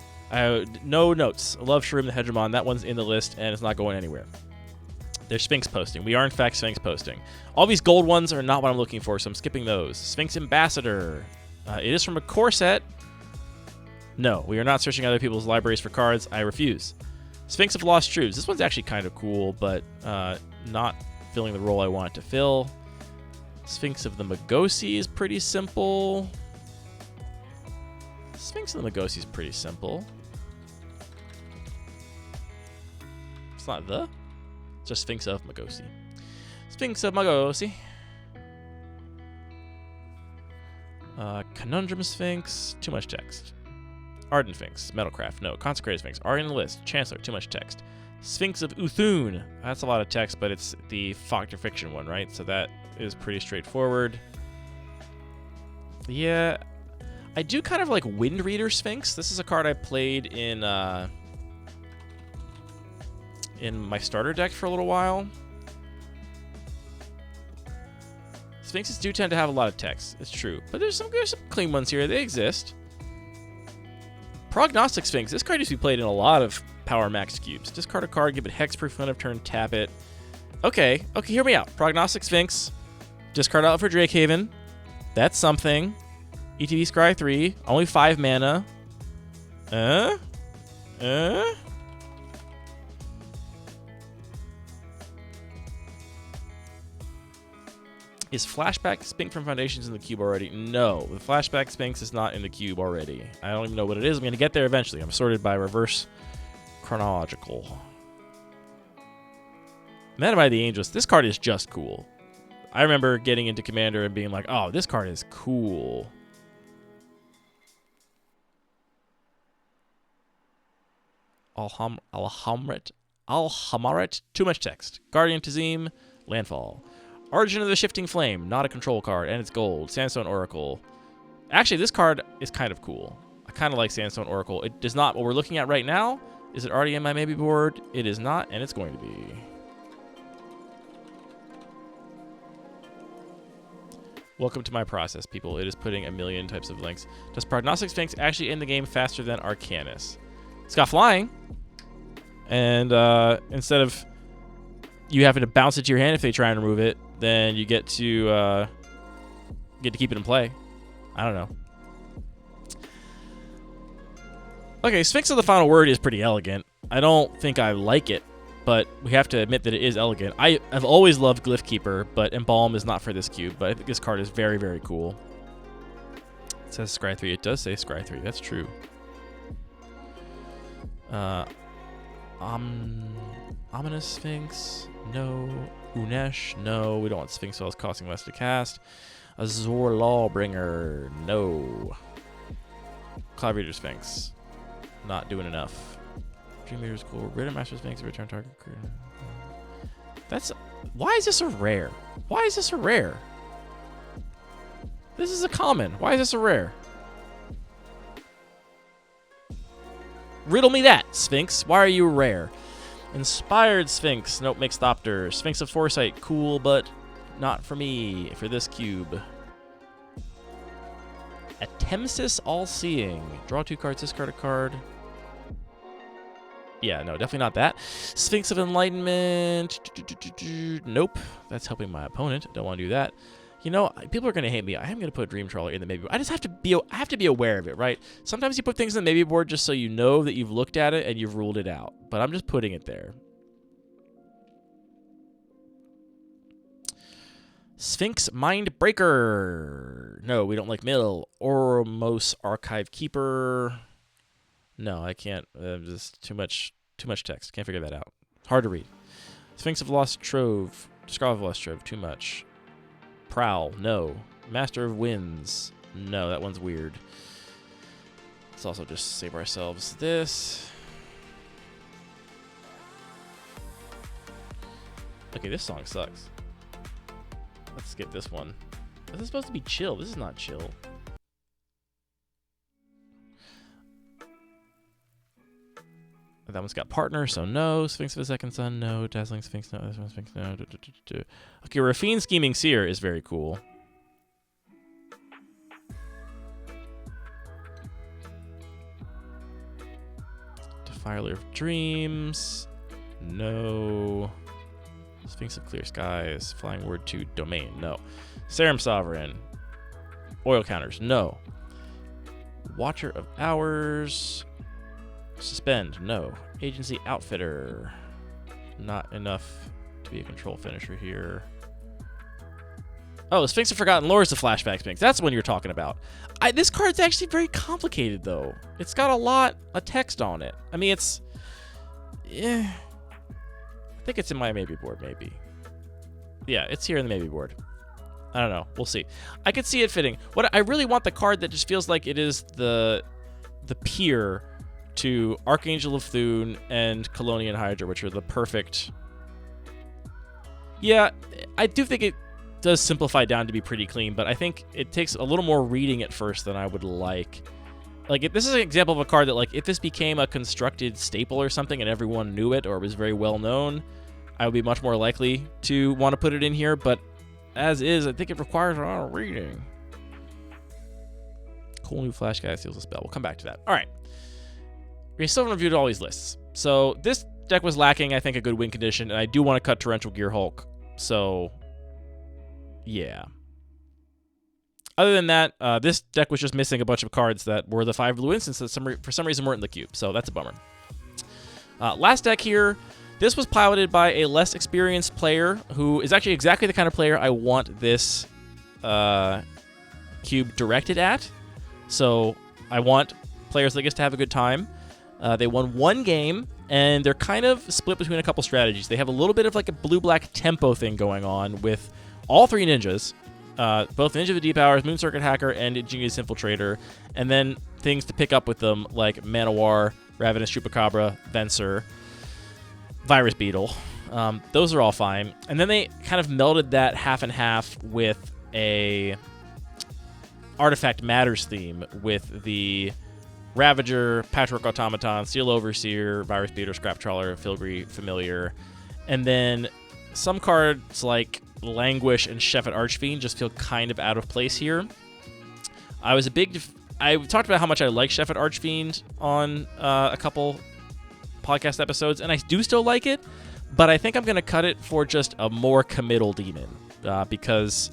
S1: No notes. I love Sharoom the Hedramon. That one's in the list, and it's not going anywhere. They're Sphinx posting. We are, in fact, Sphinx posting. All these gold ones are not what I'm looking for, so I'm skipping those. Sphinx Ambassador. It is from a core set. No, we are not searching other people's libraries for cards. I refuse. Sphinx of Lost Truths. This one's actually kind of cool, but not filling the role I want it to fill. Sphinx of the Magosi is pretty simple. Sphinx of the Magosi is pretty simple. It's not the. It's just Sphinx of Magosi. Sphinx of Magosi. Conundrum Sphinx. Too much text. Ardent Sphinx. Metalcraft. No. Consecrated Sphinx. Already in the list. Chancellor. Too much text. Sphinx of Uthun. That's a lot of text, but it's the Factor Fiction one, right? So that is pretty straightforward. Yeah. I do kind of like Wind Reader Sphinx. This is a card I played in my starter deck for a little while. Sphinxes do tend to have a lot of text. It's true. But there's some clean ones here. They exist. Prognostic Sphinx. This card used to be played in a lot of Power Max cubes. Discard a card, give it hexproof end of turn, tap it. Okay, hear me out. Prognostic Sphinx. Discard out for Drakehaven. That's something. ETB Scry 3. Only 5 mana. Is Flashback Sphinx from Foundations in the cube already? No, the Flashback Sphinx is not in the cube already. I don't even know what it is. I'm going to get there eventually. I'm sorted by reverse chronological. Mana by the Angels. This card is just cool. I remember getting into Commander and being like, oh, this card is cool. Alhamret. Too much text. Guardian Tazim. Landfall. Origin of the Shifting Flame, not a control card, and it's gold. Sandstone Oracle. Actually, this card is kind of cool. I kind of like Sandstone Oracle. It does not, what we're looking at right now, is it already in my maybe board? It is not, and it's going to be. Welcome to my process, people. It is putting a million types of links. Does Prognostic Sphinx actually end the game faster than Arcanus? It's got flying, and instead of you having to bounce it to your hand if they try and remove it, then you get to keep it in play. I don't know. Okay, Sphinx of the Final Word is pretty elegant. I don't think I like it, but we have to admit that it is elegant. I've always loved Glyph Keeper, but Embalm is not for this cube, but I think this card is very, very cool. It says Scry 3. It does say Scry 3. That's true. Ominous Sphinx. No. Unesh. No. We don't want Sphinx spells costing less to cast. Azor Lawbringer. No. Cloud Reader Sphinx. Not doing enough. Dream Reader's cool. Rhythm Master Sphinx. Return target. That's. Why is this a rare? Why is this a rare? This is a common. Why is this a rare? Riddle me that, Sphinx. Why are you rare? Inspired Sphinx. Nope, Mixed Opter. Sphinx of Foresight. Cool, but not for me. For this cube. Atemsis All-Seeing. Draw 2 cards, discard a card. Yeah, no, definitely not that. Sphinx of Enlightenment. Nope. That's helping my opponent. Don't want to do that. You know, people are going to hate me. I am going to put Dream Trawler in the maybe board. I just have to be aware of it, right? Sometimes you put things in the maybe board just so you know that you've looked at it and you've ruled it out. But I'm just putting it there. Sphinx Mindbreaker. No, we don't like Mill. Oromos Archive Keeper. No, I can't. Just too much text. Can't figure that out. Hard to read. Sphinx of Lost Trove. Scroll of Lost Trove. Too much. Prowl, no. Master of Winds, no, that one's weird. Let's also just save ourselves this. Okay, this song sucks. Let's skip this one. This is supposed to be chill. This is not chill. That one's got Partner, so no. Sphinx of a Second Son, no. Dazzling Sphinx, no. This one's Sphinx, no. Okay, Rafine Scheming Seer is very cool. Defiler of Dreams, no. Sphinx of Clear Skies, Flying Word to Domain, no. Serum Sovereign, Oil Counters, no. Watcher of Hours, Suspend, no. Agency Outfitter, not enough to be a control finisher here. Oh, Sphinx of Forgotten Lore is the Flashback Sphinx. That's the one you're talking about. This card's actually very complicated, though. It's got a lot of text on it. I mean, it's... think it's in my maybe board, maybe. Yeah, it's here in the maybe board. I don't know. We'll see. I could see it fitting. What I really want the card that just feels like it is the peer to Archangel of Thune and Colonian Hydra, which are the perfect. Yeah, I do think it does simplify down to be pretty clean, but I think it takes a little more reading at first than I would like. Like, if this is an example of a card that, like, if this became a constructed staple or something and everyone knew it or was very well known, I would be much more likely to want to put it in here, but as is, I think it requires a lot of reading. Cool new flash guy steals a spell. We'll come back to that. All right. We still haven't reviewed all these lists. So this deck was lacking, I think, a good win condition, and I do want to cut Torrential Gear Hulk. So, yeah. Other than that, this deck was just missing a bunch of cards that were the 5 blue instances that for some reason weren't in the cube, so that's a bummer. Last deck here, this was piloted by a less experienced player who is actually exactly the kind of player I want this cube directed at. So I want players like us to have a good time. They won 1 game, and they're kind of split between a couple strategies. They have a little bit of like a blue-black tempo thing going on with all 3 ninjas. Both Ninja of the Deep Hours, Moon Circuit Hacker, and Ingenious Infiltrator, and then things to pick up with them like Manowar, Ravenous Chupacabra, Venser, Virus Beetle. Those are all fine. And then they kind of melded that half and half with a Artifact Matters theme with the Ravager, Patchwork Automaton, Steel Overseer, Virus Beater, Scrap Trawler, Filigree Familiar, and then some cards like Languish and Sheffet Archfiend just feel kind of out of place here. I talked about how much I like Sheffet Archfiend on a couple podcast episodes, and I do still like it, but I think I'm going to cut it for just a more committal demon, because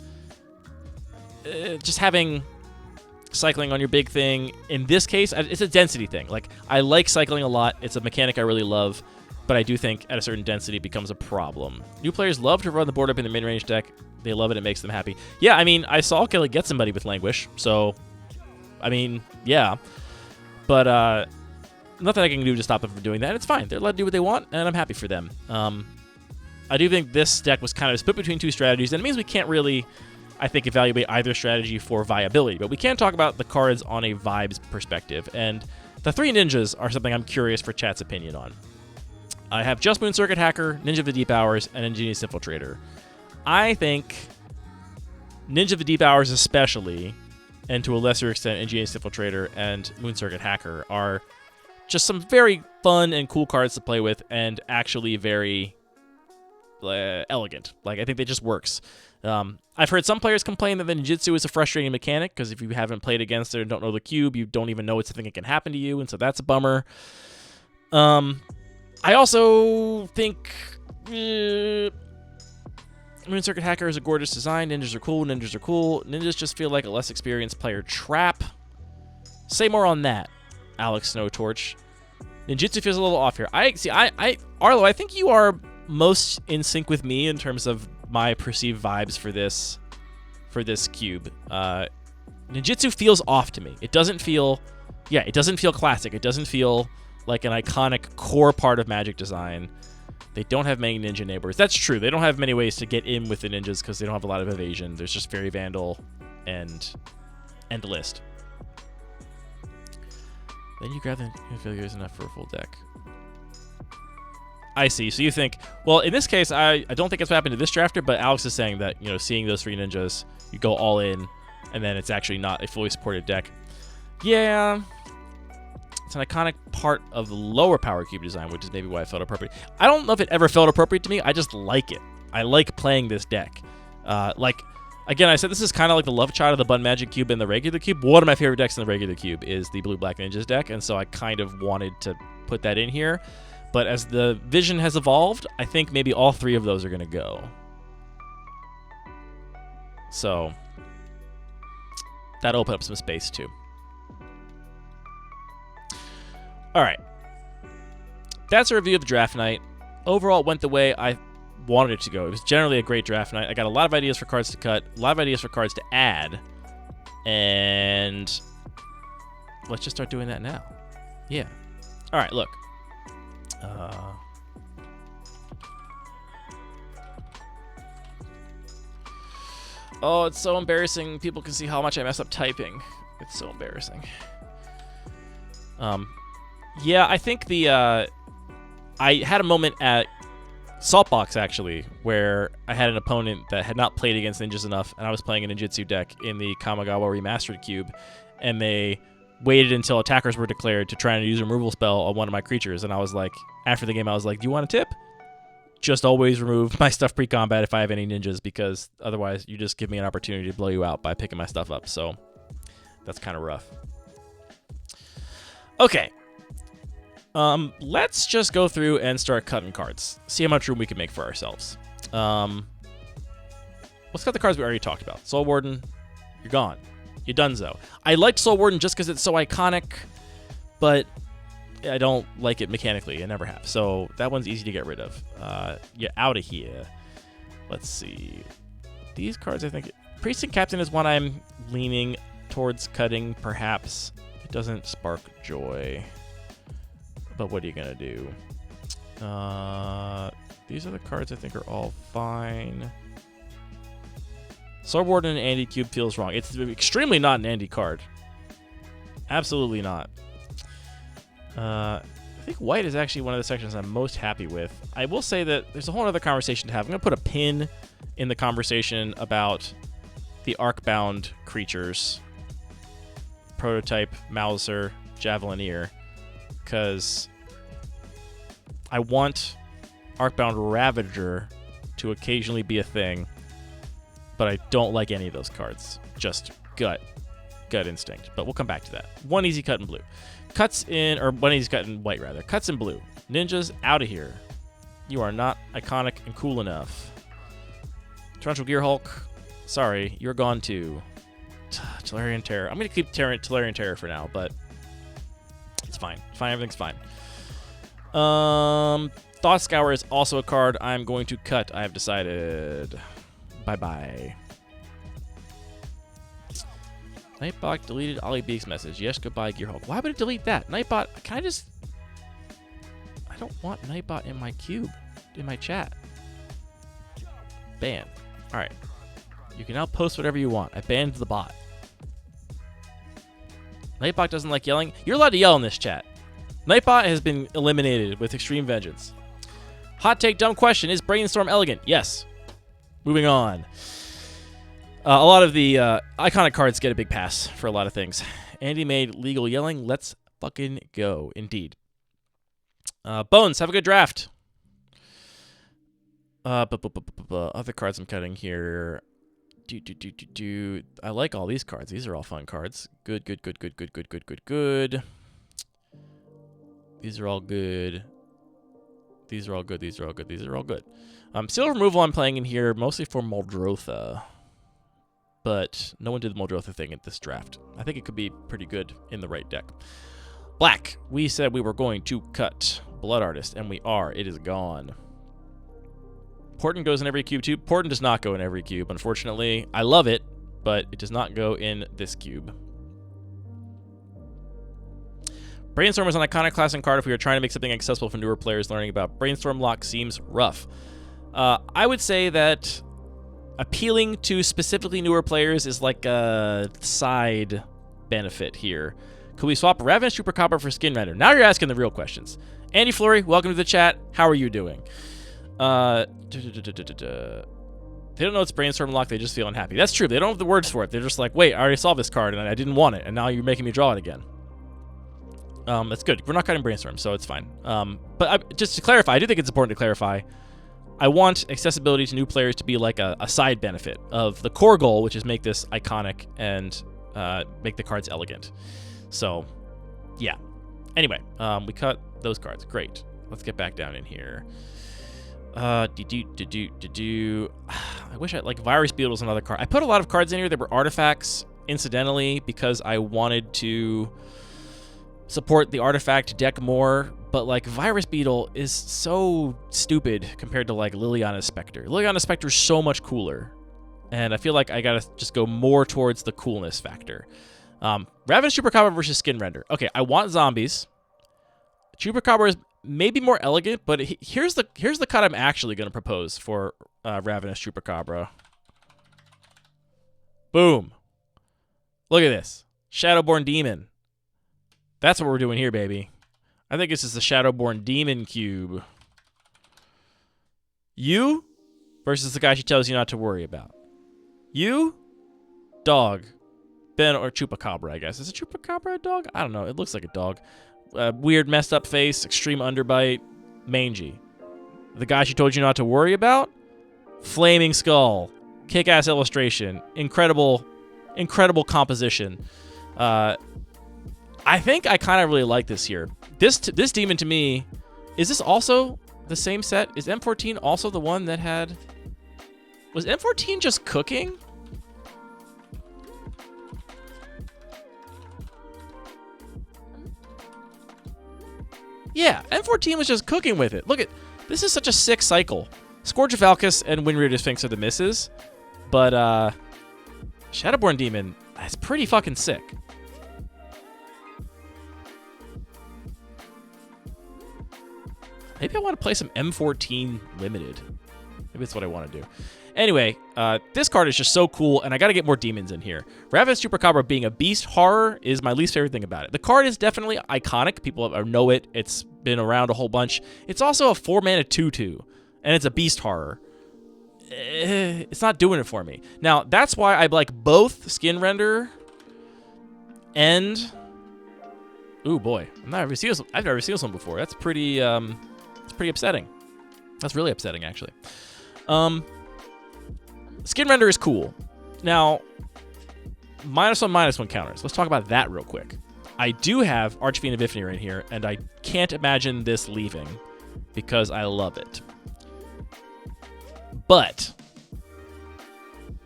S1: just having cycling on your big thing, in this case, it's a density thing. Like, I like cycling a lot. It's a mechanic I really love, but I do think at a certain density it becomes a problem. New players love to run the board up in the mid-range deck. They love it. It makes them happy. Yeah, I mean, I saw Kelly get somebody with Languish, so, I mean, yeah. But nothing I can do to stop them from doing that. It's fine. They're allowed to do what they want, and I'm happy for them. I do think this deck was kind of split between 2 strategies, and it means we can't really, I think, evaluate either strategy for viability, but we can talk about the cards on a vibes perspective, and the 3 ninjas are something I'm curious for chat's opinion on. I have just Moon Circuit Hacker, Ninja of the Deep Hours, and Ingenious Infiltrator. I think Ninja of the Deep Hours especially, and to a lesser extent Ingenious Infiltrator and Moon Circuit Hacker, are just some very fun and cool cards to play with, and actually very elegant. Like, I think they just works. I've heard some players complain that the ninjutsu is a frustrating mechanic, because if you haven't played against it and don't know the cube, you don't even know it's a thing that can happen to you, and so that's a bummer. I also think Moon Circuit Hacker is a gorgeous design. Ninjas are cool. Ninjas are cool. Ninjas just feel like a less experienced player trap. Say more on that, Alex Snowtorch. Ninjutsu feels a little off here. Arlo, I think you are most in sync with me in terms of my perceived vibes for this cube. Ninjutsu feels off to me. It doesn't feel classic. It doesn't feel like an iconic core part of Magic design. They don't have many ninja neighbors. That's true. They don't have many ways to get in with the ninjas because they don't have a lot of evasion. There's just Fairy Vandal and List. Then you grab the failure is enough for a full deck. I see. So you think, well, in this case, I don't think it's what happened to this drafter, but Alex is saying that, seeing those 3 ninjas, you go all in, and then it's actually not a fully supported deck. Yeah. It's an iconic part of the lower power cube design, which is maybe why it felt appropriate. I don't know if it ever felt appropriate to me. I just like it. I like playing this deck. Again, I said this is kind of like the love child of the Bun Magic cube and the regular cube. One of my favorite decks in the regular cube is the Blue Black Ninjas deck, and so I kind of wanted to put that in here. But as the vision has evolved, I think maybe all 3 of those are going to go. So that'll open up some space too. All right. That's a review of the draft night. Overall, it went the way I wanted it to go. It was generally a great draft night. I got a lot of ideas for cards to cut, a lot of ideas for cards to add, and let's just start doing that now. Yeah. All right, look. Oh, it's so embarrassing. People can see how much I mess up typing. It's so embarrassing. Yeah, I think I had a moment at Saltbox, actually, where I had an opponent that had not played against ninjas enough, and I was playing a ninjutsu deck in the Kamigawa Remastered cube, and they waited until attackers were declared to try and use a removal spell on one of my creatures, and I was like, after the game, I was like, do you want a tip? Just always remove my stuff pre-combat if I have any ninjas, because otherwise you just give me an opportunity to blow you out by picking my stuff up, so that's kind of rough. Okay. Let's just go through and start cutting cards. See how much room we can make for ourselves. Let's cut the cards we already talked about. Soul Warden, you're gone. You're donezo. I liked Soul Warden just because it's so iconic, but I don't like it mechanically. I never have. So that one's easy to get rid of. You're out of here. Let's see. These cards, I think... Priest and Captain is one I'm leaning towards cutting, perhaps. It doesn't spark joy. But what are you going to do? These are the cards I think are all fine. Sword Warden and Andy Cube feels wrong. It's extremely not an Andy card. Absolutely not. I think white is actually one of the sections I'm most happy with. I will say that there's a whole other conversation to have. I'm going to put a pin in the conversation about the Arcbound creatures. Prototype, Mauser, Javelineer. Because I want Arcbound Ravager to occasionally be a thing, but I don't like any of those cards. Just gut instinct. But we'll come back to that. One easy cut in blue. Cuts in, or one easy cut in white, rather. Cuts in blue. Ninjas, out of here. You are not iconic and cool enough. Torrential Gear Hulk, sorry, you're gone too. Tolarian Terror. I'm going to keep Tolarian Terror for now, but it's fine. Fine, everything's fine. Thought Scour is also a card I'm going to cut, I have decided. Bye-bye. Nightbot deleted Ollie Beak's message. Yes, goodbye, Gearhulk. Why would it delete that? Nightbot, can I just... I don't want Nightbot in my cube, in my chat. Ban. Alright. You can now post whatever you want. I banned the bot. Nightbot doesn't like yelling. You're allowed to yell in this chat. Nightbot has been eliminated with extreme vengeance. Hot take, dumb question. Is Brainstorm elegant? Yes. Moving on. A lot of the iconic cards get a big pass for a lot of things. Andy made legal yelling. Let's fucking go. Indeed. Bones, have a good draft. Other cards I'm cutting here. I like all these cards. These are all fun cards. Good. These are all good. These are all good. These are all good. These are all good. Seal removal I'm playing in here mostly for Muldrotha. But no one did the Muldrotha thing at this draft. I think it could be pretty good in the right deck. Black. We said we were going to cut Blood Artist, and we are. It is gone. Portent goes in every cube too. Portent does not go in every cube, unfortunately. I love it, but it does not go in this cube. Brainstorm is an iconic class and card if we are trying to make something accessible for newer players learning about. Brainstorm Lock seems rough. I would say that appealing to specifically newer players is like a side benefit here. Could we swap Ravenous Trooper Copper for Skin Render? Now you're asking the real questions. Andy Fleury, welcome to the chat. How are you doing? They don't know it's Brainstorm Lock, they just feel unhappy. That's true. They don't have the words for it. They're just like, wait, I already saw this card and I didn't want it, and now you're making me draw it again. That's good. We're not cutting Brainstorm, so it's fine. Just to clarify, I do think it's important to clarify, I want accessibility to new players to be like a side benefit of the core goal, which is make this iconic and make the cards elegant. So, yeah. Anyway, we cut those cards. Great. Let's get back down in here. I wish I like Virus Beetle was another card. I put a lot of cards in here that were artifacts incidentally because I wanted to support the artifact deck more, but like Virus Beetle is so stupid compared to like Liliana's Spectre. Liliana's Spectre is so much cooler, and I feel like I gotta just go more towards the coolness factor. Ravenous Chupacabra versus Skin Render. Okay, I want zombies. Chupacabra is maybe more elegant, but here's the cut I'm actually going to propose for Ravenous Chupacabra. Boom. Look at this. Shadowborn Demon. That's what we're doing here, baby. I think this is the Shadowborn Demon cube. You versus the guy she tells you not to worry about. You, dog. Ben or Chupacabra, I guess. Is a Chupacabra a dog? I don't know. It looks like a dog. Weird, messed up face, extreme underbite, mangy. The guy she told you not to worry about? Flaming skull. Kick-ass illustration. Incredible composition. I think I kind of really like this here. This demon to me, is this also the same set? Is M14 also the one that had... Was M14 just cooking? Yeah, M14 was just cooking with it. Look at, this is such a sick cycle. Scourge of Valkus and Windreader Sphinx are the misses, but Shadowborn Demon, that's pretty fucking sick. Maybe I want to play some M14 Limited. Maybe that's what I want to do. Anyway, this card is just so cool, and I got to get more demons in here. Ravenous Chupacabra being a beast horror is my least favorite thing about it. The card is definitely iconic. People know it. It's been around a whole bunch. It's also a 4-mana 2/2, and it's a beast horror. It's not doing it for me. Now, that's why I like both Skin Render and... Ooh, boy. I've never seen this one before. That's pretty upsetting. That's really upsetting, actually. Skin Render is cool. Now, -1/-1 counters. Let's talk about that real quick. I do have Archfiend of Ifnir in here, and I can't imagine this leaving because I love it. But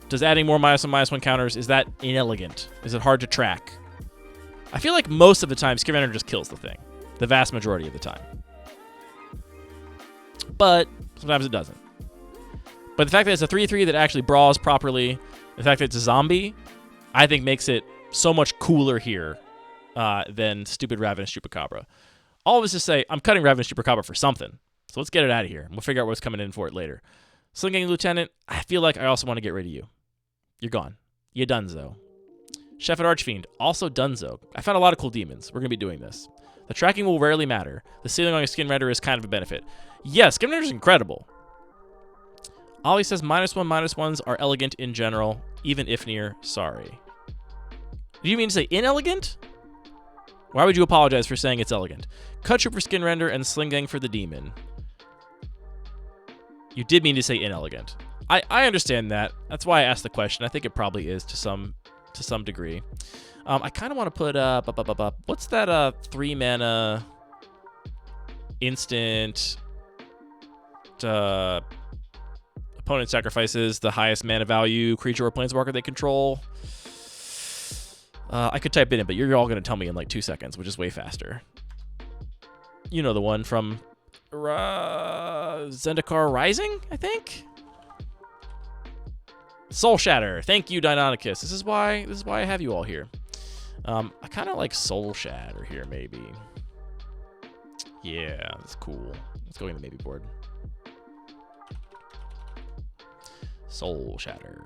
S1: does adding more -1/-1 counters, is that inelegant? Is it hard to track? I feel like most of the time, Skin Render just kills the thing. The vast majority of the time. But sometimes it doesn't. But the fact that it's a 3/3 that actually brawls properly, the fact that it's a zombie, I think makes it so much cooler here than stupid Ravenous Chupacabra. All of this to say, I'm cutting Ravenous Chupacabra for something. So let's get it out of here. We'll figure out what's coming in for it later. Slinging Lieutenant, I feel like I also want to get rid of you. You're gone. You donezo. Chef at Archfiend, also donezo. I found a lot of cool demons. We're going to be doing this. The tracking will rarely matter. The ceiling on a Skin Render is kind of a benefit. Yes, Skin Render is incredible. Ollie says -1/-1s are elegant in general, even Ifnir, sorry. Do you mean to say inelegant? Why would you apologize for saying it's elegant? Cut Trooper Skin Render and Sling Gang for the demon. You did mean to say inelegant. I understand that. That's why I asked the question. I think it probably is to some degree. I kind of want to put what's that 3-mana instant opponent sacrifices the highest mana value creature or planeswalker they control. I could type it in, but you're all going to tell me in like 2 seconds, which is way faster. You know the one from Zendikar Rising, I think? Soul Shatter. Thank you, Deinonychus. This is why I have you all here. I kind of like Soul Shatter here, maybe. Yeah, that's cool. Let's go in the maybe board. Soul Shatter.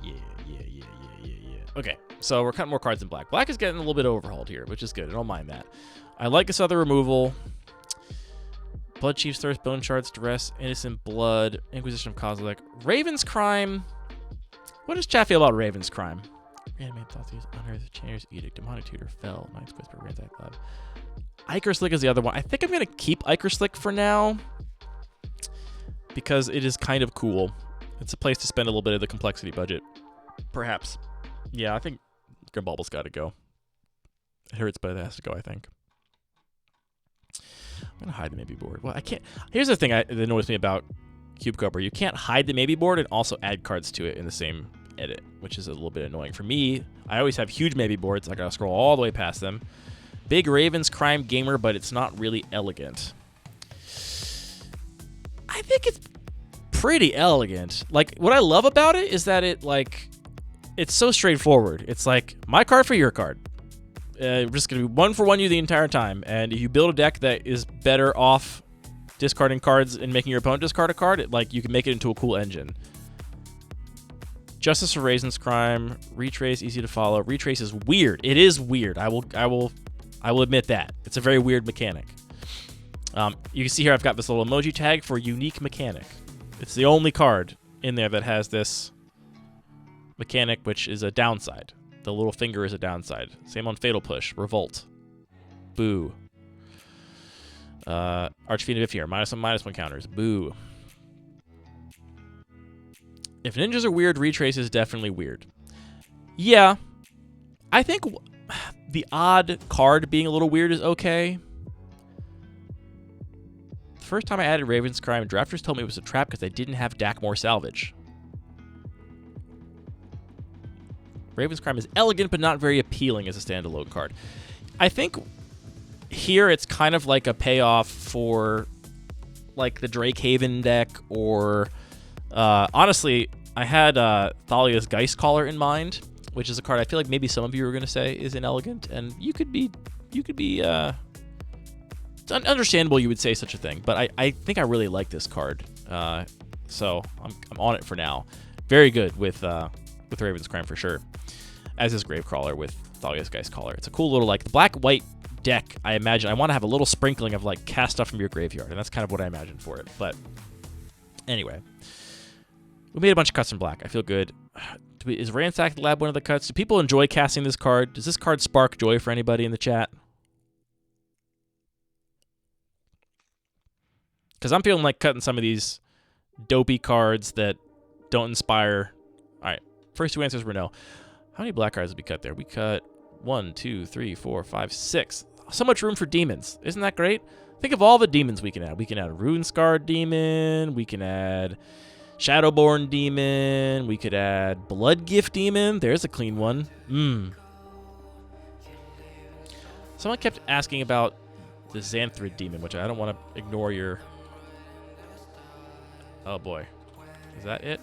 S1: Yeah. Okay, so we're cutting more cards in black. Black is getting a little bit overhauled here, which is good. I don't mind that. I like this other removal. Blood Chief's Thirst, Bone Shards, Duress, Innocent Blood, Inquisition of Kozilek. Raven's Crime. What does chat feel about Raven's Crime? Reanimate Thoughts, Unearth, Changer's Edict, Demonic Tutor, Fell, Night's Whisper, Ransack Love. Ichor Slick is the other one. I think I'm going to keep Ichor Slick for now because it is kind of cool. It's a place to spend a little bit of the complexity budget. Perhaps. Yeah, I think Grimbubble's got to go. It hurts, but it has to go, I think. I'm going to hide the maybe board. Well, I can't. Here's the thing that annoys me about Cube Cobra. You can't hide the maybe board and also add cards to it in the same edit, which is a little bit annoying. For me, I always have huge maybe boards. I got to scroll all the way past them. Big Raven's Crime gamer, but it's not really elegant. I think it's pretty elegant. Like, what I love about it is that it's so straightforward. It's like, my card for your card. We're just going to be 1-for-1 you the entire time. And if you build a deck that is better off discarding cards and making your opponent discard a card, like you can make it into a cool engine. Justice for Raisin's Crime, Retrace, easy to follow. Retrace is weird. It is weird. I will admit that. It's a very weird mechanic. You can see here I've got this little emoji tag for unique mechanic. It's the only card in there that has this mechanic, which is a downside. The little finger is a downside. Same on Fatal Push, Revolt, Boo. Archfiend of Ifnir, -1/-1 counters, Boo. If ninjas are weird, Retrace is definitely weird. Yeah, I think the odd card being a little weird is okay. The first time I added Raven's Crime, drafters told me it was a trap because I didn't have Dakmor Salvage. Raven's Crime is elegant, but not very appealing as a standalone card. I think here it's kind of like a payoff for like the Drake Haven deck, or honestly, I had Thalia's Geist Caller in mind, which is a card I feel like maybe some of you are going to say is inelegant, and you could be it's understandable you would say such a thing, but I think I really like this card, so I'm on it for now. Very good with Raven's Crime for sure, as is Gravecrawler with Thalia's Geist Caller. It's a cool little, like, the black-white deck. I imagine I want to have a little sprinkling of like cast stuff from your graveyard, and that's kind of what I imagine for it. But anyway, we made a bunch of cuts in black. I feel good. Is Ransack the Lab one of the cuts? Do people enjoy casting this card? Does this card spark joy for anybody in the chat? Because I'm feeling like cutting some of these dopey cards that don't inspire. All right, first two answers were no. How many black cards did we cut there? We cut 1, 2, 3, 4, 5, 6. So much room for demons. Isn't that great? Think of all the demons we can add. We can add a Rune-Scarred Demon. We can add Shadowborn Demon. We could add Bloodgift Demon. There's a clean one. Someone kept asking about the Xanthrid Demon, which I don't want to ignore your... Oh boy. Is that it?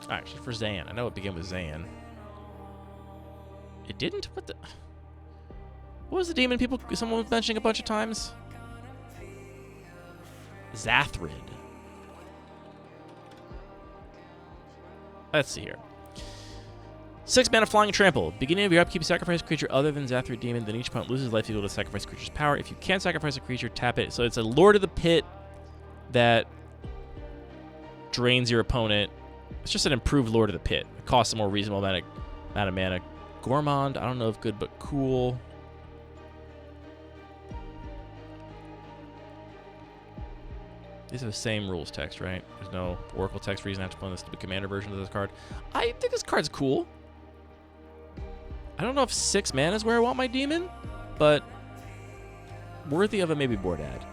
S1: Alright, just for Zan. I know it began with Zan. It didn't? What the... What was the demon someone was mentioning a bunch of times? Zathrid. Let's see here. 6 mana Flying Trample. Beginning of your upkeep, sacrifice a creature other than Zathrid Demon. Then each opponent loses life equal to sacrifice a creature's power. If you can't sacrifice a creature, tap it. So it's a Lord of the Pit that drains your opponent. It's just an improved Lord of the Pit. It costs a more reasonable amount of mana. Gormond, I don't know if good, but cool. These are the same rules text, right? There's no Oracle text reason I have to play this to the commander version of this card. I think this card's cool. I don't know if 6 mana is where I want my demon, but worthy of a maybe board ad.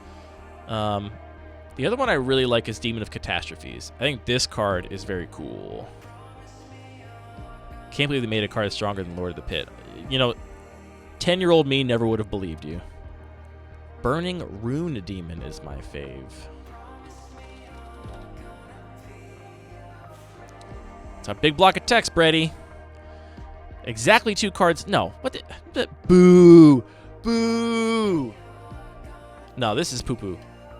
S1: The other one I really like is Demon of Catastrophes. I think this card is very cool. Can't believe they made a card stronger than Lord of the Pit. You know, 10-year-old me never would have believed you. Burning Rune Demon is my fave. It's a big block of text, Brady. Exactly 2 cards. No. What the? Boo. Boo. No, this is poo-poo.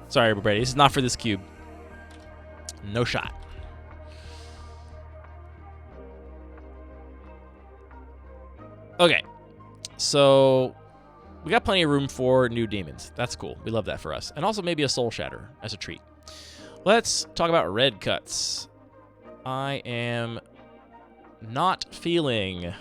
S1: Sorry, Brady. This is not for this cube. No shot. Okay. So we got plenty of room for new demons. That's cool. We love that for us. And also maybe a Soul Shatter as a treat. Let's talk about red cuts. I am not feeling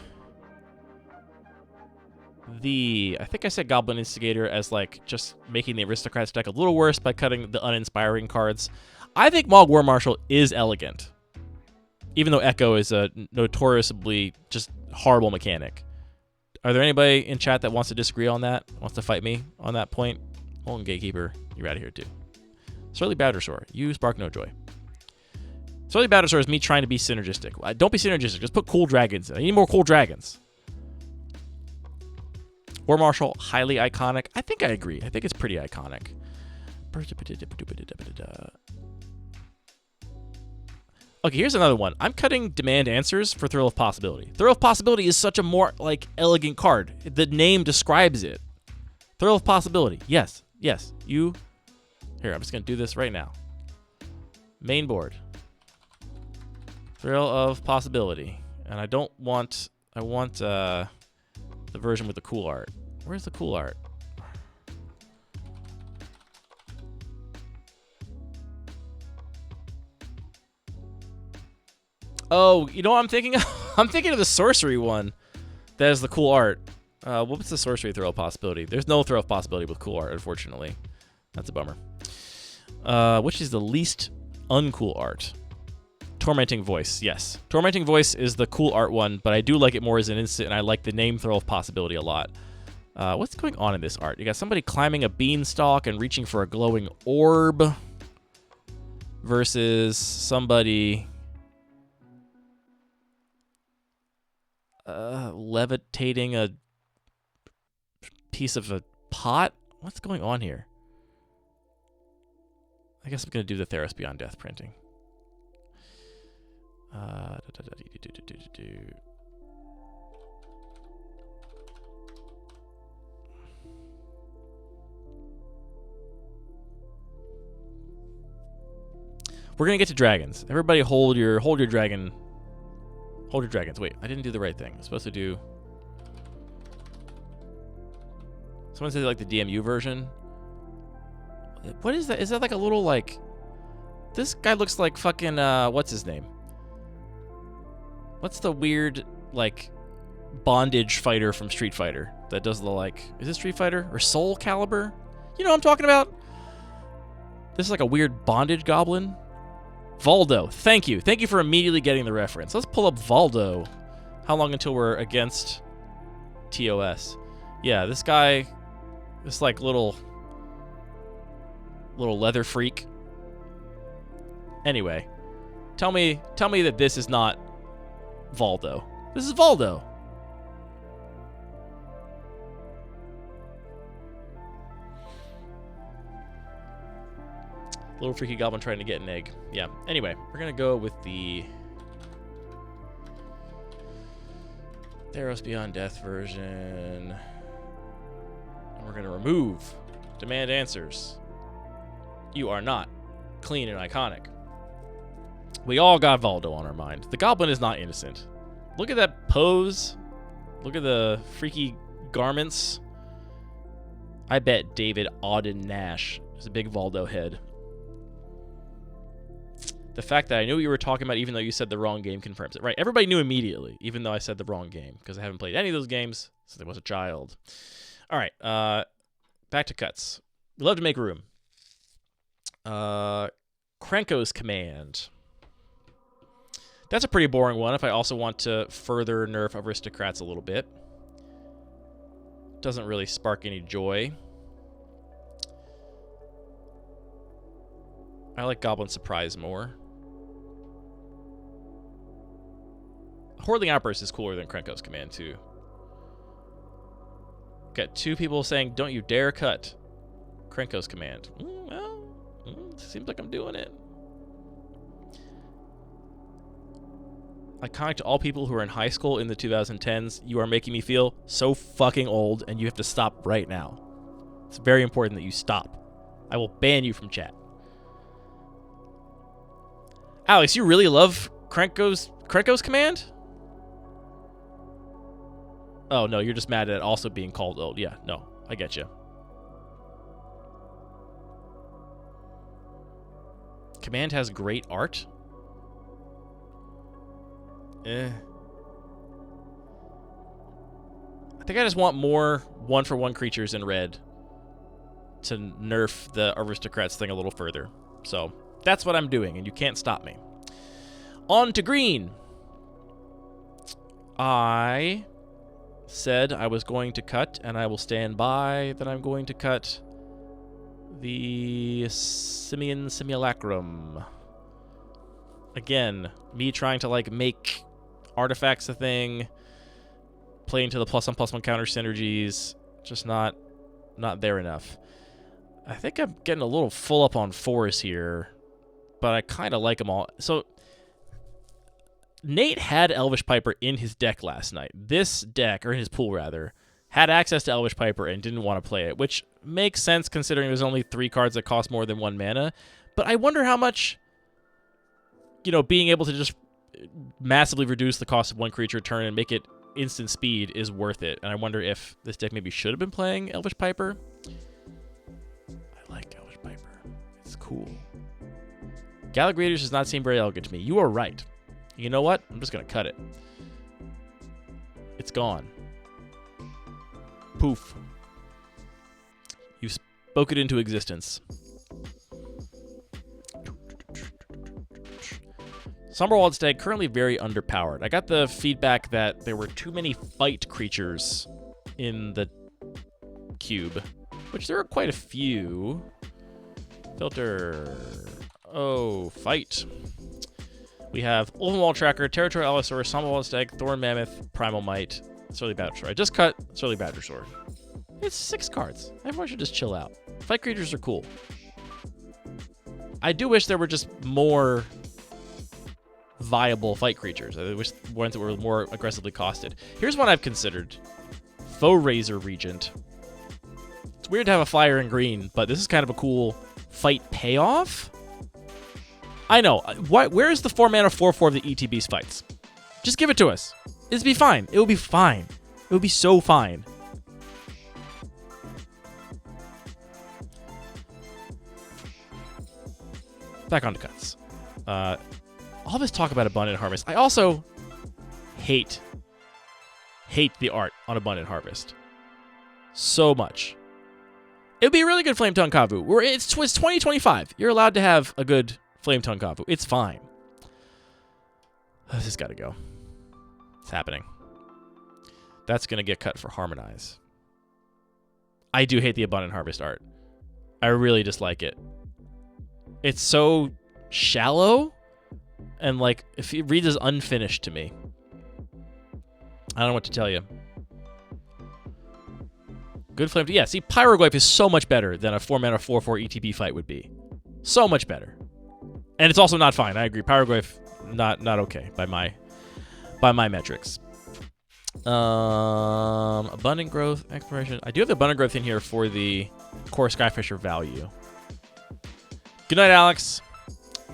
S1: I think I said Goblin Instigator as like just making the Aristocrats deck a little worse by cutting the uninspiring cards. I think Mogg War Marshal is elegant, even though Echo is a notoriously just horrible mechanic. Are there anybody in chat that wants to disagree on that? Wants to fight me on that point? Molten Gatekeeper, you're out of here too. Surly Bowdersaur, you spark no joy. Surly Bowdersaur is me trying to be synergistic. Don't be synergistic, just put cool dragons in. I need more cool dragons. War Marshal, highly iconic. I think I agree. I think it's pretty iconic. Okay, here's another one. I'm cutting Demand Answers for Thrill of Possibility. Thrill of Possibility is such a more, like, elegant card. The name describes it. Thrill of Possibility. Yes. Yes. You. Here, I'm just going to do this right now. Main board. Thrill of Possibility. And I don't want... I want the version with the cool art. Where's the cool art? Oh, you know what I'm thinking of? I'm thinking of the sorcery one. That is the cool art. What's the sorcery throw possibility? There's no throw possibility with cool art, unfortunately. That's a bummer. Which is the least uncool art? Tormenting Voice, yes. Tormenting Voice is the cool art one, but I do like it more as an instant, and I like the name Throw of Possibility a lot. What's going on in this art? You got somebody climbing a beanstalk and reaching for a glowing orb versus somebody levitating a piece of a pot? What's going on here? I guess I'm going to do the Theros Beyond Death printing. We're gonna get to dragons. Everybody hold your dragon. Hold your dragons. Wait, I didn't do the right thing. I'm supposed to do... Someone said like the DMU version. What is that? Is that like a little like... This guy looks like fucking, what's his name? What's the weird, like, bondage fighter from Street Fighter that does the, like... Is it Street Fighter? Or Soul Calibur? You know what I'm talking about? This is like a weird bondage goblin. Valdo. Thank you. Thank you for immediately getting the reference. Let's pull up Valdo. How long until we're against TOS? Yeah, this guy... This, like, little leather freak. Anyway. Tell me that this is not Valdo. This is Valdo. Little freaky goblin trying to get an egg. Yeah. Anyway, we're going to go with the Theros Beyond Death version. And we're going to remove Demand Answers. You are not clean and iconic. We all got Valdo on our mind. The goblin is not innocent. Look at that pose. Look at the freaky garments. I bet David Auden Nash is a big Valdo head. The fact that I knew what you were talking about, even though you said the wrong game, confirms it. Right, everybody knew immediately, even though I said the wrong game, because I haven't played any of those games since I was a child. All right, back to cuts. We love to make room. Krenko's Command. That's a pretty boring one if I also want to further nerf Aristocrats a little bit. Doesn't really spark any joy. I like Goblin Surprise more. Hordling Outburst is cooler than Krenko's Command, too. Got two people saying, don't you dare cut Krenko's Command. Seems like I'm doing it. Iconic to all people who are in high school in the 2010s, you are making me feel so fucking old, and you have to stop right now. It's very important that you stop. I will ban you from chat. Alex, you really love Krenko's Command? Oh, no, you're just mad at it also being called old. Yeah, no, I get you. Command has great art? I think I just want more one-for-one creatures in red to nerf the Aristocrats thing a little further. So, that's what I'm doing, and you can't stop me. On to green. I said I was going to cut, and I will stand by that I'm going to cut the Simian Simulacrum. Again, me trying to, like, make artifacts a thing, play into the +1/+1 counter synergies, just not there enough. I think I'm getting a little full up on fours here, but I kind of like them all. So Nate had Elvish Piper in his deck last night. This deck, or in his pool rather, had access to Elvish Piper and didn't want to play it, which makes sense considering there's only 3 cards that cost more than 1 mana. But I wonder how much, being able to just massively reduce the cost of 1 creature a turn and make it instant speed is worth it. And I wonder if this deck maybe should have been playing Elvish Piper. I like Elvish Piper. It's cool. Gallagrators does not seem very elegant to me. You are right. You know what? I'm just going to cut it. It's gone. Poof. You spoke it into existence. Summerwald Stag, currently very underpowered. I got the feedback that there were too many fight creatures in the cube, which there are quite a few. Filter. Oh, fight. We have Overhaul Tracker, Territorial Allosaurus, Summerwald Stag, Thorn Mammoth, Primal Might, Surly Badgersaur. I just cut Surly Badgersaur. It's 6 cards. Everyone should just chill out. Fight creatures are cool. I do wish there were just more viable fight creatures. I wish ones that were more aggressively costed. Here's one I've considered. Foe Razor Regent. It's weird to have a flyer in green, but this is kind of a cool fight payoff. I know. Where is the 4-mana 4/4 of the ETB's fights? Just give it to us. It'll be fine. It will be fine. It will be so fine. Back on to cuts. All this talk about Abundant Harvest. I also hate the art on Abundant Harvest so much. It would be a really good Flame Tongue Kavu. It's 2025. You're allowed to have a good Flame Tongue Kavu. It's fine. This has got to go. It's happening. That's going to get cut for Harmonize. I do hate the Abundant Harvest art. I really dislike it. It's so shallow. And, if it reads as unfinished to me. I don't know what to tell you. Good Flame... Yeah, see, Pyroglyph is so much better than a 4-mana 4/4 ETB fight would be. So much better. And it's also not fine. I agree. Pyroglyph, not okay by my metrics. Abundant Growth, Exploration. I do have the Abundant Growth in here for the core Skyfisher value. Good night, Alex.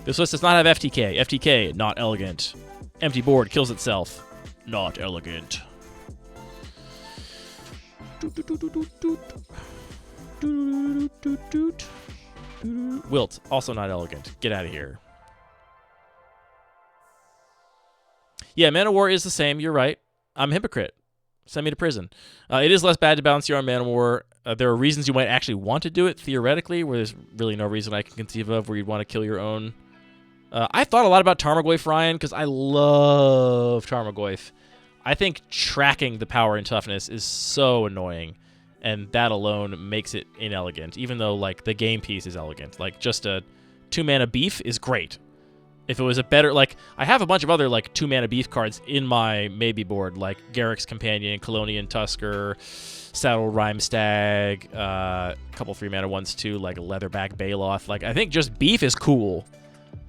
S1: This list does not have FTK. FTK, not elegant. Empty board kills itself. Not elegant. Wilt, also not elegant. Get out of here. Yeah, Mana War is the same. You're right. I'm a hypocrite. Send me to prison. It is less bad to balance your Mana War. There are reasons you might actually want to do it, theoretically, where there's really no reason I can conceive of where you'd want to kill your own. I thought a lot about Tarmogoyf, Ryan, because I love Tarmogoyf. I think tracking the power and toughness is so annoying, and that alone makes it inelegant, even though, the game piece is elegant. Just a 2-mana beef is great. If it was a better... I have a bunch of other, 2-mana beef cards in my maybe board, like Garrick's Companion, Colonian Tusker, Saddle Rhyme Stag, a couple 3-mana ones, too, like Leatherback Baloth. I think just beef is cool.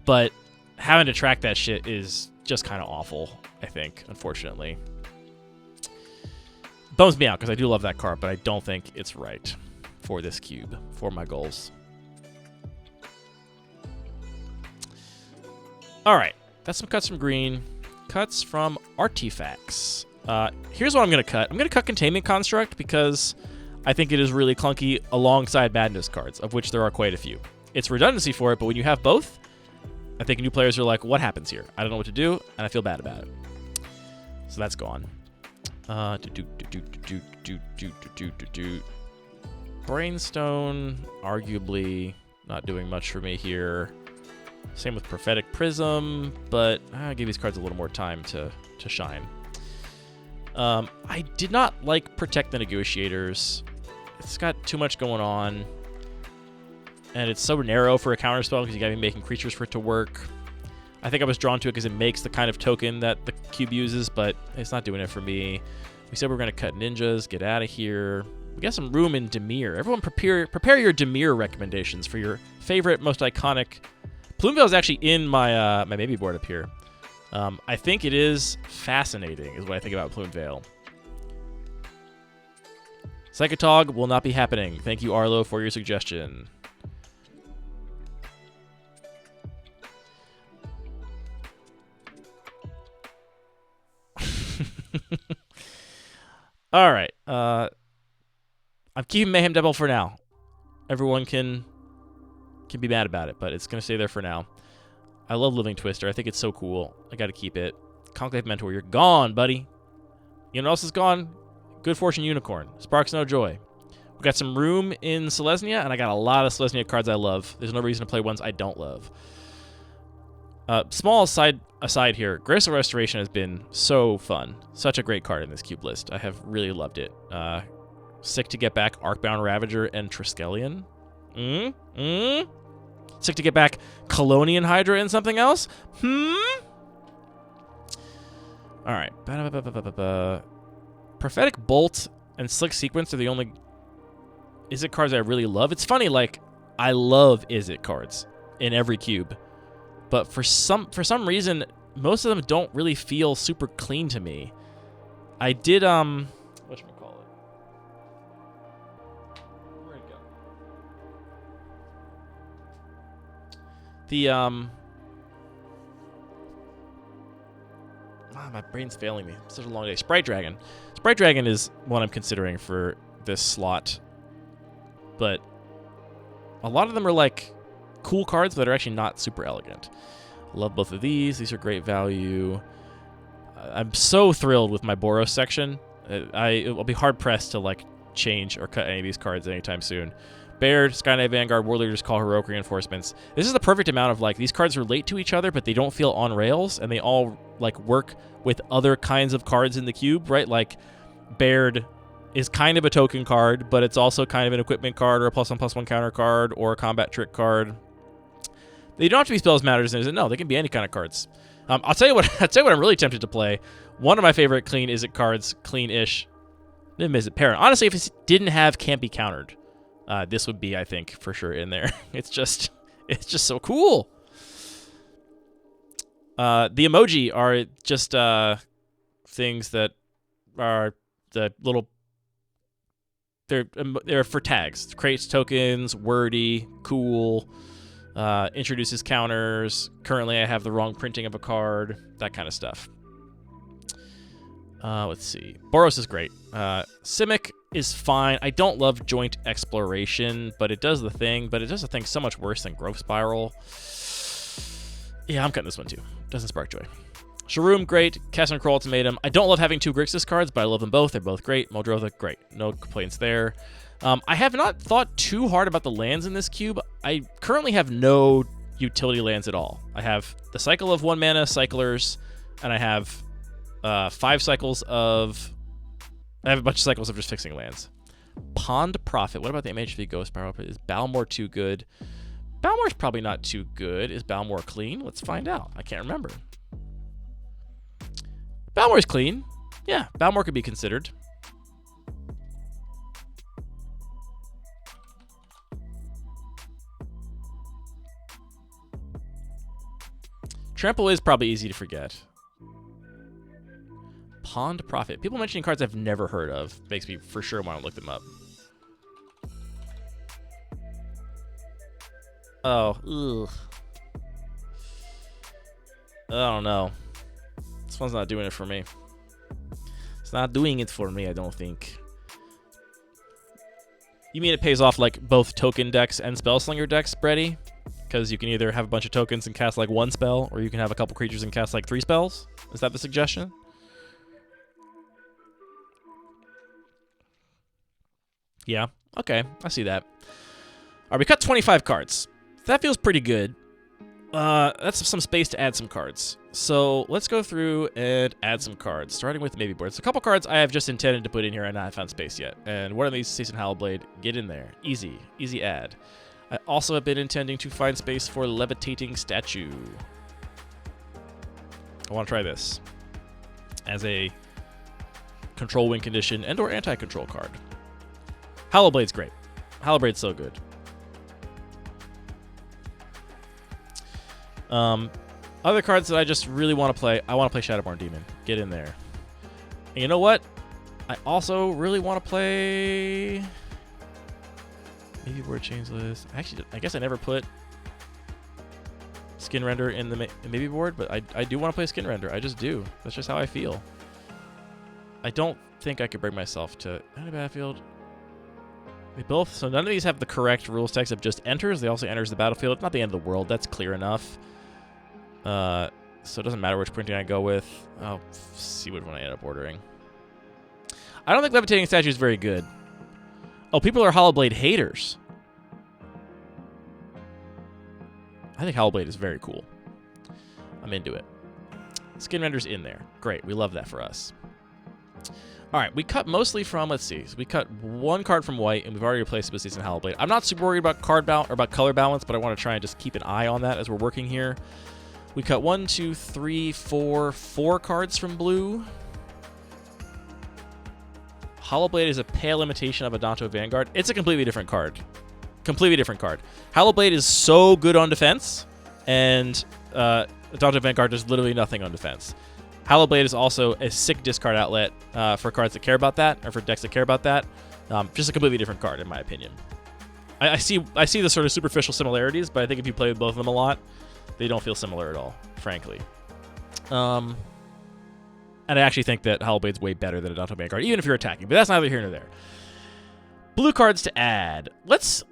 S1: But having to track that shit is just kind of awful, I think, unfortunately. Bums me out because I do love that card, but I don't think it's right for this cube, for my goals. All right, that's some cuts from green. Cuts from artifacts. Here's what I'm going to cut. I'm going to cut Containment Construct because I think it is really clunky alongside Madness cards, of which there are quite a few. It's redundancy for it, but when you have both, I think new players are like, what happens here? I don't know what to do, and I feel bad about it. So that's gone. Brainstone, arguably not doing much for me here. Same with Prophetic Prism, but I'll give these cards a little more time to shine. I did not like Protect the Negotiators. It's got too much going on. And it's so narrow for a counterspell because you gotta be making creatures for it to work. I think I was drawn to it because it makes the kind of token that the cube uses, but it's not doing it for me. We said we're gonna cut ninjas, get out of here. We got some room in Dimir. Everyone prepare your Dimir recommendations for your favorite, most iconic. Plumeveil is actually in my my maybe board up here. I think it is fascinating, is what I think about Plume Veil. Psychotog will not be happening. Thank you, Arlo, for your suggestion. All right. I'm keeping Mayhem Devil for now. Everyone can be mad about it, but it's going to stay there for now. I love Living Twister. I think it's so cool. I got to keep it. Conclave Mentor, you're gone, buddy. You know what else is gone? Good Fortune Unicorn. Sparks No Joy. We got some room in Selesnya, and I got a lot of Selesnya cards I love. There's no reason to play ones I don't love. Small aside here, Graceful Restoration has been so fun. Such a great card in this cube list. I have really loved it. Sick to get back Arcbound Ravager and Triskelion. Sick to get back Colonian Hydra and something else? Alright. Prophetic Bolt and Slick Sequence are the only Izzet cards I really love. It's funny, like, I love Izzet cards in every cube. But for some reason, most of them don't really feel super clean to me. I did, whatchamacallit? Where'd it go? The, my brain's failing me. It's such a long day. Sprite Dragon. Sprite Dragon is one I'm considering for this slot. But a lot of them are, like, cool cards that are actually not super elegant. Love both of these. These are great value. I'm so thrilled with my Boros section. I'll be hard-pressed to, like, change or cut any of these cards anytime soon. Baird, Sky Knight Vanguard, War Leaders Call, Heroic Reinforcements. This is the perfect amount of, like, these cards relate to each other, but they don't feel on rails, and they all, like, work with other kinds of cards in the cube, right? Like, Baird is kind of a token card, but it's also kind of an equipment card or a +1/+1 counter card or a combat trick card. They don't have to be spells, matters, and no, they can be any kind of cards. I'll tell you what I'm really tempted to play. One of my favorite clean Izzet cards, clean-ish, Izzet Parent. Honestly, if it didn't have Can't Be Countered, this would be, I think, for sure in there. It's just so cool. The emoji are just things that are the little. They're for tags. Creates tokens, wordy, cool. Introduces counters. Currently, I have the wrong printing of a card. That kind of stuff. Let's see. Boros is great. Simic is fine. I don't love Joint Exploration, but it does the thing. But it does the thing so much worse than Growth Spiral. Yeah, I'm cutting this one too. Doesn't spark joy. Sharoom, great. Cast and Crow Ultimatum. I don't love having two Grixis cards, but I love them both. They're both great. Muldrotha, great. No complaints there. I have not thought too hard about the lands in this cube. I currently have no utility lands at all. I have the cycle of 1 mana cyclers, and I have 5 cycles of... I have a bunch of cycles of just fixing lands. Pond Prophet. What about the MHV Ghost Spiral? Is Balmor too good? Balmor's probably not too good. Is Balmor clean? Let's find out. I can't remember. Balmor's clean. Yeah, Balmor could be considered. Trample is probably easy to forget. Pond Prophet. People mentioning cards I've never heard of makes me for sure want to look them up. Oh, ugh. I don't know. This one's not doing it for me. It's not doing it for me, I don't think. You mean it pays off like both token decks and Spellslinger decks, Brady? Because you can either have a bunch of tokens and cast like 1 spell, or you can have a couple creatures and cast like 3 spells? Is that the suggestion? Yeah, okay, I see that. All right, we cut 25 cards. That feels pretty good. That's some space to add some cards. So let's go through and add some cards, starting with maybe boards. A couple cards I have just intended to put in here and I haven't found space yet. And one of these, Season Howlblade, get in there. Easy, easy add. I also have been intending to find space for Levitating Statue. I want to try this as a control win condition and or anti-control card. Howlblade's great. Howlblade's so good. Other cards that I just really want to play. I want to play Shadowborn Demon. Get in there. And you know what? I also really want to play... Maybe Board Change List. Actually, I guess I never put Skin Render in the maybe board, but I do want to play Skin Render. I just do. That's just how I feel. I don't think I could bring myself to... Out of battlefield... They both... So none of these have the correct rules text of just enters. They also enters the battlefield. It's not the end of the world. That's clear enough. So it doesn't matter which printing I go with. I'll see which one I end up ordering. I don't think Levitating Statue is very good. Oh, people are Hollowblade haters. I think Hollowblade is very cool. I'm into it. Skin Render's in there. Great. We love that for us. All right. We cut mostly from, let's see. So we cut one card from white, and we've already replaced it with Season Hollowblade. I'm not super worried about color balance, but I want to try and just keep an eye on that as we're working here. We cut 1, 2, 3, 4 cards from blue. Hollowblade is a pale imitation of Adanto Vanguard. It's a completely different card. Completely different card. Hollowblade is so good on defense, and Adanto Vanguard does literally nothing on defense. Hollowblade is also a sick discard outlet for cards that care about that, or for decks that care about that. Just a completely different card, in my opinion. I see the sort of superficial similarities, but I think if you play with both of them a lot, they don't feel similar at all, frankly. And I actually think that Hollowblade's way better than Adanto Vanguard, even if you're attacking. But that's neither here nor there. Blue cards to add. Let's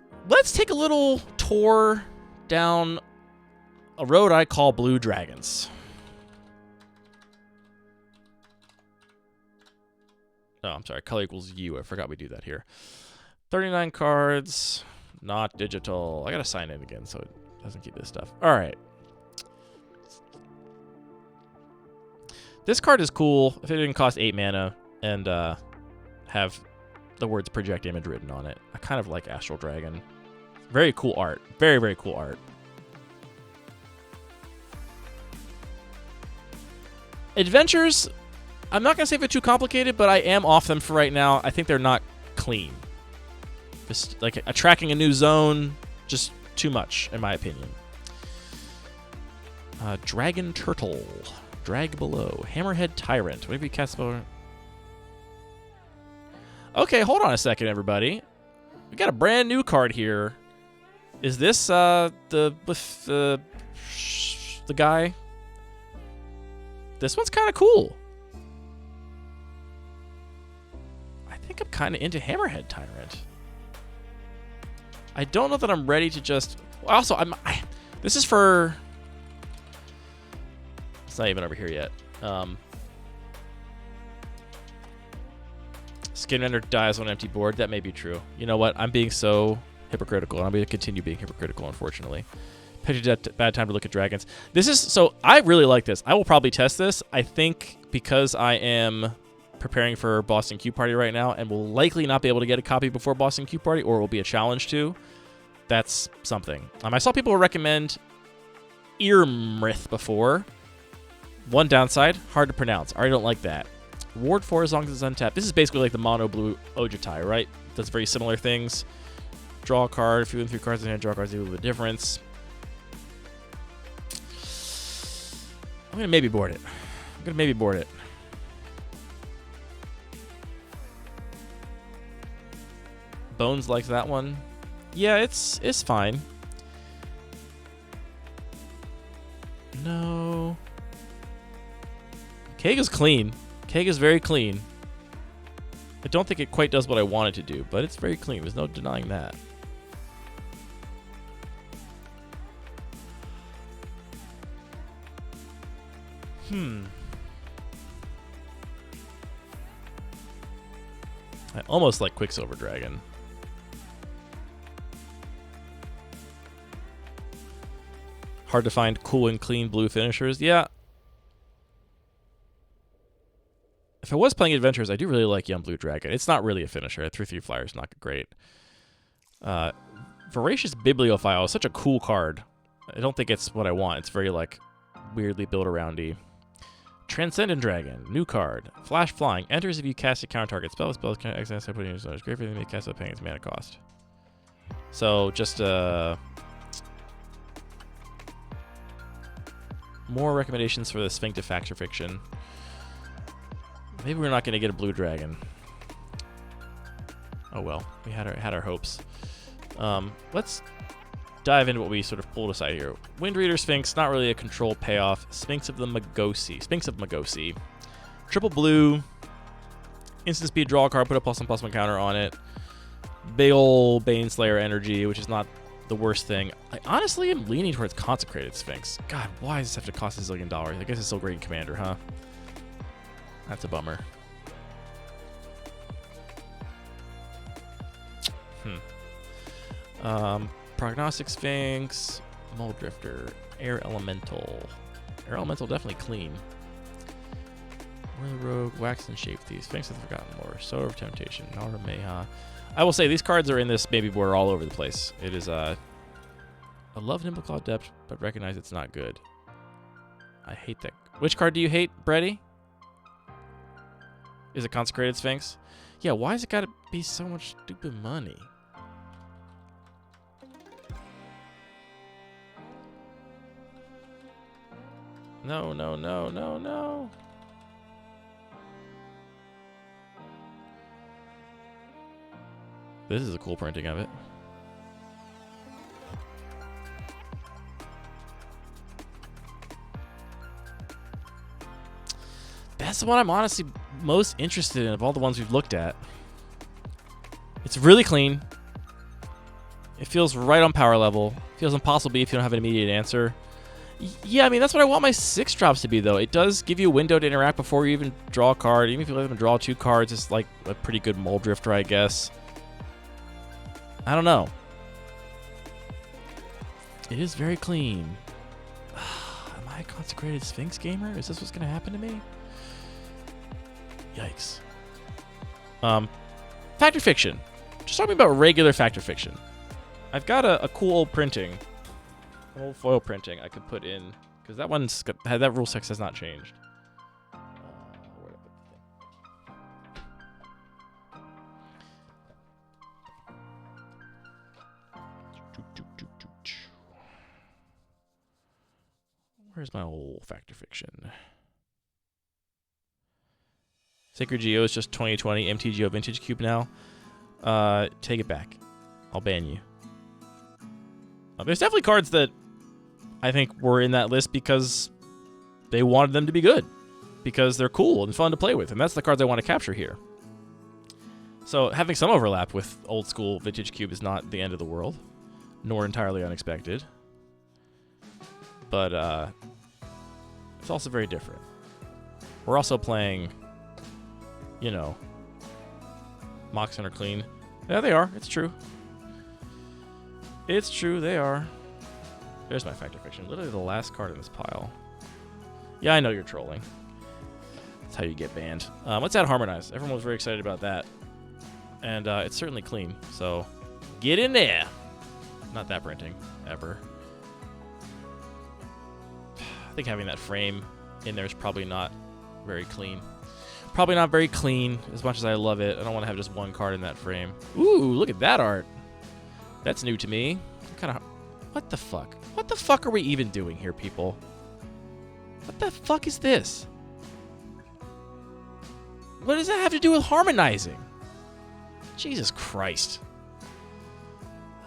S1: take a little tour down a road I call Blue Dragons. Oh, I'm sorry. Color equals U. I forgot we do that here. 39 cards. Not digital. I gotta sign in again so it doesn't keep this stuff. All right. This card is cool if it didn't cost 8 mana and have the words Project Image written on it. I kind of like Astral Dragon. Very cool art. Very, very cool art. Adventures, I'm not going to say they're too complicated, but I am off them for right now. I think they're not clean. Just like tracking a new zone, just too much, in my opinion. Dragon Turtle. Drag Below. Hammerhead Tyrant. Whatever you cast over. Okay, hold on a second, everybody. We got a brand new card here. Is this the guy? This one's kind of cool. I think I'm kind of into Hammerhead Tyrant. I don't know that I'm ready to just... Also, this is for... It's not even over here yet. Skin Render dies on an empty board. That may be true. You know what? I'm being so hypocritical, and I'm going to continue being hypocritical, unfortunately. Picked a bad time to look at dragons. This is... So, I really like this. I will probably test this. I think because I am preparing for Boston Q Party right now, and will likely not be able to get a copy before Boston Q Party, or it will be a challenge too. That's something. I saw people recommend Irmrith before. One downside, hard to pronounce. I already don't like that. Ward 4 as long as it's untapped. This is basically like the mono blue Ojutai, right? Does very similar things. Draw a card. If you win 3 cards in hand, draw cards, a little bit difference. I'm going to maybe board it. Bones likes that one. Yeah, it's fine. No. Keg is clean. Keg is very clean. I don't think it quite does what I want it to do, but it's very clean. There's no denying that. I almost like Quicksilver Dragon. Hard to find cool and clean blue finishers. Yeah. If I was playing Adventures, I do really like Young Blue Dragon. It's not really a finisher. 3/3 flyer is not great. Voracious Bibliophile is such a cool card. I don't think it's what I want. It's very, like, weirdly build-aroundy. Transcendent Dragon, new card. Flash Flying. Enters if you cast a counter-target spell. Spells can access by putting it in your zone. It's great for them to cast without paying its mana cost. So, just, more recommendations for the Sphinx Factor Fiction. Maybe we're not going to get a blue dragon. Oh well, we had our hopes. Let's dive into what we sort of pulled aside here. Wind Reader Sphinx, not really a control payoff. Sphinx of Magosi. Triple blue. Instant speed, draw a card, put a +1/+1 counter on it. Big ol' Baneslayer energy, which is not the worst thing. I honestly am leaning towards Consecrated Sphinx. God, why does this have to cost $1 zillion? I guess it's still great in Commander, huh? That's a bummer. Prognostic Sphinx, Mold Drifter, Air Elemental. Air Elemental definitely clean. Whirly Rogue, Wax and Shape Thief, Sphinx of the Forgotten Lore, Sower of Temptation, Nara Meha. I will say these cards are in this baby border all over the place. It is I love Nimbleclaw Depth, but recognize it's not good. I hate that. Which card do you hate, Brady? Is it Consecrated Sphinx? Yeah, why has it got to be so much stupid money? No, no, no, no, no. This is a cool printing of it. That's the one I'm honestly most interested in of all the ones we've looked at. It's really clean. It feels right on power level. Feels impossible if you don't have an immediate answer. Yeah, I mean, that's what I want my 6-drops to be, though. It does give you a window to interact before you even draw a card. Even if you let them draw 2 cards, it's like a pretty good Mold Drifter, I guess. I don't know. It is very clean. Am I a Consecrated Sphinx gamer? Is this what's going to happen to me? Yikes. Factor Fiction. Just talking about regular Factor Fiction. I've got a cool old printing. An old foil printing I could put in. Because that one's got, that rule 6 has not changed. Where did I put the thing? Where's my old Factor Fiction? Sacred Geo is just 2020 MTGO Vintage Cube now. Take it back. I'll ban you. There's definitely cards that I think were in that list because they wanted them to be good. Because they're cool and fun to play with. And that's the cards I want to capture here. So having some overlap with old school Vintage Cube is not the end of the world. Nor entirely unexpected. But it's also very different. We're also playing, you know, Mox Center Clean. Yeah, they are. It's true. It's true, they are. There's my Factor Fiction. Literally the last card in this pile. Yeah, I know you're trolling. That's how you get banned. Let's add Harmonize. Everyone was very excited about that. And it's certainly clean, so get in there. Not that printing, ever. I think having that frame in there is probably not very clean. Probably not very clean, as much as I love it. I don't want to have just one card in that frame. Ooh, look at that art. That's new to me. What the fuck? What the fuck are we even doing here, people? What the fuck is this? What does that have to do with harmonizing? Jesus Christ.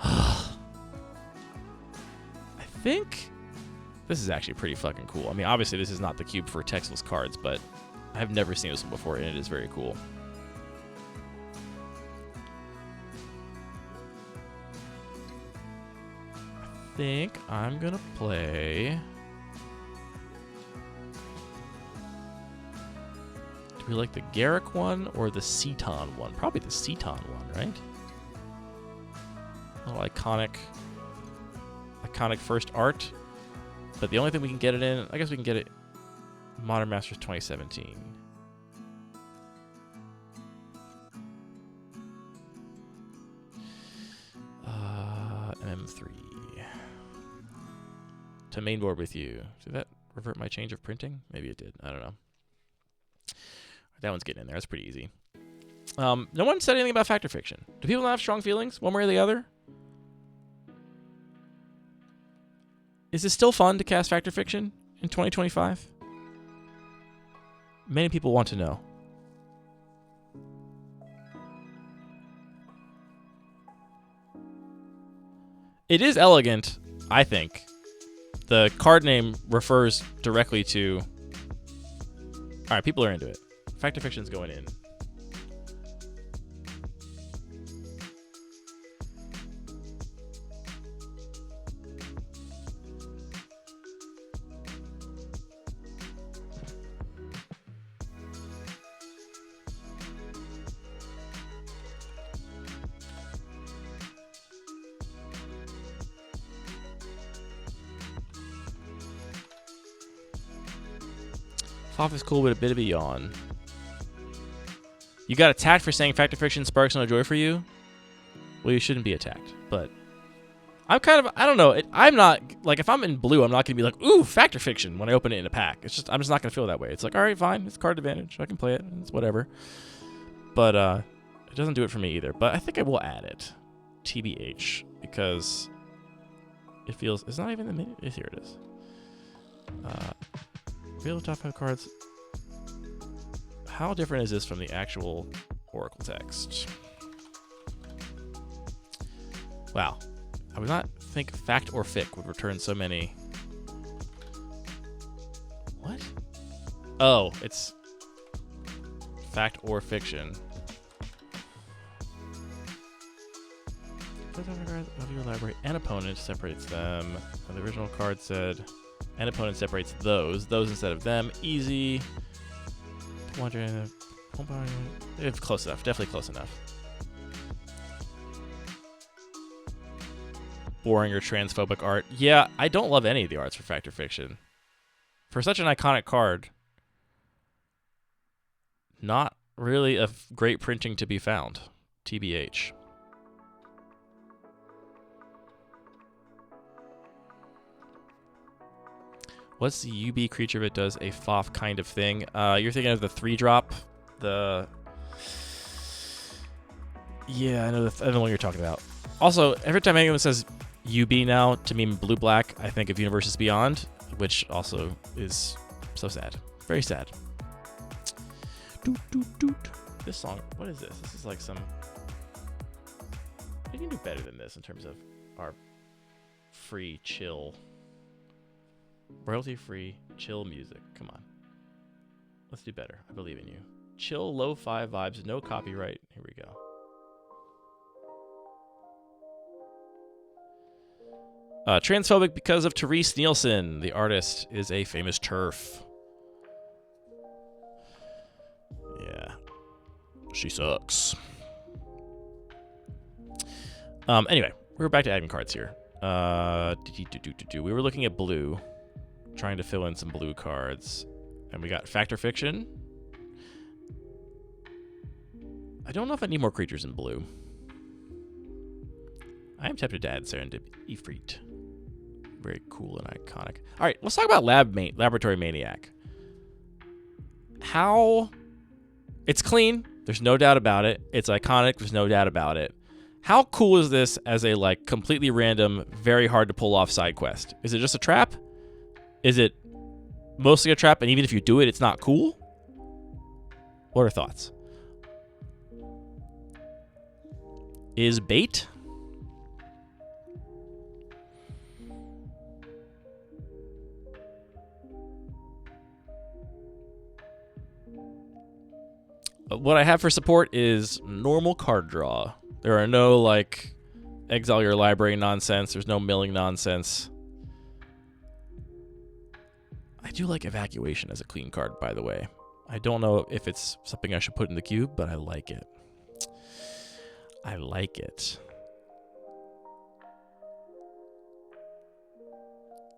S1: I think this is actually pretty fucking cool. I mean, obviously this is not the cube for textless cards, but I've never seen this one before, and it is very cool. I think I'm gonna play. Do we like the Garrick one or the Ceton one? Probably the Ceton one, right? A little iconic first art. But the only thing we can get it in, I guess we can get it Modern Masters 2017. MM3. To main board with you. Did that revert my change of printing? Maybe it did. I don't know. That one's getting in there. That's pretty easy. No one said anything about Factor Fiction. Do people not have strong feelings, one way or the other? Is it still fun to cast Factor Fiction in 2025? Many people want to know. It is elegant, I think. The card name refers directly to... All right, people are into it. Fact or Fiction's going in. Off is cool, but a bit of a yawn. You got attacked for saying Fact or Fiction sparks no joy for you? Well, you shouldn't be attacked, but I'm kind of, I don't know. I'm not, like, if I'm in blue, I'm not going to be like, ooh, Fact or Fiction when I open it in a pack. It's just, I'm just not going to feel that way. It's like, all right, fine. It's card advantage. I can play it. It's whatever. But it doesn't do it for me either. But I think I will add it. TBH. Because it feels, it's not even the mini. Here it is. Real top 5 cards. How different is this from the actual Oracle text? Wow. I would not think Fact or Fic would return so many. What? Oh, it's Fact or Fiction. Of your library, an opponent separates them. And the original card said, an opponent separates those instead of them. Easy. It's close enough. Definitely close enough. Boring or transphobic art. Yeah, I don't love any of the arts for Fact or Fiction. For such an iconic card, not really a great printing to be found. TBH. What's the UB creature that does a FOF kind of thing? You're thinking of the 3-drop? The... Yeah, I know the one you're talking about. Also, every time anyone says UB now to mean blue-black, I think of Universes Beyond, which also is so sad. Very sad. Doot, doot, doot. This song, what is this? This is like some... We can do better than this in terms of our free, chill... royalty-free, chill music. Come on. Let's do better. I believe in you. Chill, lo-fi vibes, no copyright. Here we go. Transphobic because of Therese Nielsen. The artist is a famous TERF. Yeah. She sucks. Anyway, we're back to adding cards here. We were looking at blue. Trying to fill in some blue cards. And we got Fact or Fiction. I don't know if I need more creatures in blue. I am tempted to add Serendip Ifrit. Very cool and iconic. All right, let's talk about Laboratory Maniac. How... It's clean. There's no doubt about it. It's iconic. There's no doubt about it. How cool is this as a, like, completely random, very hard to pull off side quest? Is it just a trap? Is it mostly a trap, and even if you do it, it's not cool? What are thoughts? Is bait? What I have for support is normal card draw. There are no, like, exile your library nonsense. There's no milling nonsense. I do like Evacuation as a clean card, by the way. I don't know if it's something I should put in the cube, but I like it. I like it.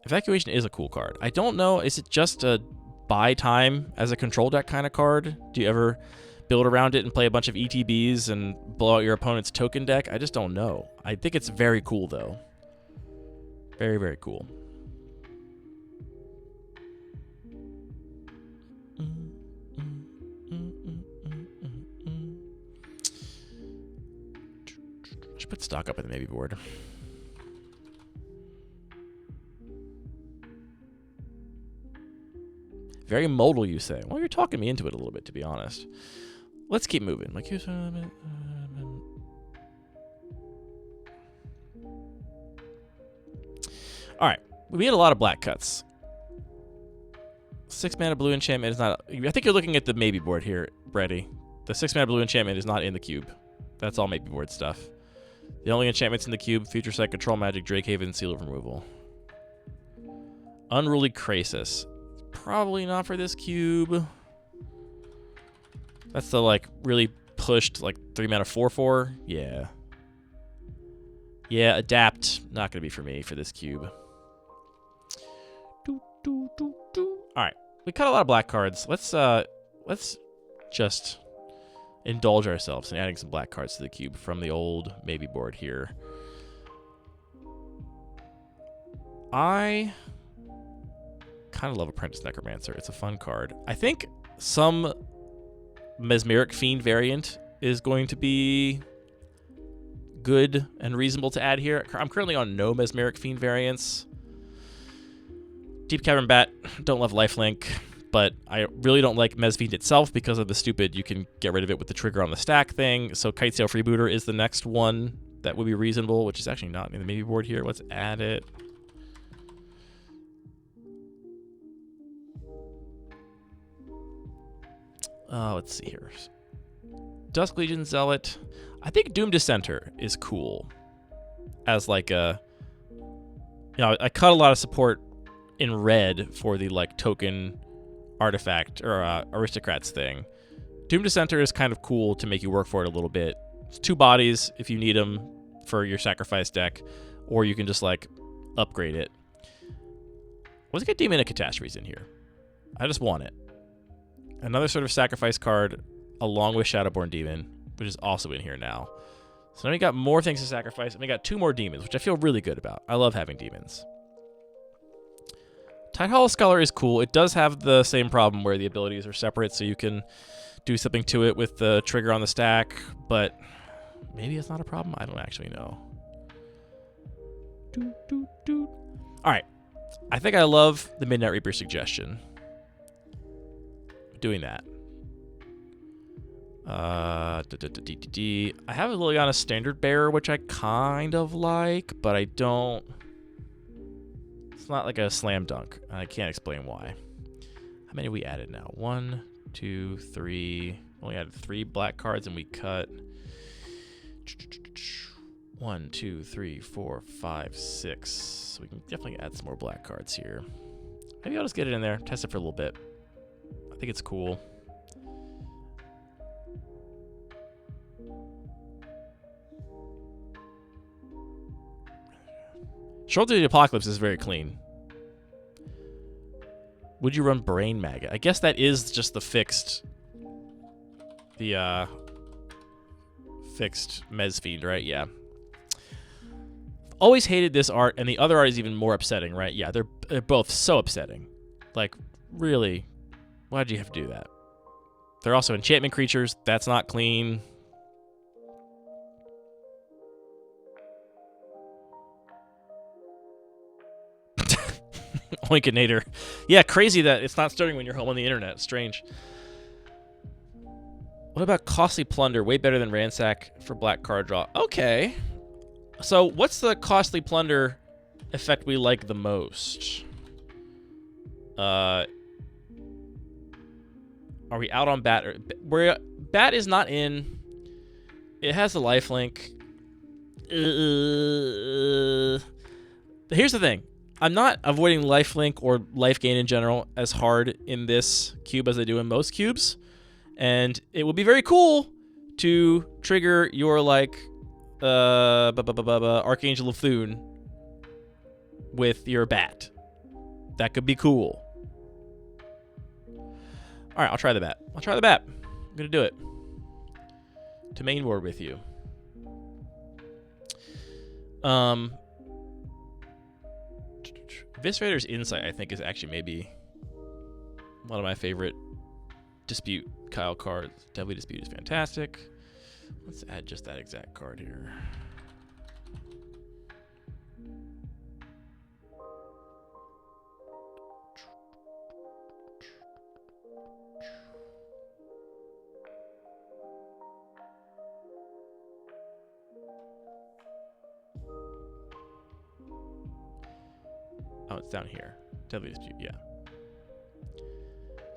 S1: Evacuation is a cool card. I don't know, is it just a buy time as a control deck kind of card? Do you ever build around it and play a bunch of ETBs and blow out your opponent's token deck? I just don't know. I think it's very cool, though. Very, very cool. Should put stock up in the maybe board. Very modal, you say. Well, you're talking me into it a little bit, to be honest. Let's keep moving. Like, here's... Alright. We had a lot of black cuts. 6 mana blue enchantment is not... I think you're looking at the maybe board here, Brady. The 6 mana blue enchantment is not in the cube. That's all maybe board stuff. The only enchantments in the cube, future sight, control magic, Drakehaven, seal of removal. Unruly Krasis. Probably not for this cube. That's the, like, really pushed, like, 3 mana 4/4. Yeah. Yeah, adapt. Not going to be for me for this cube. Alright. We cut a lot of black cards. Let's just indulge ourselves in adding some black cards to the cube from the old maybe board here. I kind of love Apprentice Necromancer. It's a fun card. I think some Mesmeric Fiend variant is going to be good and reasonable to add here. I'm currently on no Mesmeric Fiend variants. Deep Cavern Bat, don't love Lifelink, but I really don't like Mesfiend itself because of the stupid you can get rid of it with the trigger on the stack thing. So Kitesail Freebooter is the next one that would be reasonable, which is actually not in the maybe board here. Let's add it. Let's see here. Dusk Legion Zealot. I think Doom Dissenter is cool as like a... You know, I cut a lot of support in red for the like token artifact or aristocrats thing. Doom Dissenter is kind of cool to make you work for it a little bit. It's 2 bodies if you need them for your sacrifice deck, or you can just like upgrade it. Let's get Demon of Catastrophes in here. I just want it. Another sort of sacrifice card along with Shadowborn Demon, which is also in here now. So now we got more things to sacrifice, and we got 2 more demons, which I feel really good about. I love having demons. Tidehollow Scholar is cool. It does have the same problem where the abilities are separate, so you can do something to it with the trigger on the stack, but maybe it's not a problem. I don't actually know. All right. I think I love the Midnight Reaper suggestion. Doing that. I have a Liliana Standard Bearer, which I kind of like, but I don't... It's not like a slam dunk. I can't explain why. How many we added now? 1, 2, 3. Only added 3 black cards, and we cut 1, 2, 3, 4, 5, 6. So we can definitely add some more black cards here. Maybe I'll just get it in there, test it for a little bit. I think it's cool. Shoulder of the Apocalypse is very clean. Would you run Brain Maggot? I guess that is just the fixed... fixed Mesfiend, right? Yeah. Always hated this art, and the other art is even more upsetting, right? Yeah, they're both so upsetting. Like, really, why'd you have to do that? They're also enchantment creatures. That's not clean. Oinkinator. Yeah, crazy that it's not starting when you're home on the internet. Strange. What about Costly Plunder? Way better than Ransack for black card draw. Okay. So what's the Costly Plunder effect we like the most? Are we out on Bat? Bat is not in. It has the lifelink. Here's the thing. I'm not avoiding lifelink or life gain in general as hard in this cube as I do in most cubes. And it would be very cool to trigger your, like, Archangel of Thune with your bat. That could be cool. All right, I'll try the bat. I'm going to do it. To main board with you. Viscerator's Insight, I think, is actually maybe one of my favorite Dispute Kyle cards. Deadly Dispute is fantastic. Let's add just that exact card here. Oh, it's down here. Deadly Dispute, yeah.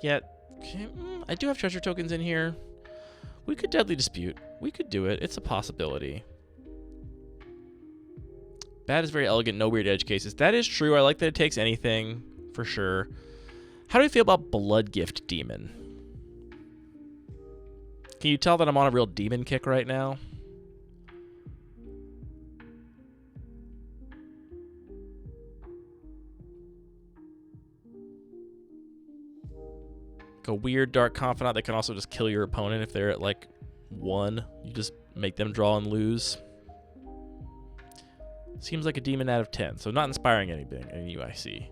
S1: Yeah, okay, I do have treasure tokens in here. We could Deadly Dispute. We could do it. It's a possibility. Bad is very elegant, no weird edge cases. That is true. I like that it takes anything, for sure. How do we feel about Blood Gift Demon? Can you tell that I'm on a real demon kick right now? A weird Dark Confidant that can also just kill your opponent if they're at like 1. You just make them draw and lose. Seems like a demon out of 10, so not inspiring anything in you, I see.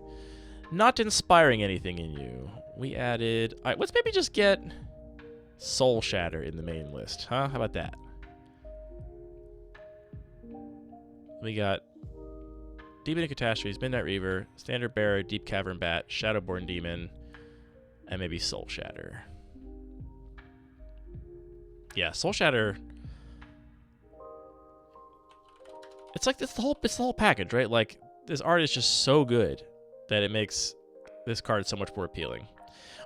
S1: Not inspiring anything in you. We added... All right, let's maybe just get Soul Shatter in the main list, huh? How about that? We got Demon of Catastrophes, Midnight Reaver, Standard Bearer, Deep Cavern Bat, Shadowborn Demon, and maybe Soul Shatter. Yeah, Soul Shatter. It's like it's the whole package, right? Like this art is just so good that it makes this card so much more appealing.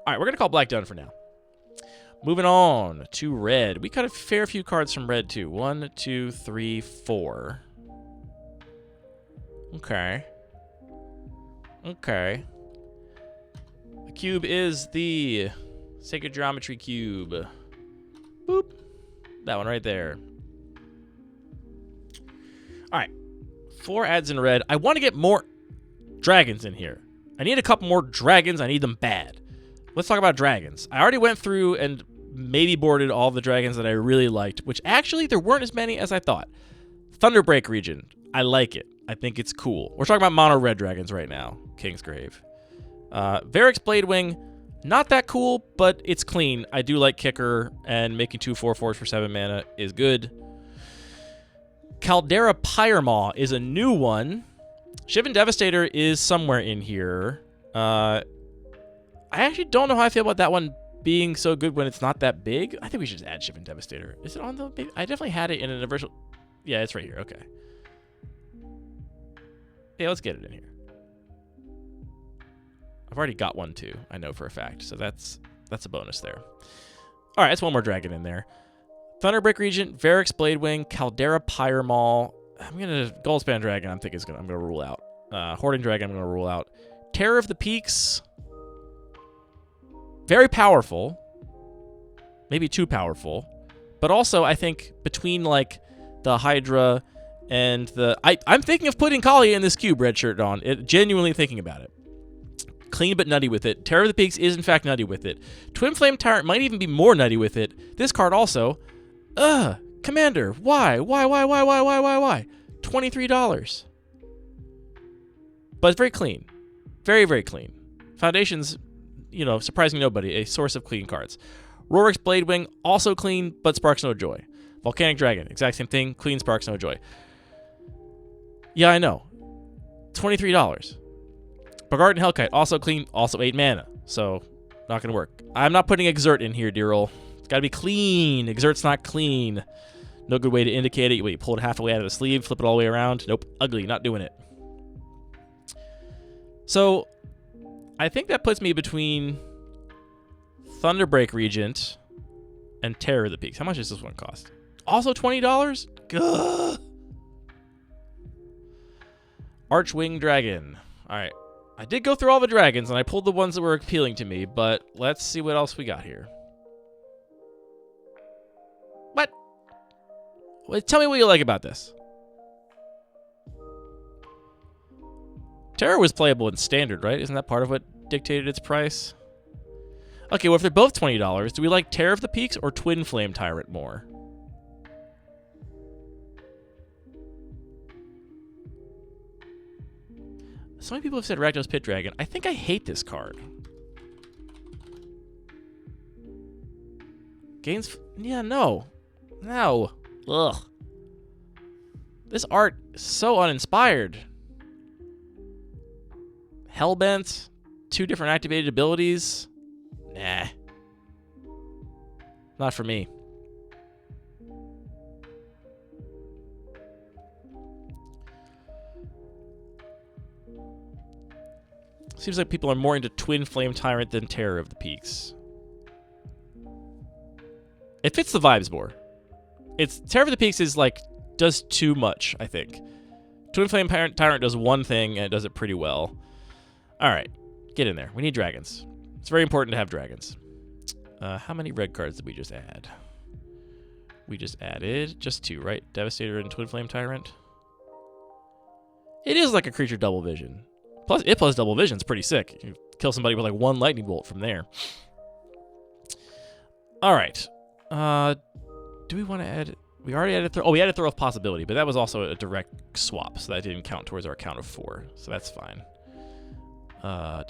S1: All right, we're gonna call black done for now. Moving on to red. We got a fair few cards from red too. 1, 2, 3, 4. Okay. Okay. The cube is the Sacred Geometry Cube. Boop. That one right there. All right. 4 ads in red. I want to get more dragons in here. I need a couple more dragons. I need them bad. Let's talk about dragons. I already went through and maybe boarded all the dragons that I really liked, which actually there weren't as many as I thought. Thunderbreak region. I like it. I think it's cool. We're talking about mono red dragons right now. Kingsgrave. Varix Bladewing, not that cool, but it's clean. I do like Kicker, and making 2 4/4s for 7 mana is good. Caldera Pyremaw is a new one. Shivan Devastator is somewhere in here. I actually don't know how I feel about that one being so good when it's not that big. I think we should just add Shivan Devastator. Is it on the big? I definitely had it in an universal. Yeah, it's right here. Okay. Yeah, let's get it in here. I've already got one too, I know for a fact, so that's a bonus there. All right, that's one more dragon in there. Thunderbreak Regent, Varix Bladewing, Caldera Pyremaw. I'm gonna Goldspan Dragon. I'm gonna rule out. Hoarding Dragon. I'm gonna rule out. Terror of the Peaks. Very powerful. Maybe too powerful, but also I think between like the Hydra and the I'm thinking of putting Kali in this cube. Red shirt on. Genuinely thinking about it. Clean but nutty with it. Terror of the Peaks is in fact nutty with it. Twin Flame Tyrant might even be more nutty with it. This card also. Commander, why? $23. But it's very clean. Very, very clean. Foundation's, surprising nobody, a source of clean cards. Rorik's Bladewing, also clean, but sparks no joy. Volcanic Dragon, exact same thing, clean, sparks no joy. Yeah, I know. $23. Bogartan Hellkite, also clean, also 8 mana. So, not going to work. I'm not putting Exert in here, dear ol'. It's got to be clean. Exert's not clean. No good way to indicate it. Wait, you pull it halfway out of the sleeve, flip it all the way around. Nope, ugly, not doing it. So, I think that puts me between Thunderbreak Regent and Terror of the Peaks. How much does this one cost? Also $20? Gah! Archwing Dragon. All right. I did go through all the dragons, and I pulled the ones that were appealing to me, but let's see what else we got here. What? Well, tell me what you like about this. Terror was playable in Standard, right? Isn't that part of what dictated its price? Okay, well, if they're both $20, do we like Terror of the Peaks or Twin Flame Tyrant more? So many people have said Rakdos Pit Dragon. I think I hate this card. Gains... Yeah, no. No. Ugh. This art is so uninspired. Hellbent. 2 different activated abilities. Nah. Not for me. Seems like people are more into Twin Flame Tyrant than Terror of the Peaks. It fits the vibes more. Terror of the Peaks is like, does too much, I think. Twin Flame Tyrant does one thing, and it does it pretty well. Alright, get in there. We need dragons. It's very important to have dragons. How many red cards did we just add? We just added just 2, right? Devastator and Twin Flame Tyrant. It is like a creature double vision. Plus double vision is pretty sick. You kill somebody with like 1 lightning bolt from there. Alright. Do we want to add... We already added... we added Throw of Possibility, but that was also a direct swap, so that didn't count towards our count of 4. So that's fine. I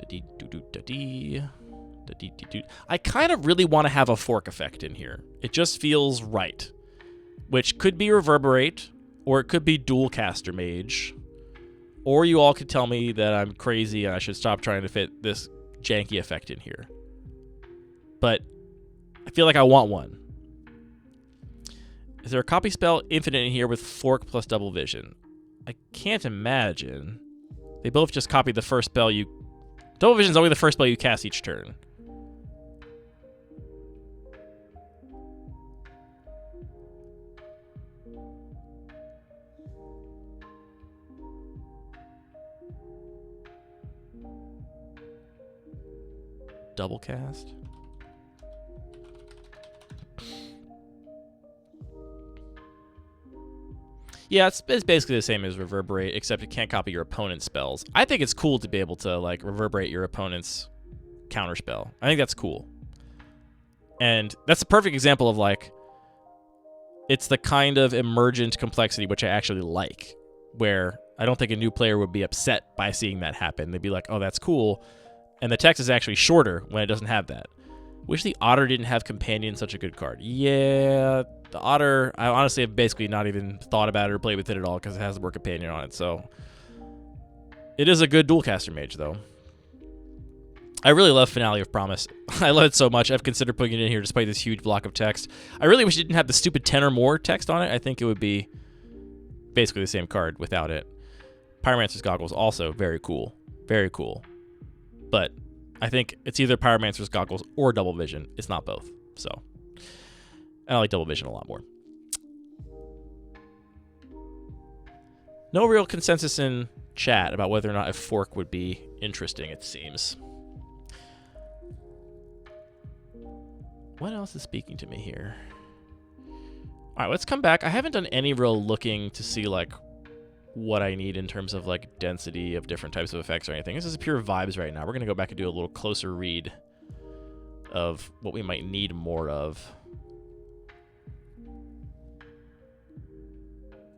S1: kind of really want to have a fork effect in here. It just feels right. Which could be Reverberate, or it could be Dual Caster Mage. Or you all could tell me that I'm crazy and I should stop trying to fit this janky effect in here. But I feel like I want one. Is there a copy spell infinite in here with fork plus double vision? I can't imagine. They both just copy the first spell you... Double vision is only the first spell you cast each turn. Double cast? Yeah, it's basically the same as Reverberate, except it can't copy your opponent's spells. I think it's cool to be able to, like, Reverberate your opponent's counterspell. I think that's cool. And that's a perfect example of, like, it's the kind of emergent complexity which I actually like, where I don't think a new player would be upset by seeing that happen. They'd be like, oh, that's cool. And the text is actually shorter when it doesn't have that. Wish the Otter didn't have Companion, such a good card. Yeah, the Otter, I honestly have basically not even thought about it or played with it at all because it has the word Companion on it, so. It is a good dual caster mage, though. I really love Finale of Promise. I love it so much, I've considered putting it in here despite this huge block of text. I really wish it didn't have the stupid 10 or more text on it. I think it would be basically the same card without it. Pyromancer's Goggles, also very cool. Very cool. But I think it's either Pyromancer's Goggles or Double Vision. It's not both. So, and I like Double Vision a lot more. No real consensus in chat about whether or not a fork would be interesting, it seems. What else is speaking to me here? All right, let's come back. I haven't done any real looking to see, like, what I need in terms of, like, density of different types of effects or anything. This is pure vibes right now. We're going to go back and do a little closer read of what we might need more of.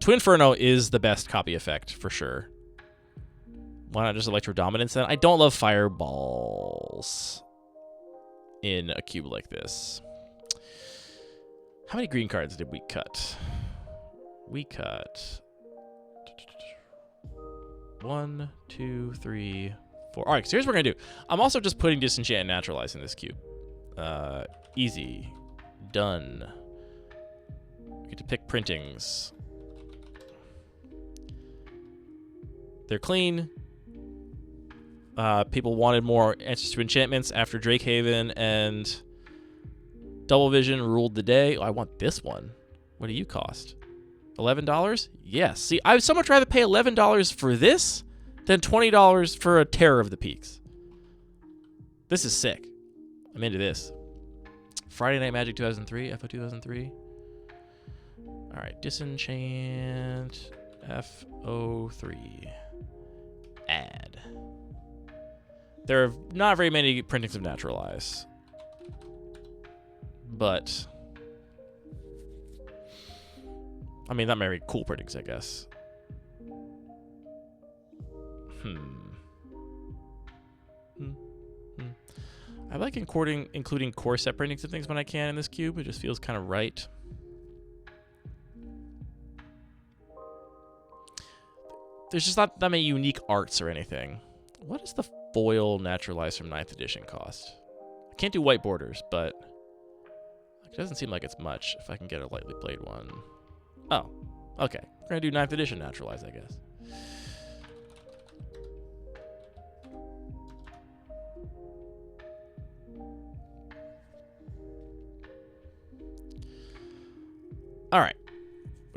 S1: Twinferno is the best copy effect, for sure. Why not just Electro Dominance then? I don't love fireballs in a cube like this. How many green cards did we cut? We cut 1, 2, 3, 4. All right, so here's what we're gonna do. I'm also just putting Disenchant and Naturalize in this cube. Easy. Done. We get to pick printings. They're clean. People wanted more answers to enchantments after Drakehaven and Double Vision ruled the day. Oh, I want this one. What do you cost? $11? Yes. See, I would so much rather pay $11 for this than $20 for a Terror of the Peaks. This is sick. I'm into this. Friday Night Magic 2003, FO 2003. All right, Disenchant FO3. Add. There are not very many printings of Naturalize. But I mean, not very cool printings, I guess. I like including core set printings of things when I can in this cube. It just feels kind of right. There's just not that many unique arts or anything. What does the foil Naturalize from 9th edition cost? I can't do white borders, but it doesn't seem like it's much if I can get a lightly played one. Oh, okay. We're going to do 9th edition Naturalize, I guess.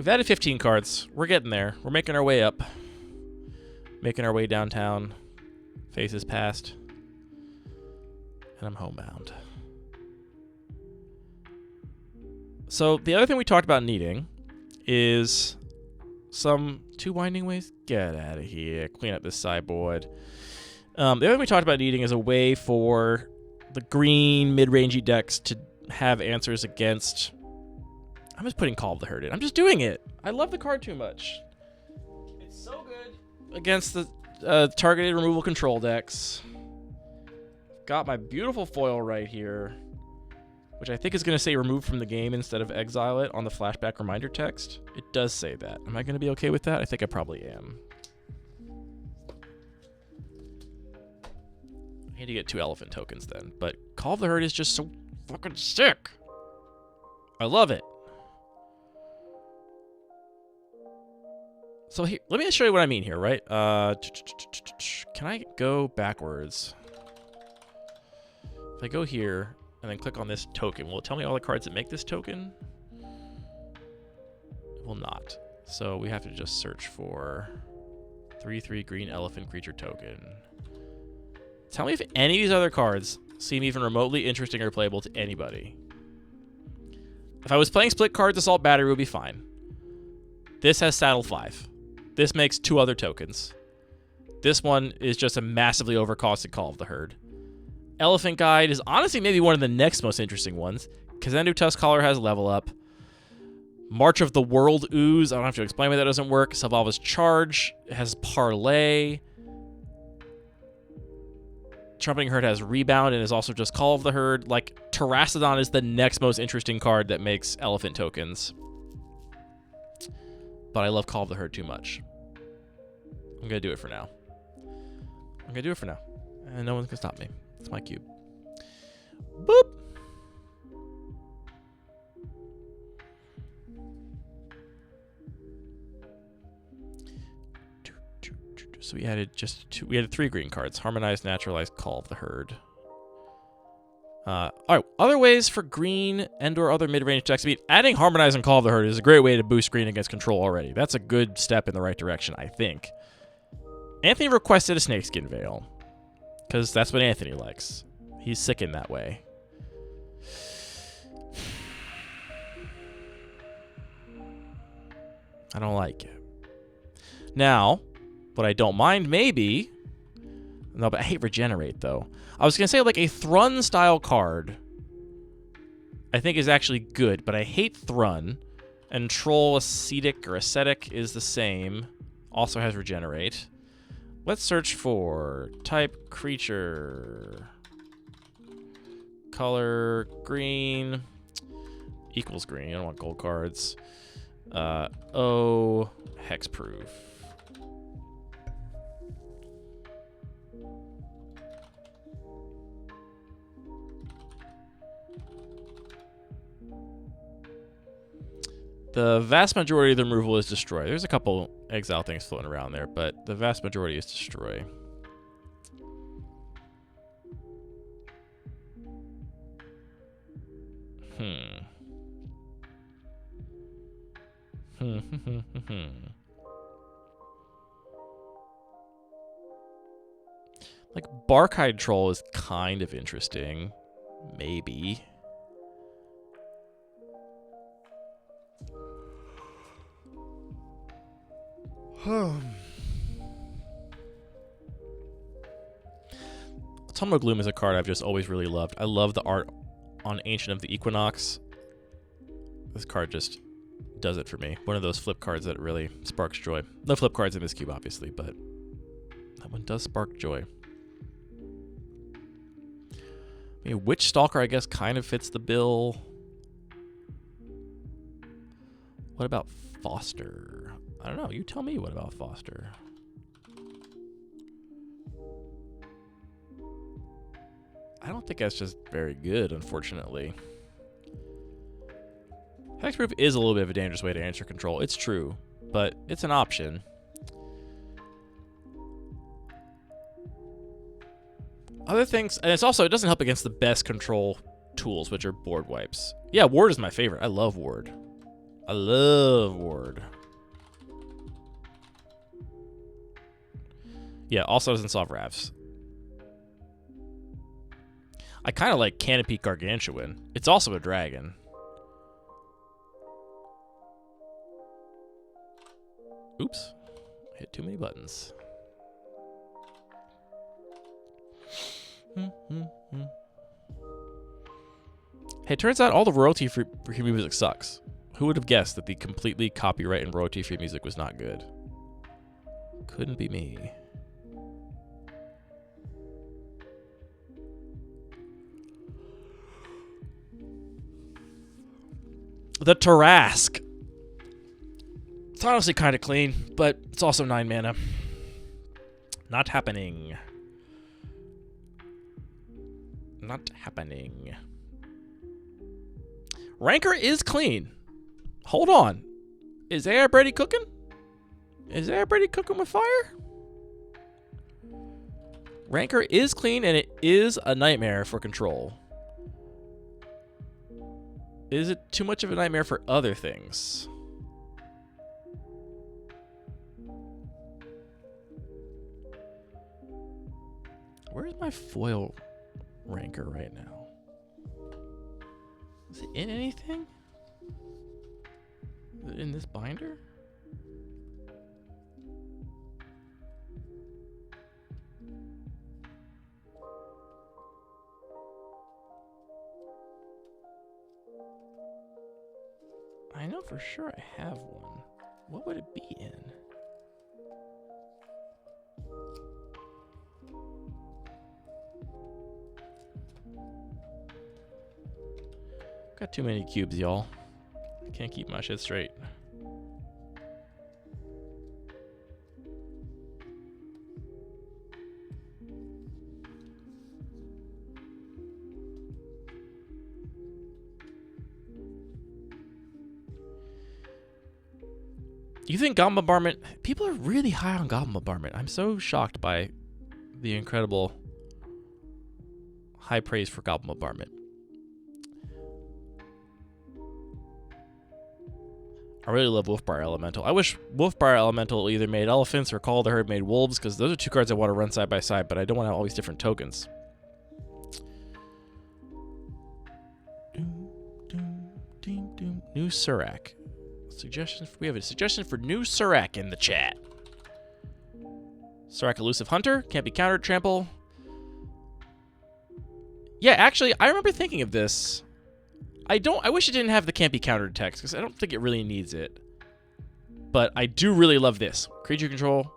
S1: We've added 15 cards. We're getting there. We're making our way up. Making our way downtown. Faces past. And I'm homebound. So the other thing we talked about needing is some 2 winding ways. Get out of here. Clean up this sideboard. The other thing we talked about needing is a way for the green mid-rangey decks to have answers against... I'm just putting Call of the Herd in. I'm just doing it. I love the card too much. It's so good against the targeted removal control decks. Got my beautiful foil right here, which I think is going to say remove from the game instead of exile it on the flashback reminder text. It does say that. Am I going to be okay with that? I think I probably am. I need to get 2 elephant tokens then, but Call of the Herd is just so fucking sick. I love it. So here, let me show you what I mean here, right? Can I go backwards? If I go here and then click on this token, will it tell me all the cards that make this token? It will not. So we have to just search for 3/3 green elephant creature token. Tell me if any of these other cards seem even remotely interesting or playable to anybody. If I was playing split cards, Assault Battery would be fine. This has Saddle 5. This makes 2 other tokens. This one is just a massively overcosted Call of the Herd. Elephant Guide is honestly maybe one of the next most interesting ones. Kazendu Tuskcaller has Level Up. March of the World Ooze, I don't have to explain why that doesn't work. Salva's Charge has Parlay. Trumpeting Herd has Rebound and is also just Call of the Herd. Like, Terrastodon is the next most interesting card that makes elephant tokens. But I love Call of the Herd too much. I'm going to do it for now. And no one can stop me. It's my cube. Boop! So we added just 2. We added 3 green cards. Harmonized, Naturalized, Call of the Herd. All right, other ways for green and/or other mid-range decks. I mean, adding Harmonize and Call of the Herd is a great way to boost green against control already. That's a good step in the right direction, I think. Anthony requested a Snakeskin Veil, because that's what Anthony likes. He's sick in that way. I don't like it. Now, what I don't mind maybe... No, but I hate Regenerate, though. I was going to say, like, a Thrun-style card I think is actually good, but I hate Thrun. And Troll Ascetic or Ascetic is the same. Also has Regenerate. Let's search for type creature. Color green. Equals green. I don't want gold cards. Hexproof. The vast majority of the removal is Destroy. There's a couple exile things floating around there, but the vast majority is Destroy. Like, Barkhide Troll is kind of interesting. Maybe. Autumnal Gloom is a card I've just always really loved. I love the art on Ancient of the Equinox. This card just does it for me. One of those flip cards that really sparks joy. No flip cards in this cube, obviously, but that one does spark joy. I mean, Witch Stalker, I guess, kind of fits the bill. What about Foster? I don't know. You tell me. What about Foster? I don't think that's just very good, unfortunately. Hexproof is a little bit of a dangerous way to answer control. It's true, but it's an option. Other things, and it's also, it doesn't help against the best control tools, which are board wipes. Yeah, Ward is my favorite. I love Ward. I love Ward. Yeah, also doesn't solve Ravs. I kind of like Canopy Gargantuan. It's also a dragon. Oops. Hit too many buttons. Hey, turns out all the royalty-free music sucks. Who would have guessed that the completely copyright and royalty-free music was not good? Couldn't be me. The Tarask. It's honestly kind of clean, but it's also 9 mana. Not happening. Not happening. Rancor is clean. Hold on. Is AI Brady cooking? Is AI Brady cooking with fire? Rancor is clean, and it is a nightmare for control. Is it too much of a nightmare for other things? Where's my foil Rancor right now? Is it in anything? Is it in this binder? I know for sure I have one. What would it be in? Got too many cubes, y'all. I can't keep my shit straight. You think Goblin Bombardment? People are really high on Goblin Bombardment. I'm so shocked by the incredible high praise for Goblin Bombardment. I really love Wolfbriar Elemental. I wish Wolfbriar Elemental either made elephants or Call of the Herd made wolves, because those are two cards I want to run side by side, but I don't want to have all these different tokens. New Surak. We have a suggestion for new Surak in the chat. Surak Elusive Hunter. Can't be countered. Trample. Yeah, actually, I remember thinking of this. I wish it didn't have the can't be countered text, because I don't think it really needs it. But I do really love this. Creature control.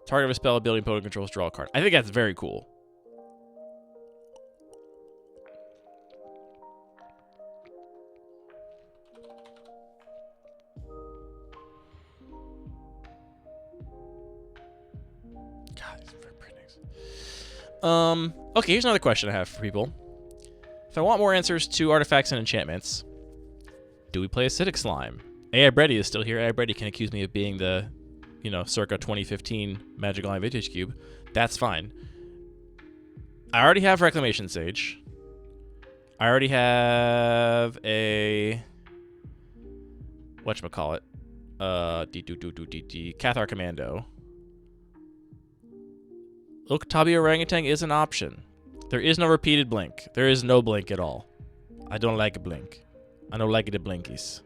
S1: Target of a spell, ability, opponent controls, draw a card. I think that's very cool. God, these are pretty nice. Okay, here's another question I have for people. If I want more answers to artifacts and enchantments, do we play Acidic Slime? AI Brady is still here. AI Brady can accuse me of being the, circa 2015 Magic Online Vintage Cube. That's fine. I already have Reclamation Sage. I already have a... whatchamacallit? Cathar Commando. Oktabi Orangutan is an option. There is no repeated blink. There is no blink at all. I don't like a blink. I don't like the blinkies.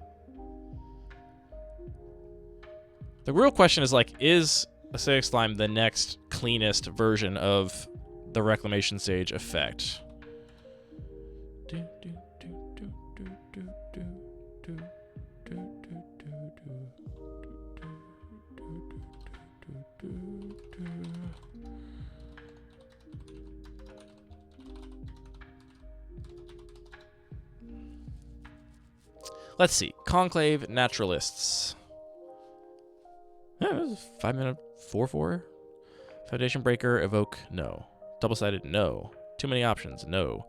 S1: The real question is, is Acidic Slime the next cleanest version of the Reclamation Sage effect? Let's see. Conclave Naturalists. Yeah, it was 5-mana 4/4. Foundation Breaker, Evoke, no. Double-sided, no. Too many options, no.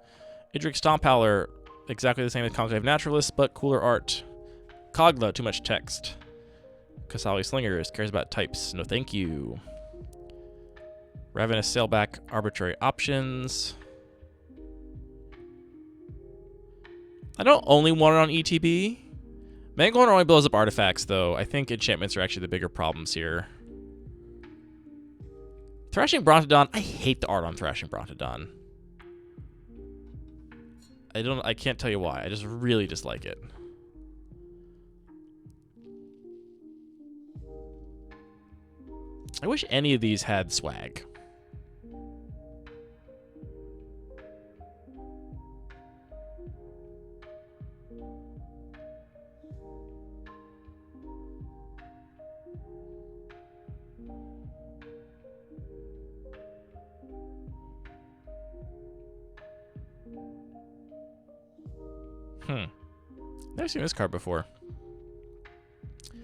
S1: Idric Stomphowler, exactly the same as Conclave Naturalists, but cooler art. Kogla, too much text. Kasali Slingers, cares about types, no thank you. Ravenous Sailback, arbitrary options. I don't only want it on ETB. Manglehorn only blows up artifacts, though. I think enchantments are actually the bigger problems here. Thrashing Brontodon. I hate the art on Thrashing Brontodon. I can't tell you why. I just really dislike it. I wish any of these had swag. Never seen this card before. I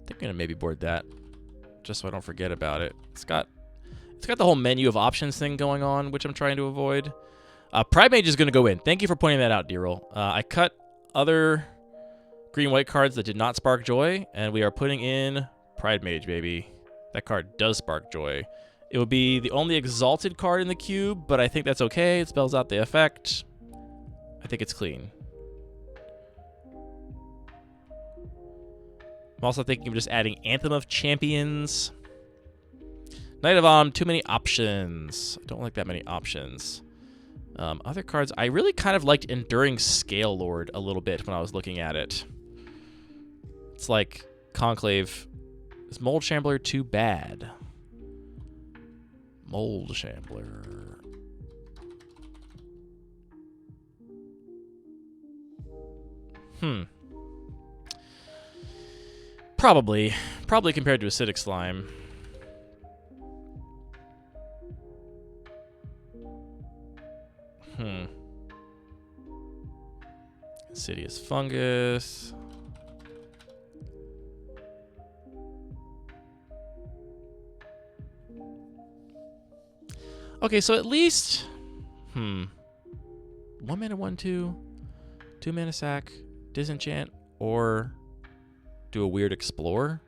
S1: think I'm gonna maybe board that, just so I don't forget about it. It's got the whole menu of options thing going on, which I'm trying to avoid. Pride Mage is gonna go in. Thank you for pointing that out, D-Roll. I cut other green-white cards that did not spark joy, and we are putting in Pride Mage, baby. That card does spark joy. It would be the only exalted card in the cube, but I think that's okay. It spells out the effect. I think it's clean. I'm also thinking of just adding Anthem of Champions. Knight of Om, too many options. I don't like that many options. Other cards, I really kind of liked Enduring Scale Lord a little bit when I was looking at it. It's like Conclave. Is Mold Shambler too bad? Mold Shambler. Probably compared to Acidic Slime. Insidious Fungus. Okay, so at least 1 mana 1/2, 2 mana sack, disenchant, or do a weird explore.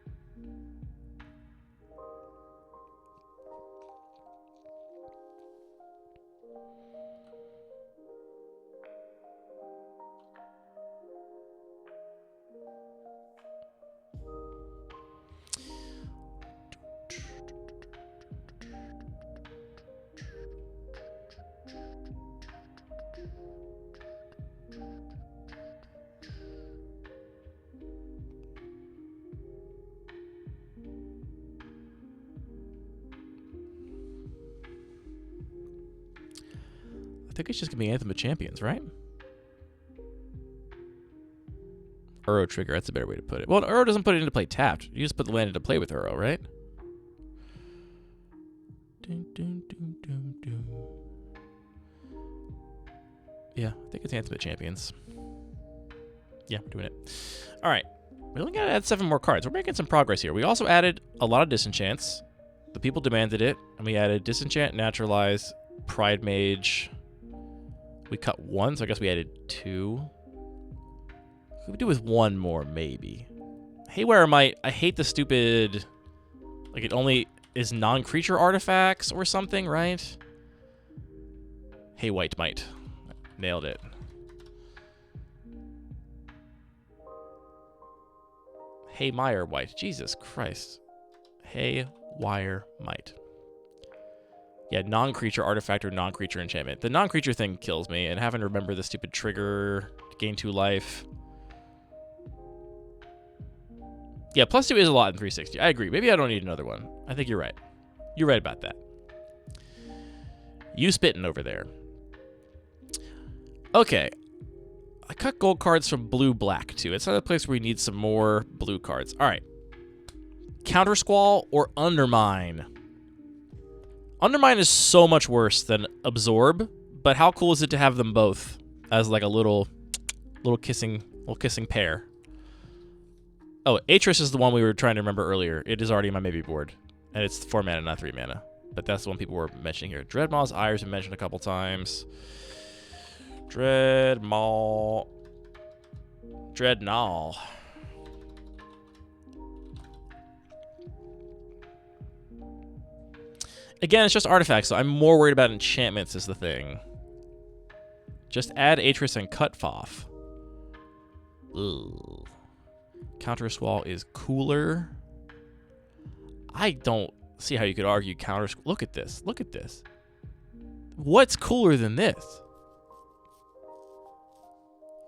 S1: I think it's just gonna be Anthem of Champions, right? Uro trigger, that's a better way to put it. Well, Uro doesn't put it into play tapped. You just put the land into play with Uro, right? Yeah, I think it's Anthem of Champions. Yeah, we're doing it. All right, we only gotta add 7 more cards. We're making some progress here. We also added a lot of disenchants. The people demanded it, and we added disenchant, naturalize, Pride Mage. We cut 1, so I guess we added 2. What could we do with 1 more, maybe? Haywire Might. I hate the stupid... Like, it only is non-creature artifacts or something, right? Haywhite Might. Nailed it. Haywire White. Jesus Christ. Haywire Might. Yeah, non-creature artifact or non-creature enchantment. The non-creature thing kills me, and having to remember the stupid trigger to gain 2 life. Yeah, +2 is a lot in 360. I agree. Maybe I don't need another one. I think you're right. You're right about that. You spitting over there. Okay. I cut gold cards from blue-black, too. It's another place where we need some more blue cards. All right. Counter Squall or Undermine? Undermine is so much worse than Absorb, but how cool is it to have them both as like a little kissing pair? Oh, Atris is the one we were trying to remember earlier. It is already in my maybe board, and it's 4 mana, not 3 mana. But that's the one people were mentioning here. Dreadmaw's Ire has been mentioned a couple times. Dreadnaw. Again, it's just artifacts, so I'm more worried about enchantments is the thing. Just add Atris and cut Foff. Ugh. Counter Squall is cooler. I don't see how you could argue Counter Squall. Look at this. Look at this. What's cooler than this?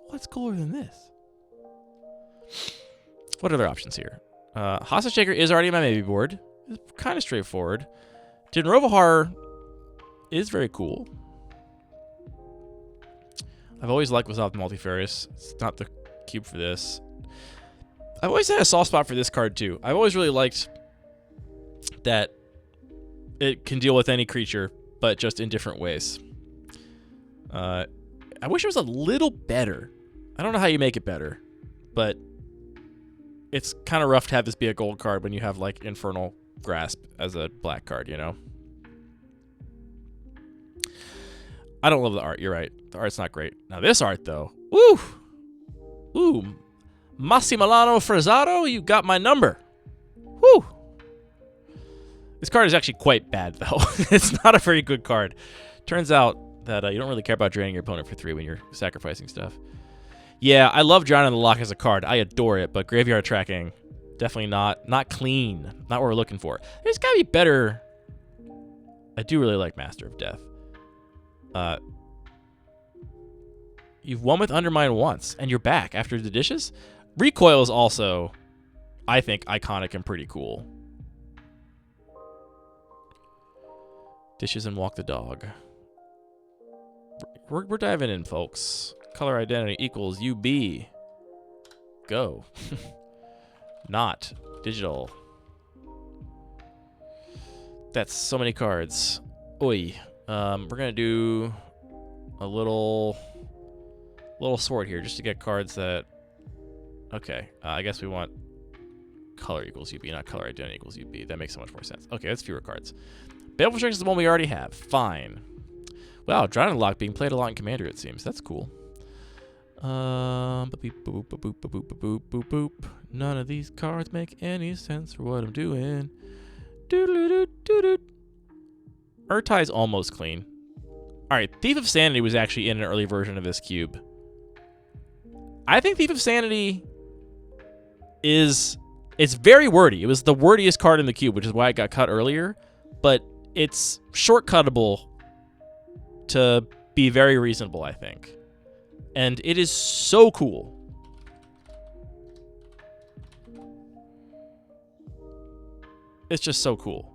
S1: What's cooler than this? What other options here? Hostage Taker is already on my maybe board. It's kind of straightforward. Jinrovahar is very cool. I've always liked Wazov Multifarious. It's not the cube for this. I've always had a soft spot for this card too. I've always really liked that it can deal with any creature, but just in different ways. I wish it was a little better. I don't know how you make it better, but it's kind of rough to have this be a gold card when you have like Infernal Grasp as a black card, you know? I don't love the art, you're right. The art's not great. Now this art though, woo! Ooh, Massimiliano Frazzato, you got my number. Woo! This card is actually quite bad though. It's not a very good card. Turns out that you don't really care about draining your opponent for 3 when you're sacrificing stuff. Yeah, I love Drown in the Loch as a card. I adore it, but Graveyard Tracking, definitely not clean. Not what we're looking for. There's gotta be better. I do really like Master of Death. You've won with Undermine once, and you're back after the dishes? Recoil is also, I think, iconic and pretty cool. Dishes and Walk the Dog. We're diving in, folks. Color identity equals UB. Go. Not digital. That's so many cards. Oi. We're gonna do a little sort here just to get cards that. Okay. I guess we want color equals UB, not color identity equals UB. That makes so much more sense. Okay, that's fewer cards. Baleful Strength is the one we already have. Fine. Wow, Drown in the Loch being played a lot in Commander, it seems. That's cool. None of these cards make any sense for what I'm doing. Urtai's almost clean. Alright, Thief of Sanity was actually in an early version of this cube. I think Thief of Sanity is... It's very wordy. It was the wordiest card in the cube, which is why it got cut earlier. But it's shortcuttable to be very reasonable, I think. And it is so cool. It's just so cool.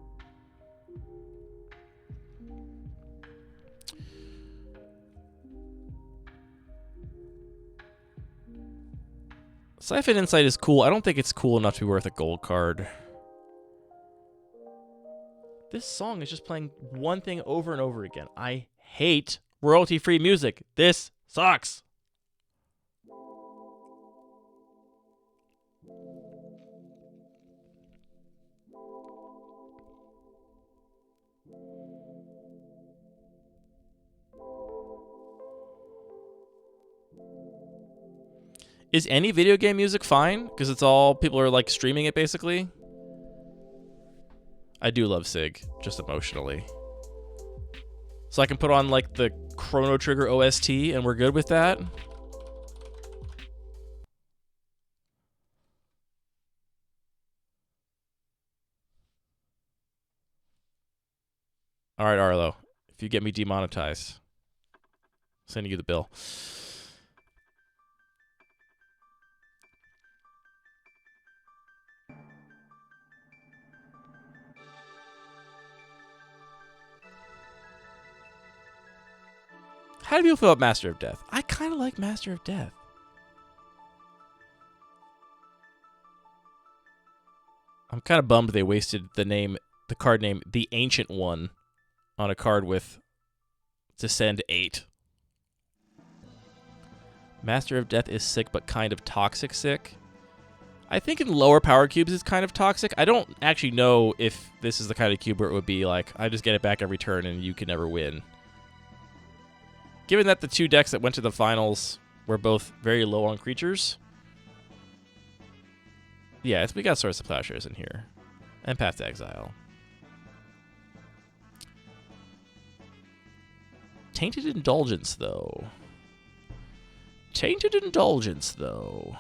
S1: Siphon Insight is cool. I don't think it's cool enough to be worth a gold card. This song is just playing one thing over and over again. I hate royalty-free music. This sucks. Is any video game music fine? Because it's all, people are like streaming it basically. I do love Sig, just emotionally. So I can put on like the Chrono Trigger OST and we're good with that. All right, Arlo, if you get me demonetized, I'm sending you the bill. How do you feel about Master of Death? I kind of like Master of Death. I'm kind of bummed they wasted the card name, The Ancient One, on a card with Descend 8. Master of Death is sick, but kind of toxic sick. I think in lower power cubes it's kind of toxic. I don't actually know if this is the kind of cube where it would be like, I just get it back every turn and you can never win. Given that the 2 decks that went to the finals were both very low on creatures. Yeah, we got Source of Plowshares in here. And Path to Exile. Tainted Indulgence, though. Tainted Indulgence, though.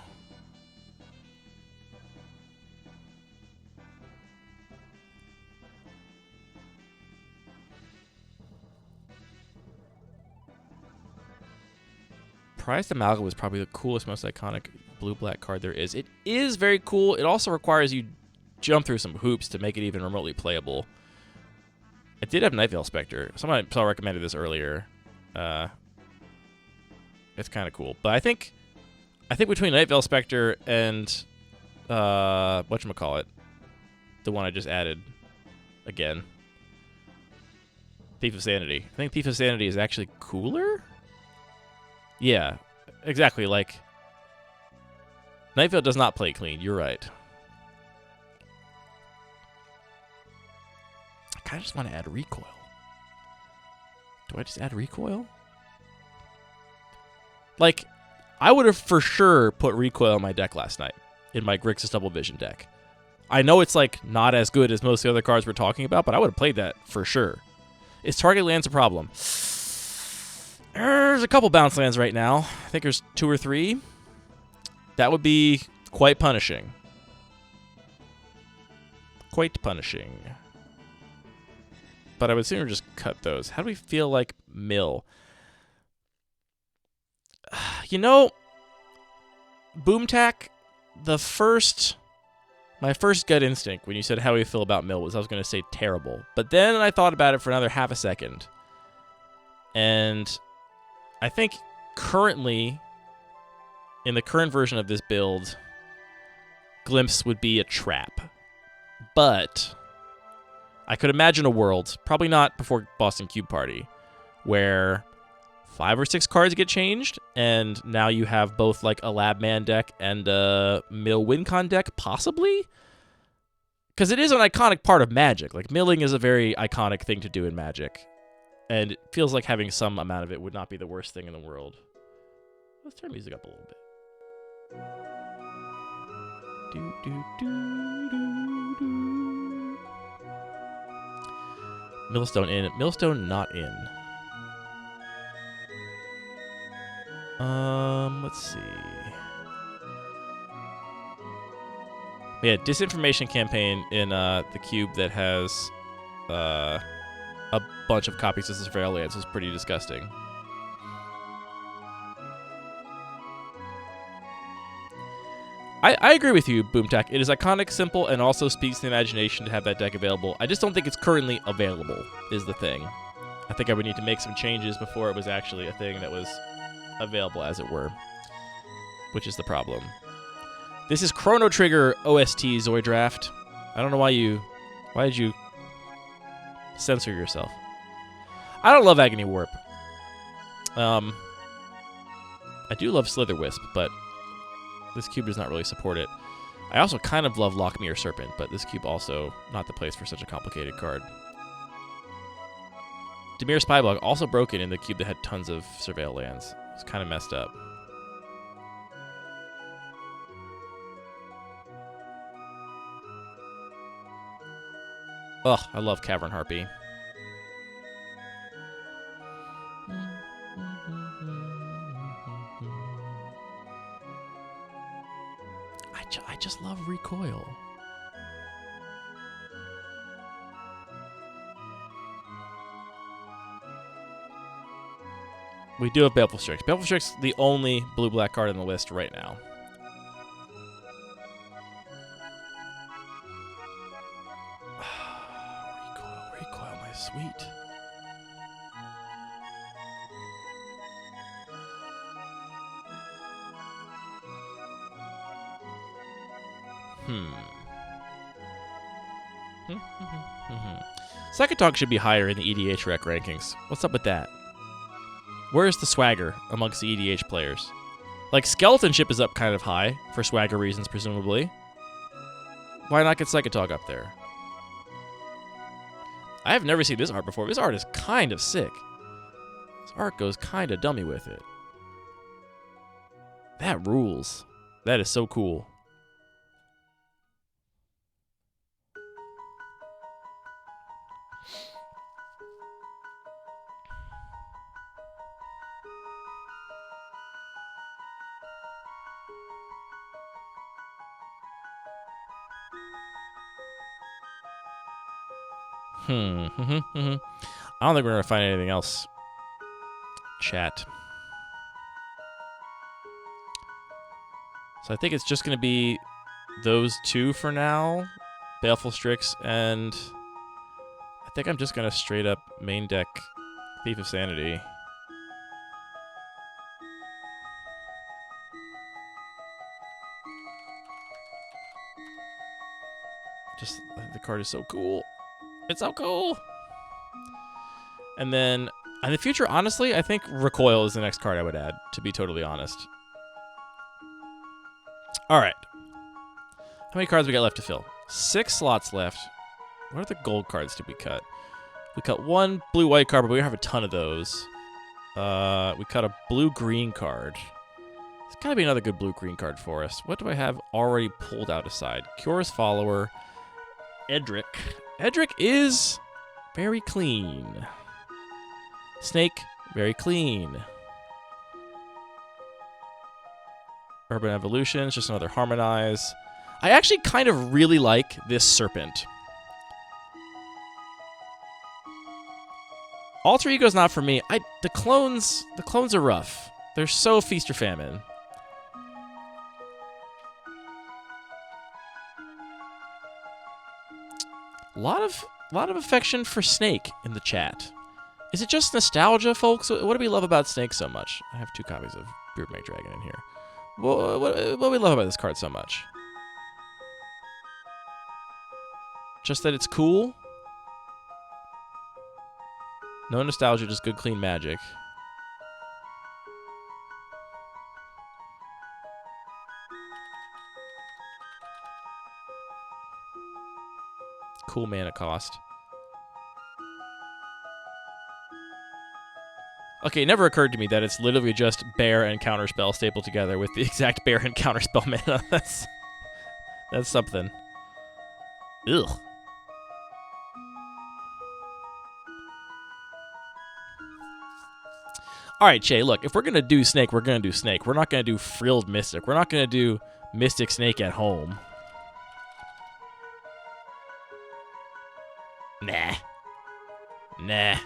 S1: Prized Amalgam was probably the coolest, most iconic blue-black card there is. It is very cool. It also requires you jump through some hoops to make it even remotely playable. It did have Night Veil Spectre. Someone recommended this earlier. It's kind of cool. But I think between Night Veil Spectre and whatchamacallit, the one I just added again, Thief of Sanity. I think Thief of Sanity is actually cooler? Yeah, exactly. Like, Night Veil does not play clean. You're right. I kind of just want to add recoil. Do I just add recoil? Like, I would have for sure put recoil in my deck last night, in my Grixis Double Vision deck. I know it's, like, not as good as most of the other cards we're talking about, but I would have played that for sure. Is target lands a problem? There's a couple bounce lands right now. I think there's 2 or 3. That would be quite punishing. Quite punishing. But I would sooner just cut those. How do we feel like mill? You know, Boomtack, my first gut instinct when you said how do we feel about mill was I was going to say terrible. But then I thought about it for another half a second. And I think currently, in the current version of this build, Glimpse would be a trap. But I could imagine a world, probably not before Boston Cube Party, where 5 or 6 cards get changed, and now you have both like a Labman deck and a Mill Wincon deck, possibly? Because it is an iconic part of Magic. Like, milling is a very iconic thing to do in Magic. And it feels like having some amount of it would not be the worst thing in the world. Let's turn music up a little bit. Millstone in. Millstone not in. Let's see. Yeah, disinformation campaign in the cube that has a bunch of copies of Surveillance is pretty disgusting. I agree with you, Boomtack. It is iconic, simple, and also speaks to the imagination to have that deck available. I just don't think it's currently available, is the thing. I think I would need to make some changes before it was actually a thing that was available, as it were. Which is the problem. This is Chrono Trigger OST Zoidraft. I don't know why did you censor yourself? I don't love Agony Warp. I do love Slither Wisp, but this cube does not really support it. I also kind of love Lockmere Serpent, but this cube also not the place for such a complicated card. Dimir Spybug also broken in the cube that had tons of Surveil lands. It's kind of messed up. Ugh, I love Cavern Harpy. I just love Recoil. We do have Baleful Strix. Baleful Strix is the only blue-black card on the list right now. Recoil, my sweet. Second Talk should be higher in the EDH rec rankings. What's up with that? Where's the swagger amongst the EDH players? Like, Skeleton Ship is up kind of high, for swagger reasons, presumably. Why not get Second Talk up there? I have never seen this art before. This art is kind of sick. This art goes kind of dummy with it. That rules. That is so cool. I don't think we're going to find anything else. Chat. So I think it's just going to be those two for now. Baleful Strix, and I think I'm just going to straight up main deck Thief of Sanity. Just, the card is so cool. It's so cool! And then, in the future, honestly, I think Recoil is the next card I would add, to be totally honest. Alright. How many cards we got left to fill? 6 slots left. What are the gold cards did we cut? We cut 1 blue-white card, but we don't have a ton of those. We cut a blue-green card. There's gotta be another good blue-green card for us. What do I have already pulled out aside? Cure's Follower. Edric. Edric is very clean. Snake, very clean. Urban Evolution, it's just another Harmonize. I actually kind of really like this Serpent. Alter Ego's not for me. The clones are rough. They're so feast or famine. A lot of affection for Snake in the chat. Is it just nostalgia, folks? What do we love about Snake so much? I have 2 copies of Beardmake Dragon in here. What do we love about this card so much? Just that it's cool? No nostalgia, just good, clean magic. Cool mana cost. Okay, it never occurred to me that it's literally just bear and counterspell stapled together with the exact bear and counterspell mana. That's something. Ugh. Alright, Che, look, if we're going to do Snake, we're going to do Snake. We're not going to do Frilled Mystic. We're not going to do Mystic Snake at home. Nah. Nah.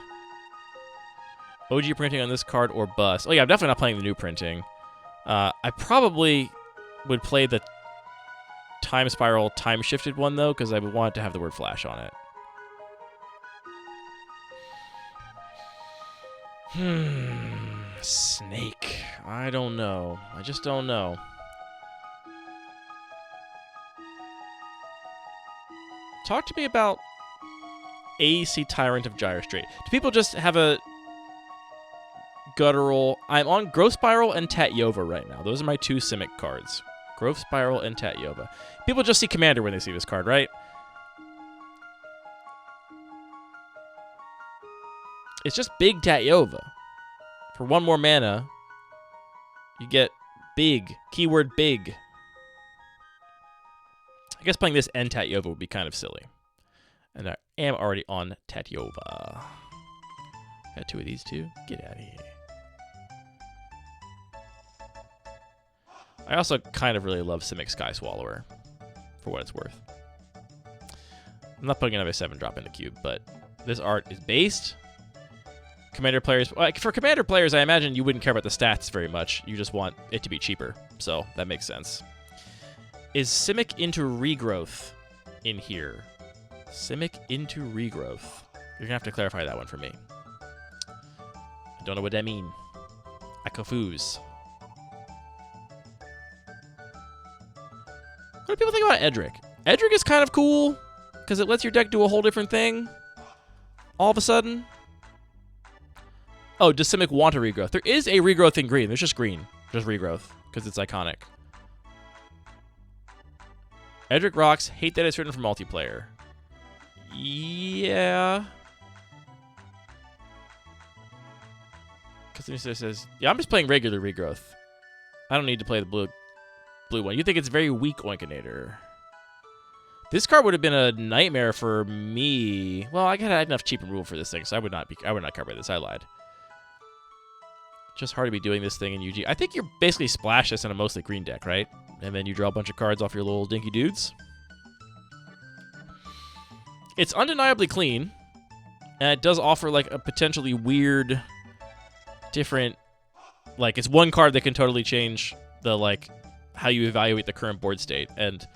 S1: OG printing on this card or bust. Oh yeah, I'm definitely not playing the new printing. I probably would play the Time Spiral Time Shifted one, though, because I would want it to have the word Flash on it. Snake. I don't know. I just don't know. Talk to me about AEC Tyrant of Gyre Strait. Do people just have a guttural... I'm on Growth Spiral and Tatyova right now. Those are my 2 Simic cards. Growth Spiral and Tatyova. People just see Commander when they see this card, right? It's just big Tatyova. For 1 more mana, you get big. Keyword big. I guess playing this and Tatyova would be kind of silly. And I am already on Tatyova. Got 2 of these too. Get out of here. I also kind of really love Simic Sky Swallower, for what it's worth. I'm not putting another 7-drop in the cube, but this art is based. Commander players, like for Commander players, I imagine you wouldn't care about the stats very much. You just want it to be cheaper, so that makes sense. Is Simic into Regrowth in here? Simic into Regrowth. You're gonna have to clarify that one for me. I don't know what that means. I confuse. What do people think about Edric? Edric is kind of cool, because it lets your deck do a whole different thing. All of a sudden. Oh, does Simic want a Regrowth? There is a Regrowth in green. There's just green. Just Regrowth, because it's iconic. Edric rocks. Hate that it's written for multiplayer. Yeah. Because it says, yeah, I'm just playing regular Regrowth. I don't need to play the blue one. You think it's very weak, Oinkinator. This card would have been a nightmare for me. Well, I had enough cheap and rule for this thing, so I would not cover this. I lied. Just hard to be doing this thing in UG. I think you're basically splash this in a mostly green deck, right? And then you draw a bunch of cards off your little dinky dudes. It's undeniably clean, and it does offer like a potentially weird, different, like it's one card that can totally change the like how you evaluate the current board state. And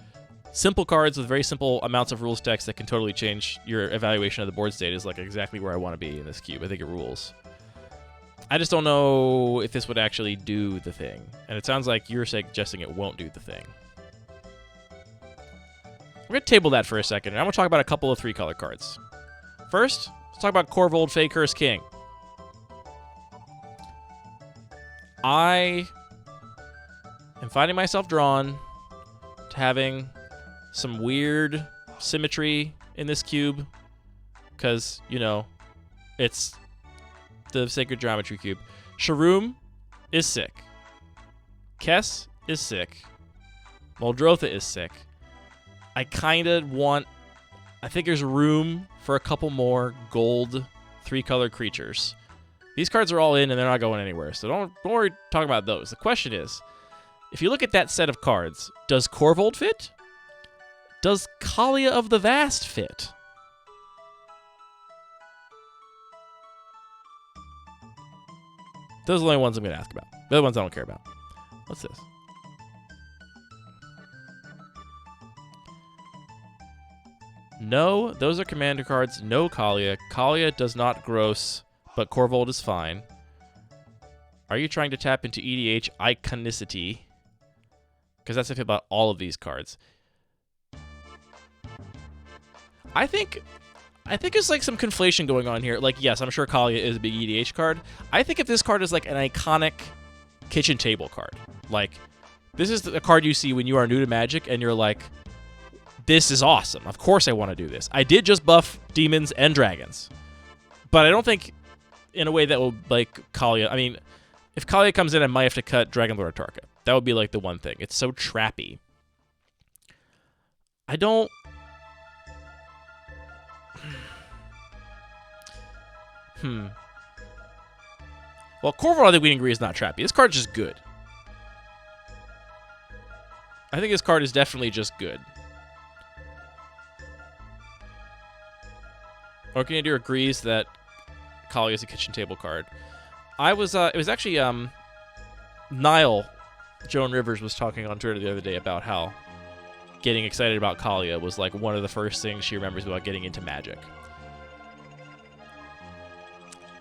S1: simple cards with very simple amounts of rules text that can totally change your evaluation of the board state is like exactly where I want to be in this cube. I think it rules. I just don't know if this would actually do the thing. And it sounds like you're suggesting it won't do the thing. We're going to table that for a second, and I'm going to talk about a couple of 3-color cards. First, let's talk about Corvold Fey Curse King. I am finding myself drawn to having some weird symmetry in this cube because, you know, it's the Sacred Geometry Cube. Sharoom is sick. Kess is sick. Muldrotha is sick. I kind of want... I think there's room for a couple more gold 3-color creatures. These cards are all in and they're not going anywhere, so don't worry talking about those. The question is, if you look at that set of cards, does Corvold fit? Does Kalia of the Vast fit? Those are the only ones I'm going to ask about. The other ones I don't care about. What's this? No, those are commander cards. No Kalia. Kalia does not gross, but Corvold is fine. Are you trying to tap into EDH iconicity? Because that's the thing about all of these cards. I think there's like some conflation going on here. Like, yes, I'm sure Kalia is a big EDH card. I think if this card is like an iconic kitchen table card, like this is the card you see when you are new to Magic and you're like, this is awesome. Of course I want to do this. I did just buff demons and dragons, but I don't think in a way that will like Kalia. I mean, if Kalia comes in, I might have to cut Dragon Lord Tarka. That would be like the one thing. It's so trappy. I don't... Well, Corvold, I think we can agree, is not trappy. This card's just good. I think this card is definitely just good. Orkanadir agrees that Kalia is a kitchen table card. It was actually, Niall, Joan Rivers, was talking on Twitter the other day about how getting excited about Kalia was like one of the first things she remembers about getting into Magic.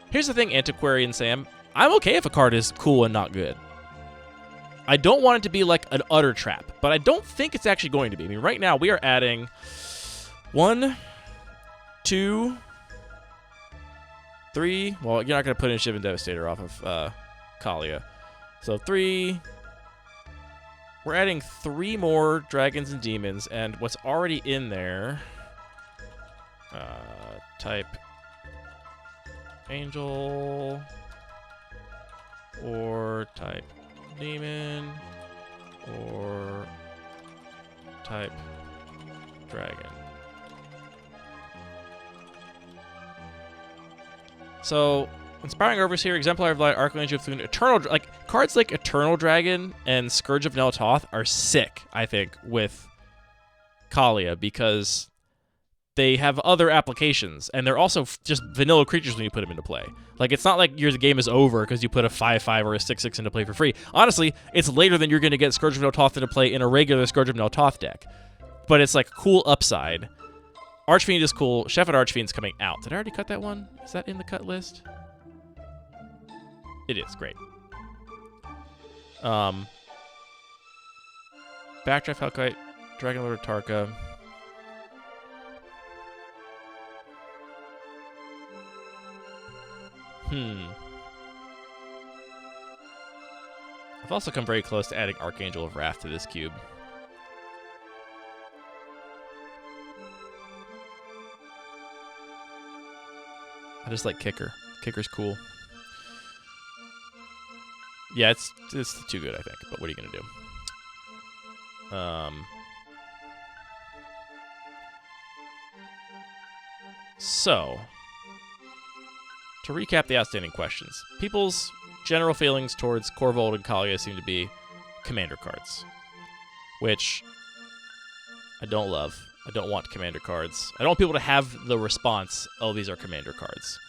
S1: Here's the thing, Antiquarian Sam. I'm okay if a card is cool and not good. I don't want it to be like an utter trap, but I don't think it's actually going to be. I mean, right now we are adding 1, 2, 3. Well, you're not going to put in Shivan Devastator off of Kalia. So 3. We're adding 3 more dragons and demons, and what's already in there, type angel or type demon or type dragon. So, Inspiring Overseer, Exemplar of Light, Archangel of Thune, cards like Eternal Dragon and Scourge of Neltoth are sick, I think, with Kalia, because they have other applications, and they're also just vanilla creatures when you put them into play. Like, it's not like your game is over because you put a 5/5 or a 6/6 into play for free. Honestly, it's later than you're going to get Scourge of Neltoth into play in a regular Scourge of Neltoth deck. But it's like cool upside. Archfiend is cool. Chef at Archfiend's coming out. Did I already cut that one? Is that in the cut list? It is. Great. Backdraft Hellkite, Dragon Lord Tarka. I've also come very close to adding Archangel of Wrath to this cube. I just like Kicker. Kicker's cool. Yeah, it's too good, I think. But what are you gonna do? So, to recap the outstanding questions, people's general feelings towards Corvold and Kalia seem to be commander cards, which I don't love. I don't want commander cards. I don't want people to have the response, oh, these are commander cards.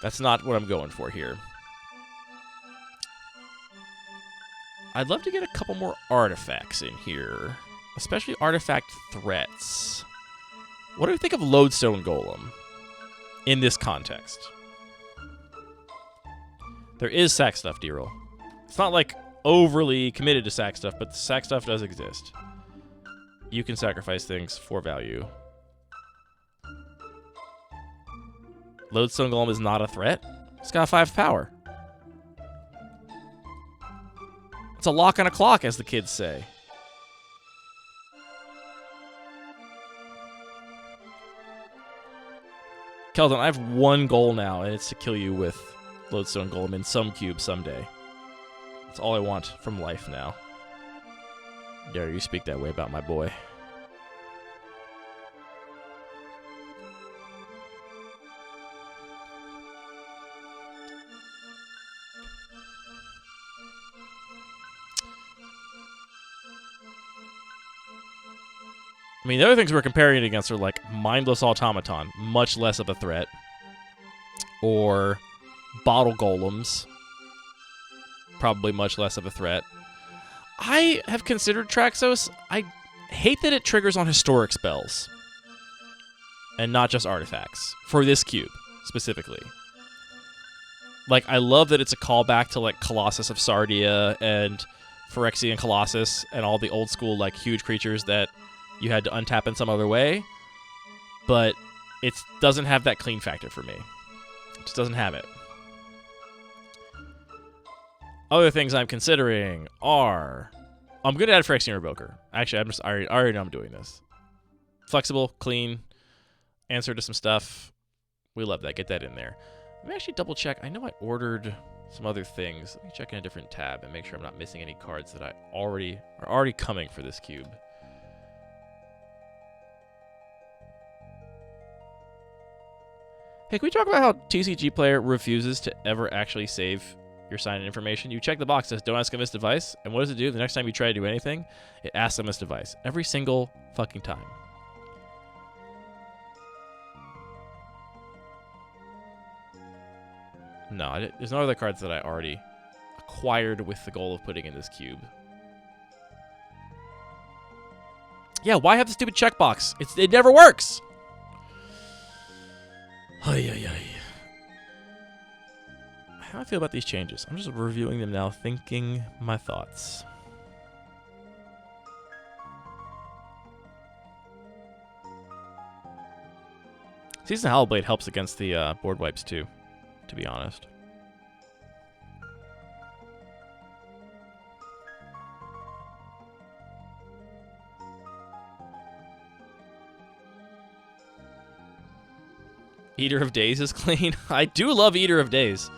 S1: That's not what I'm going for here. I'd love to get a couple more artifacts in here, especially artifact threats. What do we think of Lodestone Golem in this context? There is sack stuff, D-roll. It's not like overly committed to sack stuff, but the sack stuff does exist. You can sacrifice things for value. Lodestone Golem is not a threat. It's got 5 power. It's a lock on a clock, as the kids say. Keldon, I have one goal now, and it's to kill you with Lodestone Golem in some cube someday. That's all I want from life now. Dare you speak that way about my boy. I mean, the other things we're comparing it against are like Mindless Automaton, much less of a threat. Or Bottle Golems, probably much less of a threat. I have considered Traxos. I hate that it triggers on historic spells. And not just artifacts. For this cube, specifically. Like, I love that it's a callback to, like, Colossus of Sardia and Phyrexian Colossus and all the old school, like, huge creatures that you had to untap in some other way. But it doesn't have that clean factor for me. It just doesn't have it. Other things I'm considering are... I'm going to add Phyrexian Revoker. Actually, I already know I'm doing this. Flexible, clean, answer to some stuff. We love that. Get that in there. Let me actually double check. I know I ordered some other things. Let me check in a different tab and make sure I'm not missing any cards that are already coming for this cube. Hey, can we talk about how TCG Player refuses to ever actually save your sign-in information? You check the box that says, don't ask a missed device, and what does it do? The next time you try to do anything, it asks a missed device. Every single fucking time. No, there's no other cards that I already acquired with the goal of putting in this cube. Yeah, why have the stupid checkbox? It never works! Ay, ay, ay. How do I feel about these changes? I'm just reviewing them now, thinking my thoughts. Season Hallblade helps against the board wipes too, to be honest. Eater of Days is clean. I do love Eater of Days.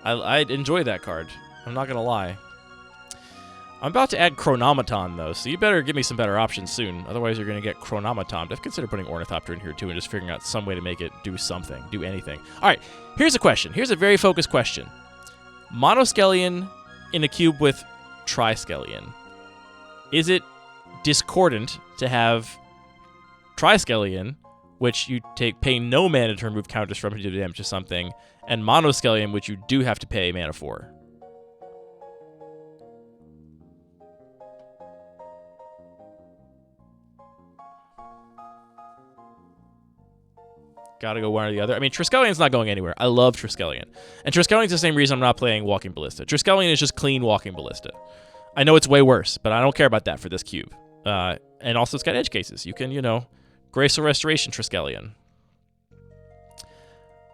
S1: I enjoy that card. I'm not going to lie. I'm about to add Chronomaton, though, so you better give me some better options soon. Otherwise, you're going to get Chronomaton. I've considered putting Ornithopter in here, too, and just figuring out some way to make it do something, do anything. All right, here's a question. Here's a very focused question. Monoskellion in a cube with Triskelion. Is it discordant to have Triskelion, which you pay no mana to remove counters from to do damage to something, and Monoskellion, which you do have to pay mana for? Gotta go one or the other. I mean, Triskellion's not going anywhere. I love Triskelion. And Triskellion's the same reason I'm not playing Walking Ballista. Triskelion is just clean Walking Ballista. I know it's way worse, but I don't care about that for this cube. And also it's got edge cases. You can, you know, Graceful Restoration Triskelion.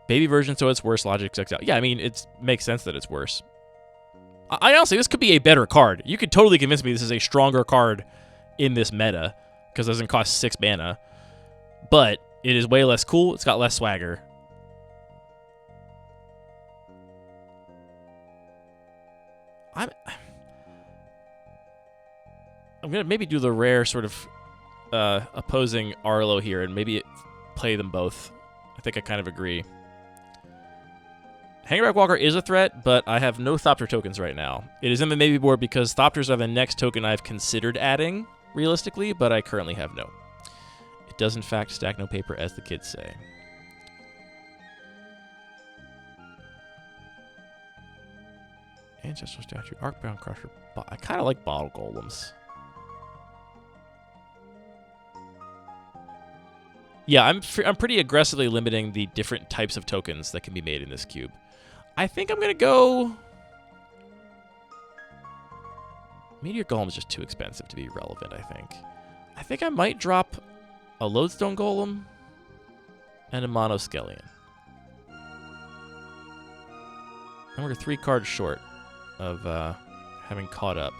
S1: Baby version, so it's worse. Logic checks out. Yeah, I mean, it makes sense that it's worse. I honestly, this could be a better card. You could totally convince me this is a stronger card in this meta, because it doesn't cost 6 mana. But it is way less cool. It's got less swagger. I'm going to maybe do the rare sort of opposing Arlo here and maybe play them both. I think I kind of agree. Hangback Walker is a threat, but I have no Thopter tokens right now. It is in the maybe board because Thopters are the next token I've considered adding, realistically, but I currently have no. It does, in fact, stack no paper, as the kids say. Ancestral statue, Arcbound Crusher. I kind of like bottle golems. Yeah, I'm pretty aggressively limiting the different types of tokens that can be made in this cube. I think I'm gonna go. Meteor Golem is just too expensive to be relevant. I think I might drop a Lodestone Golem and a Monoskelion. And we're 3 cards short of having caught up.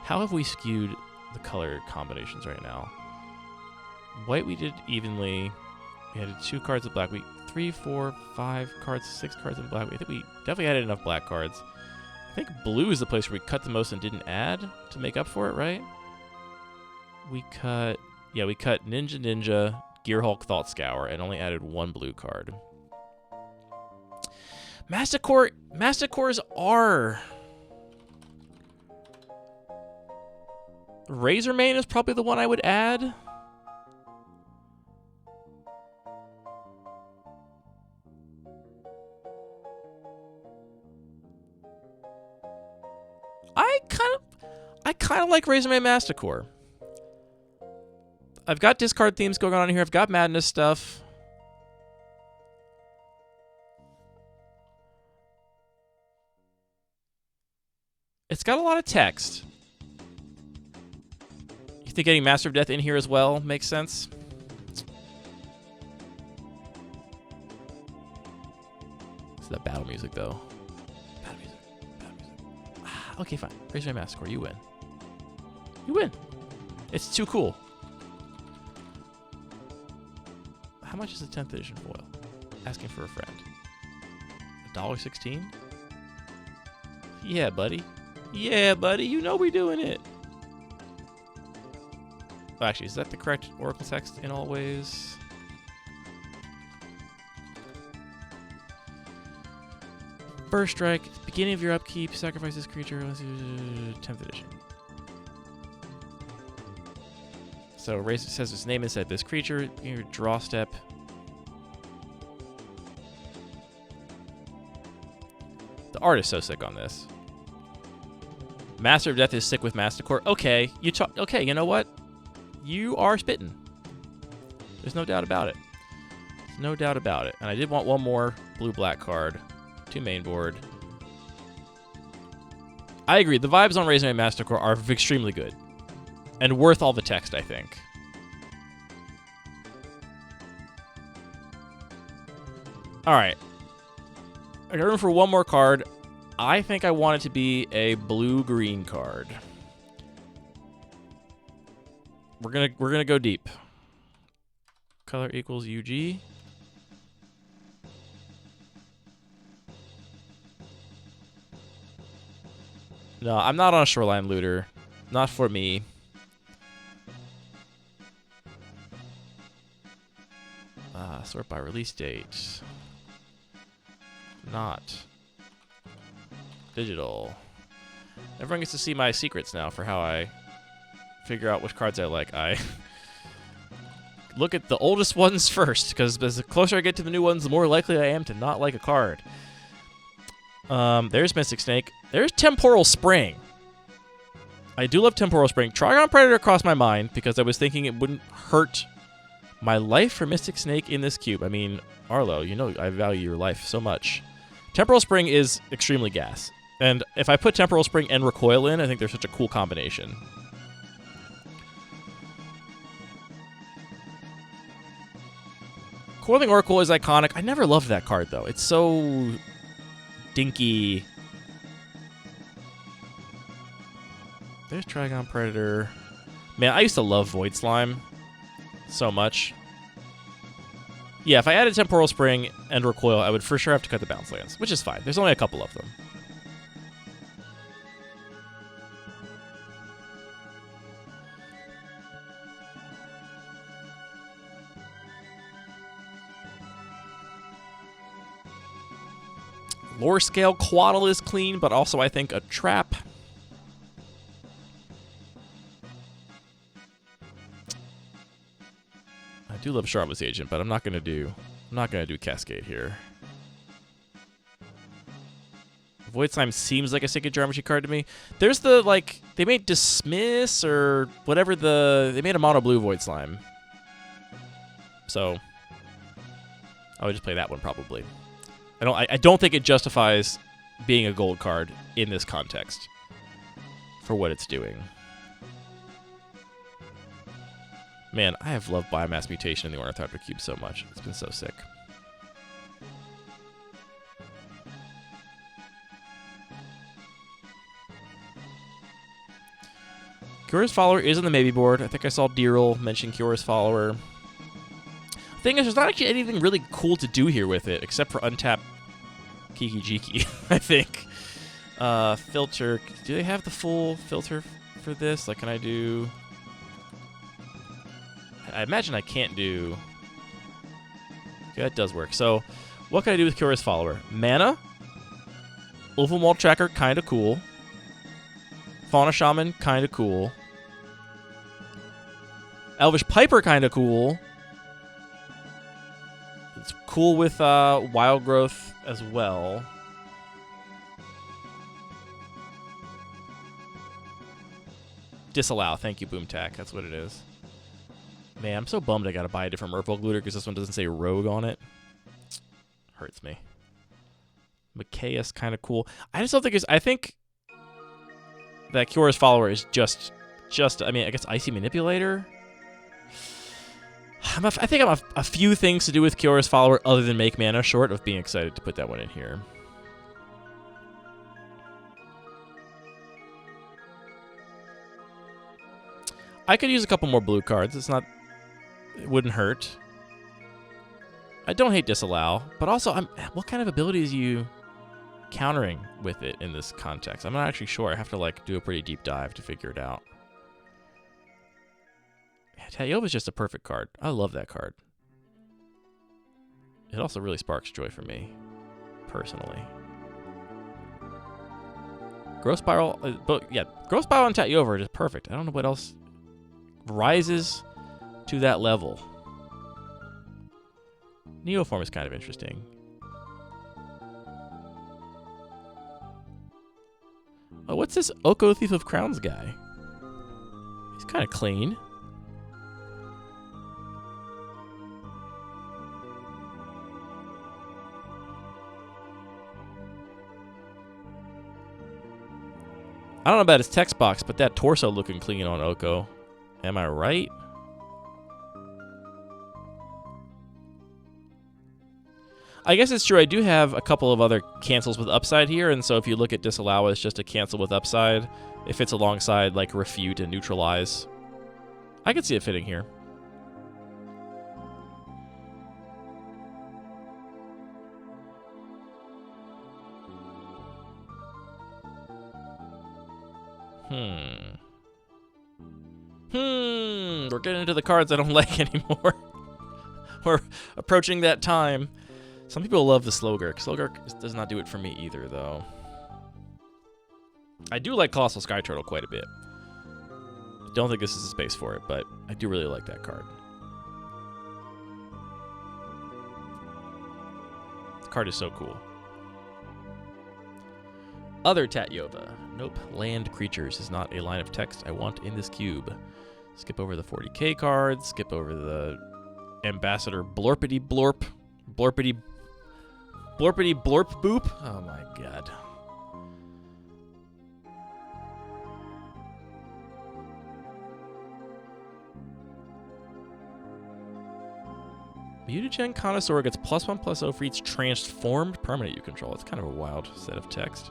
S1: How have we skewed the color combinations right now? White we did evenly. We had 2 cards of black. 3, 4, 5 cards, 6 cards in black. I think we definitely had enough black cards. I think blue is the place where we cut the most and didn't add to make up for it, right? We cut Ninja, Gearhulk, Thought Scour, and only added 1 blue card. Masticores are... Razormane is probably the one I would add. I kind of like Razormane Masticore. I've got discard themes going on here. I've got madness stuff. It's got a lot of text. You think getting Master of Death in here as well makes sense? It's that battle music, though. Battle music. Okay, fine. Razormane Masticore, you win. You win. It's too cool. How much is a 10th edition foil? Asking for a friend. $1.16? Yeah, buddy. Yeah, buddy. You know we're doing it. Oh, actually, is that the correct Oracle text in all ways? First strike. Beginning of your upkeep. Sacrifice this creature. 10th edition. So Razor says its name inside this creature. Beginning of your draw step. The art is so sick on this. Master of Death is sick with Masticore. Okay, okay, you know what? You are spitting. There's no doubt about it. There's no doubt about it. And I did want 1 more blue-black card to main board. I agree. The vibes on Razormane Masticore are extremely good. And worth all the text, I think. Alright. I got room for 1 more card. I think I want it to be a blue-green card. We're gonna go deep. Color equals UG. No, I'm not on a Shoreline Looter. Not for me. Sort by release date. Not digital. Everyone gets to see my secrets now for how I figure out which cards I like. I look at the oldest ones first, because as the closer I get to the new ones, the more likely I am to not like a card. There's Mystic Snake. There's Temporal Spring. I do love Temporal Spring. Trigon Predator crossed my mind because I was thinking it wouldn't hurt my life for Mystic Snake in this cube. I mean, Arlo, you know I value your life so much. Temporal Spring is extremely gas. And if I put Temporal Spring and Recoil in, I think they're such a cool combination. Coiling Oracle is iconic. I never loved that card, though. It's so dinky. There's Trigon Predator. Man, I used to love Void Slime so much. Yeah, if I added Temporal Spring and Recoil, I would for sure have to cut the bounce lands, which is fine. There's only a couple of them. Lore Scale Quaddle is clean, but also I think a trap. I do love Charlotte's Agent, but I'm not gonna do Cascade here. Void Slime seems like a Sacred Geometry card to me. There's the, like, they made Dismiss or whatever they made a mono blue Void Slime. So, I would just play that one probably. I don't think it justifies being a gold card in this context for what it's doing. Man, I have loved Biomass Mutation in the Ornithopter Cube so much. It's been so sick. Curious Follower is on the maybe board. I think I saw Deerl mention Curious Follower. Thing is, there's not actually anything really cool to do here with it, except for untap Kiki Jiki, I think. Filter. Do they have the full filter for this? Like, can I do... I imagine I can't do... Okay, that does work. So, what can I do with Curious Follower? Mana. Overhaul Tracker, kind of cool. Fauna Shaman, kind of cool. Elvish Piper, kind of cool. It's cool with Wild Growth as well. Disallow. Thank you, Boomtack. That's what it is. Man, I'm so bummed I gotta buy a different Merfolk Looter because this one doesn't say Rogue on it. Hurts me. Machias, kind of cool. I just don't think it's... I think that Curious Follower is just... I mean, I guess Icy Manipulator? I think I'm a few things to do with Curious Follower other than make mana short of being excited to put that one in here. I could use a couple more blue cards. It's not... It wouldn't hurt. I don't hate Disallow, but also, what kind of abilities are you countering with it in this context? I'm not actually sure. I have to, like, do a pretty deep dive to figure it out. Tayova is just a perfect card. I love that card. It also really sparks joy for me, personally. Growth Spiral, but yeah, Growth Spiral and Tayova are just perfect. I don't know what else rises to that level. Neoform is kind of interesting. Oh, what's this Oko Thief of Crowns guy? He's kind of clean. I don't know about his text box, but that torso looking clean on Oko. Am I right? I guess it's true. I do have a couple of other cancels with upside here, and so if you look at Disallow as just a cancel with upside, it fits alongside like Refute and Neutralize. I could see it fitting here. We're getting into the cards I don't like anymore. We're approaching that time. Some people love the Slogurk. Slogurk does not do it for me either, though. I do like Colossal Sky Turtle quite a bit. I don't think this is a space for it, but I do really like that card. The card is so cool. Other Tatyova. Nope. Land creatures is not a line of text I want in this cube. Skip over the 40k cards. Skip over the Ambassador Blorpity Blorp. Blorpity Blorp Boop. Oh my god. Mutagen Connoisseur gets +1/+0 for each transformed permanent you control. It's kind of a wild set of text.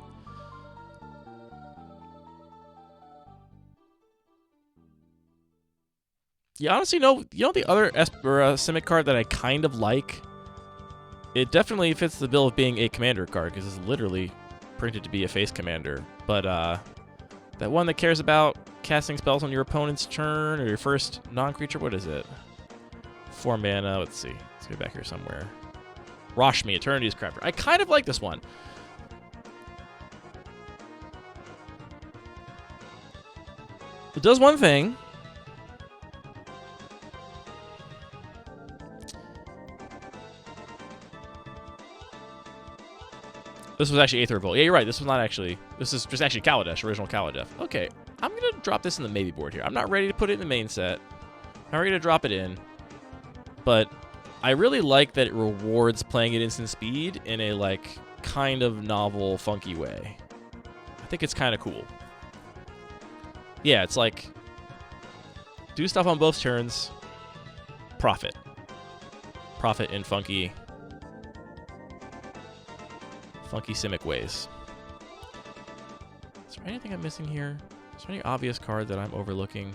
S1: You honestly know, the other Simic card that I kind of like? It definitely fits the bill of being a commander card, because it's literally printed to be a face commander. But that one that cares about casting spells on your opponent's turn, or your first non-creature, what is it? 4 mana, let's see. Let's go back here somewhere. Roshmi, Eternity's Crafter. I kind of like this one. It does one thing. This was actually Aether Revolt. Yeah, you're right. This was not actually... This is just actually Kaladesh, original Kaladesh. Okay, I'm going to drop this in the maybe board here. I'm not ready to put it in the main set. I'm ready to drop it in. But I really like that it rewards playing at instant speed in a, like, kind of novel, funky way. I think it's kind of cool. Yeah, it's like... Do stuff on both turns. Profit. Profit in funky Simic ways. Is there anything I'm missing here? Is there any obvious card that I'm overlooking?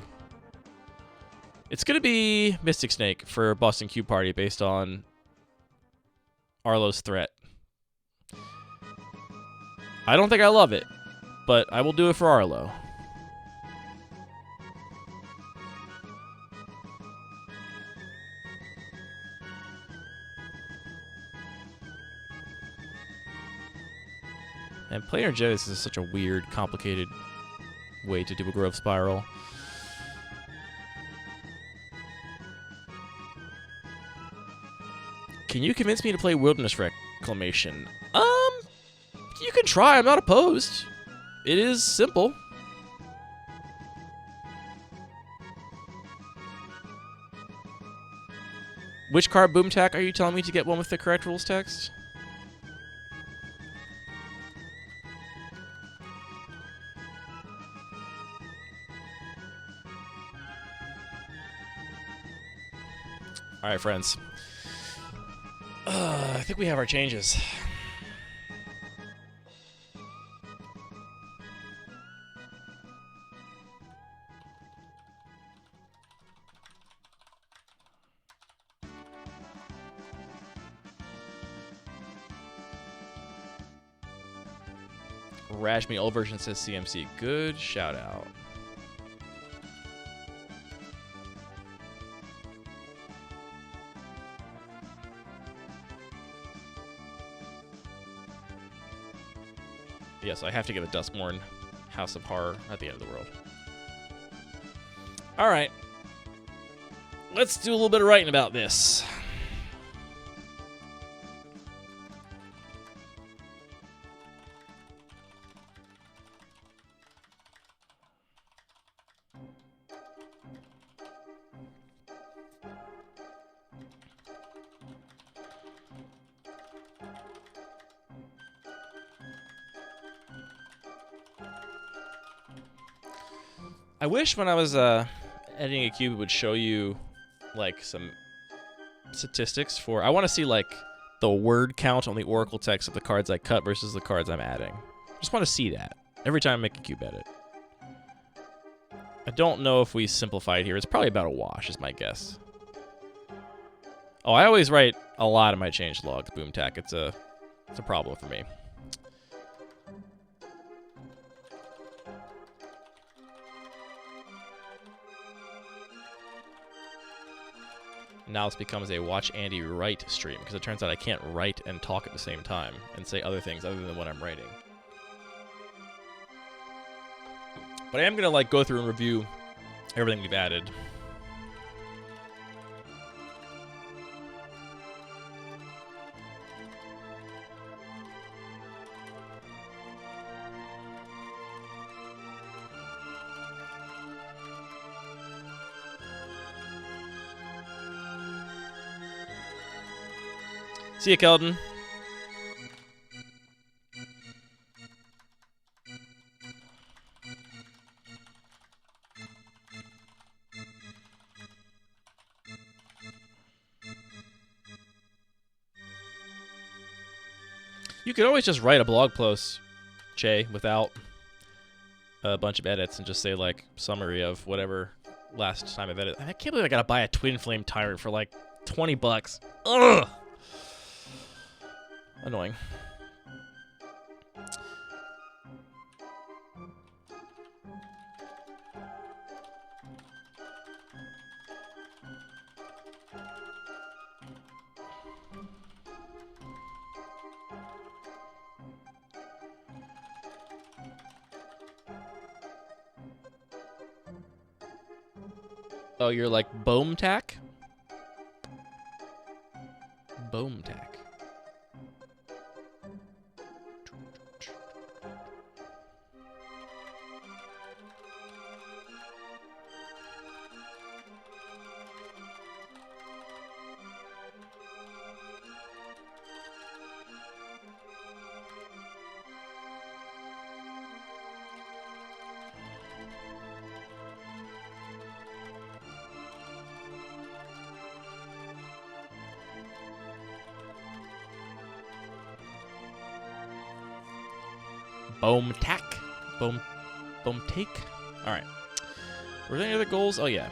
S1: It's going to be Mystic Snake for Boston Cube Party based on Arlo's threat. I don't think I love it, but I will do it for Arlo. And Planar Genesis is such a weird, complicated way to do a Grove Spiral. Can you convince me to play Wilderness Reclamation? You can try. I'm not opposed. It is simple. Which card Boomtack are you telling me to get one with the correct rules text? All right, friends. I think we have our changes. Rashmi old version says CMC. Good shout out. Yes, I have to get a Duskmourn House of Horror at the end of the world. All right. Let's do a little bit of writing about this. I wish when I was editing a cube, it would show you like some statistics for. I want to see like the word count on the Oracle text of the cards I cut versus the cards I'm adding. Just want to see that every time I make a cube edit. I don't know if we simplify it here. It's probably about a wash, is my guess. Oh, I always write a lot of my change logs, Boomtack. It's a problem for me. Now this becomes a watch Andy write stream, because it turns out I can't write and talk at the same time and say other things other than what I'm writing. But I am going to like go through and review everything we've added. See ya, Keldon. You could always just write a blog post, Che, without a bunch of edits and just say, like, summary of whatever last time I've edited. I can't believe I gotta buy a Twin Flame Tyrant for, like, 20 bucks. Ugh! Annoying. Oh, you're like Boomtack? Boomtack. Boom tack. Boom take. All right. Were there any other goals? Oh, yeah.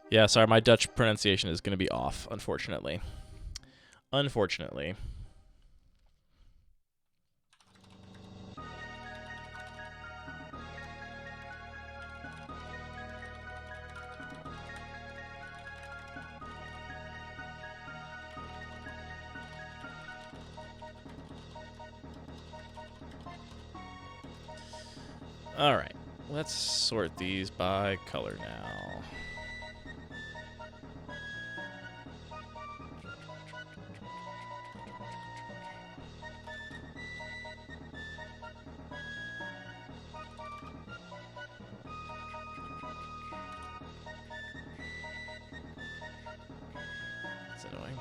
S1: Yeah, sorry, my Dutch pronunciation is going to be off, unfortunately. Unfortunately. All right, let's sort these by color now. That's annoying.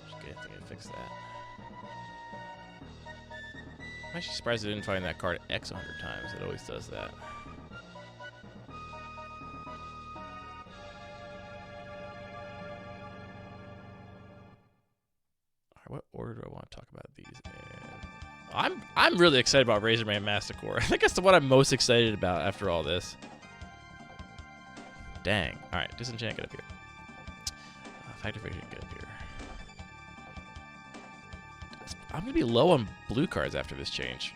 S1: Just get anything to fix that. I'm actually surprised I didn't find that card X 100 times. It always does that. Alright, what order do I want to talk about these in? I'm really excited about Razorman Masticore. I think that's the one I'm most excited about after all this. Dang. Alright, Disenchant, get up here. Factoration, get up here. I'm going to be low on blue cards after this change,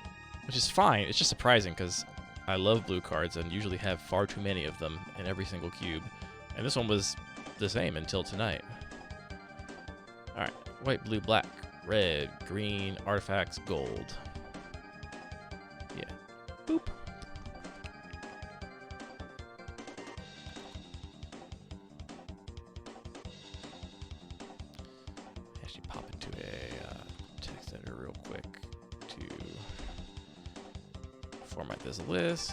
S1: which is fine. It's just surprising because I love blue cards and usually have far too many of them in every single cube. And this one was the same until tonight. Alright, white, blue, black, red, green, artifacts, gold. Yeah. Boop. Actually pop into a text editor real quick to format this list.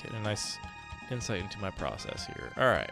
S1: Get a nice insight into my process here. All right.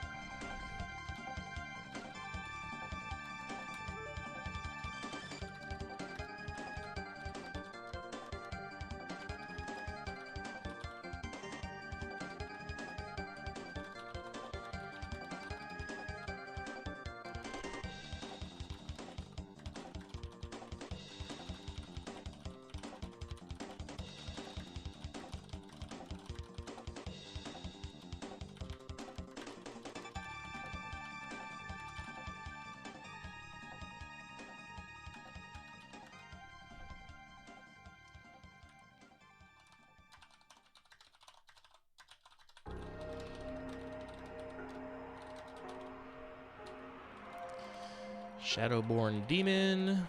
S1: Shadowborn Demon.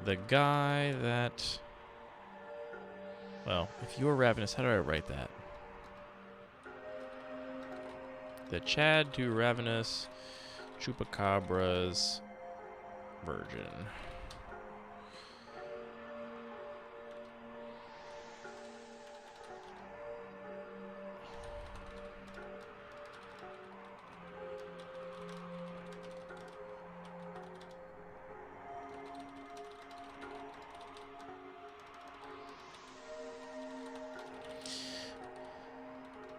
S1: The guy that... Well, if you were Ravenous, how do I write that? The Chad to Ravenous Chupacabra's Virgin.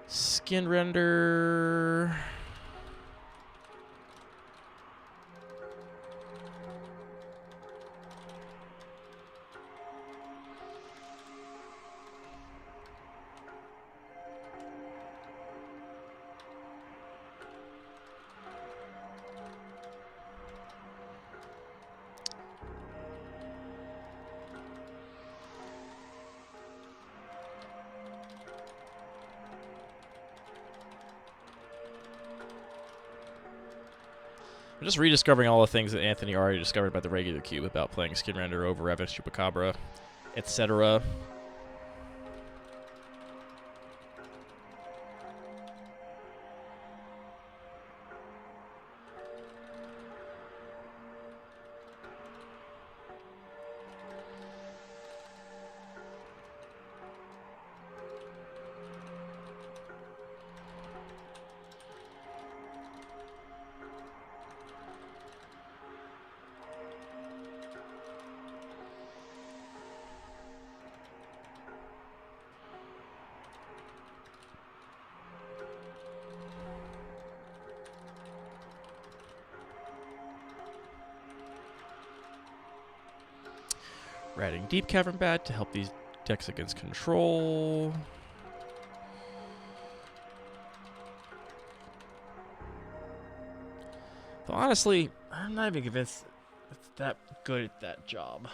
S1: Skin render. I'm just rediscovering all the things that Anthony already discovered about the regular cube about playing Skin Render over Ravenous Chupacabra, etc. We're adding Deep Cavern Bat to help these decks against control. Though honestly, I'm not even convinced it's that good at that job.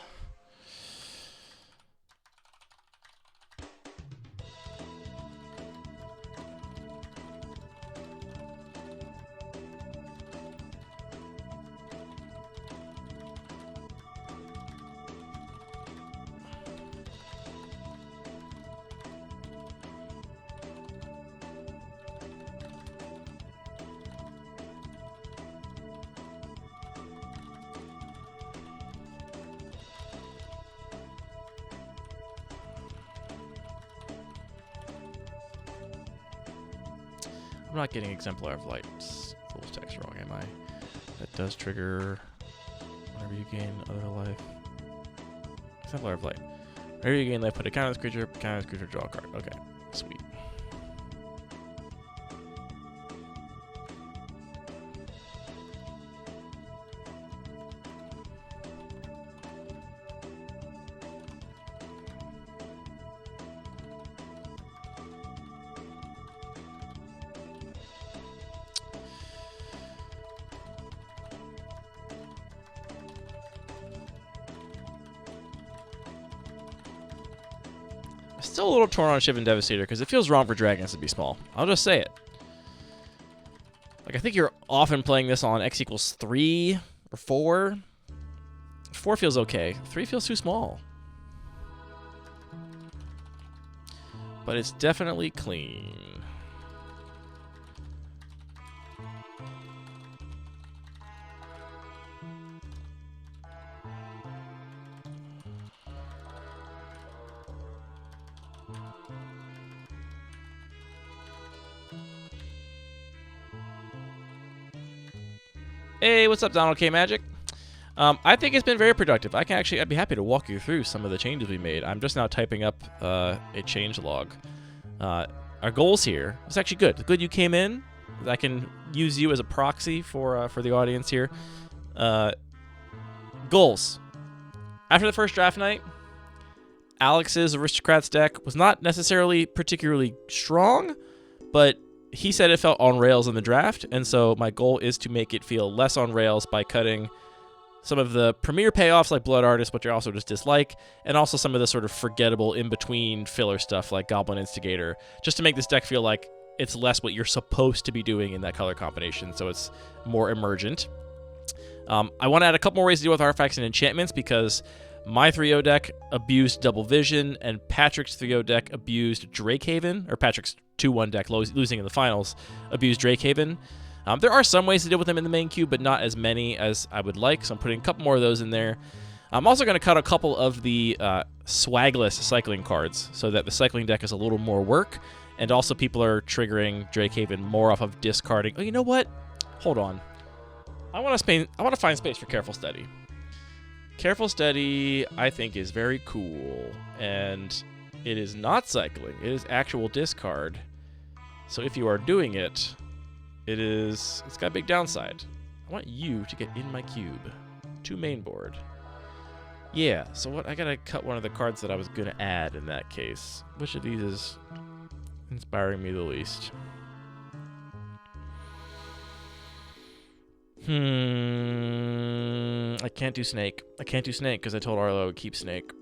S1: I'm not getting Exemplar of Light's Fool's text wrong, am I? That does trigger whenever you gain other life. Exemplar of Light. Whenever you gain life, put a counter on this creature, draw a card. Okay, sweet. Still a little torn on Shivan Devastator because it feels wrong for dragons to be small. I'll just say it. Like, I think you're often playing this on X equals 3 or 4. 4 feels okay. 3 feels too small. But it's definitely clean. Hey, what's up, Donald K. Magic? I think it's been very productive. I'd be happy to walk you through some of the changes we made. I'm just now typing up a change log. Our goals here was actually good. Good you came in. I can use you as a proxy for the audience here. Goals. After the first draft night, Alex's Aristocrats deck was not necessarily particularly strong, but he said it felt on rails in the draft, and so my goal is to make it feel less on rails by cutting some of the premier payoffs like Blood Artist, which I also just dislike, and also some of the sort of forgettable in-between filler stuff like Goblin Instigator, just to make this deck feel like it's less what you're supposed to be doing in that color combination, so it's more emergent. I want to add a couple more ways to deal with artifacts and enchantments because my 3-0 deck abused Double Vision, and Patrick's 3-0 deck abused Drakehaven, or Patrick's 2-1 deck, losing in the finals, abused Drakehaven. There are some ways to deal with them in the main queue, but not as many as I would like, so I'm putting a couple more of those in there. I'm also going to cut a couple of the swagless cycling cards so that the cycling deck is a little more work, and also people are triggering Drakehaven more off of discarding. Oh, you know what? Hold on. I want to find space for Careful Study. Careful Study, I think, is very cool, and it is not cycling. It is actual discard. So if you are doing it, it's got a big downside. I want you to get in my cube to main board. Yeah, so what? I gotta cut one of the cards that I was gonna add in that case. Which of these is inspiring me the least? I can't do Snake. I can't do Snake because I told Arlo I would keep Snake.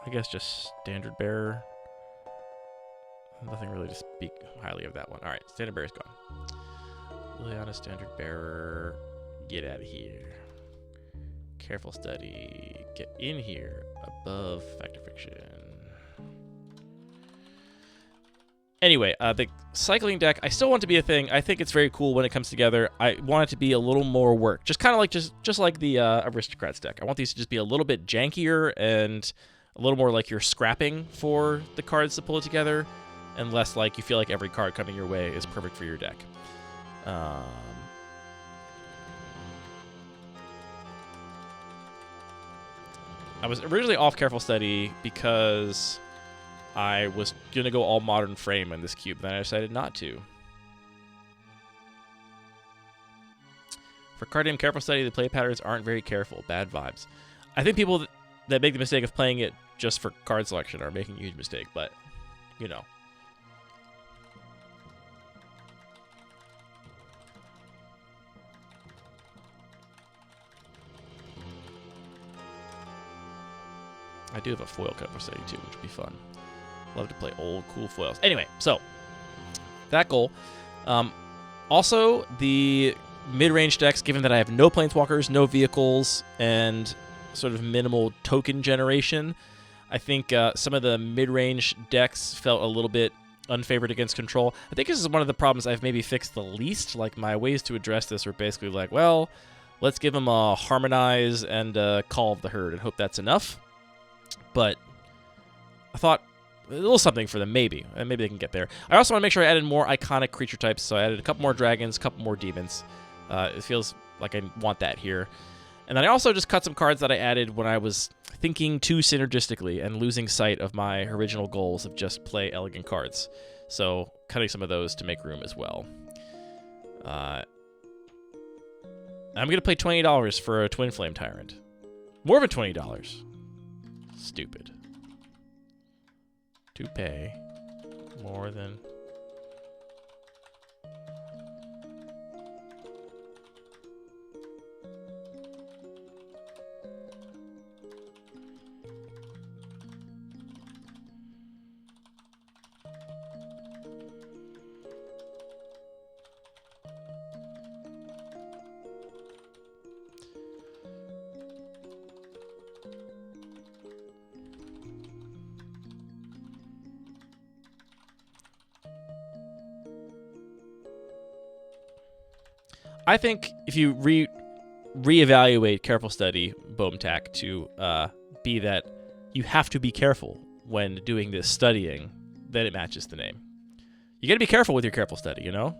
S1: I guess just Standard Bearer. Nothing really to speak highly of that one. Alright, Standard Bearer's gone. Liliana, Standard Bearer, get out of here. Careful Study, get in here. Above Fact or Fiction. Anyway, the cycling deck, I still want it to be a thing. I think it's very cool when it comes together. I want it to be a little more work. Just kind of like just like the Aristocrats deck. I want these to just be a little bit jankier and a little more like you're scrapping for the cards to pull it together, and less like you feel like every card coming your way is perfect for your deck. I was originally off Careful Study because I was going to go all Modern Frame in this cube, then I decided not to. For card game careful study, the play patterns aren't very careful. Bad vibes. I think people that make the mistake of playing it just for card selection are making a huge mistake, but, you know. I do have a foil careful study too, which would be fun. Love to play old, cool foils. Anyway, so that goal. Also, the mid-range decks, given that I have no planeswalkers, no vehicles, and sort of minimal token generation, I think some of the mid-range decks felt a little bit unfavored against control. I think this is one of the problems I've maybe fixed the least. Like, my ways to address this are basically like, well, let's give them a Harmonize and a Call of the Herd and hope that's enough. But I thought a little something for them, maybe. And maybe they can get there. I also want to make sure I added more iconic creature types, so I added a couple more dragons, a couple more demons. It feels like I want that here. And then I also just cut some cards that I added when I was thinking too synergistically and losing sight of my original goals of just play elegant cards. So cutting some of those to make room as well. I'm going to pay $20 for a Twin Flame Tyrant. More than $20. Stupid. To pay more than... I think if you reevaluate careful study Boomtac to be that you have to be careful when doing this studying, then it matches the name. You got to be careful with your careful study, you know?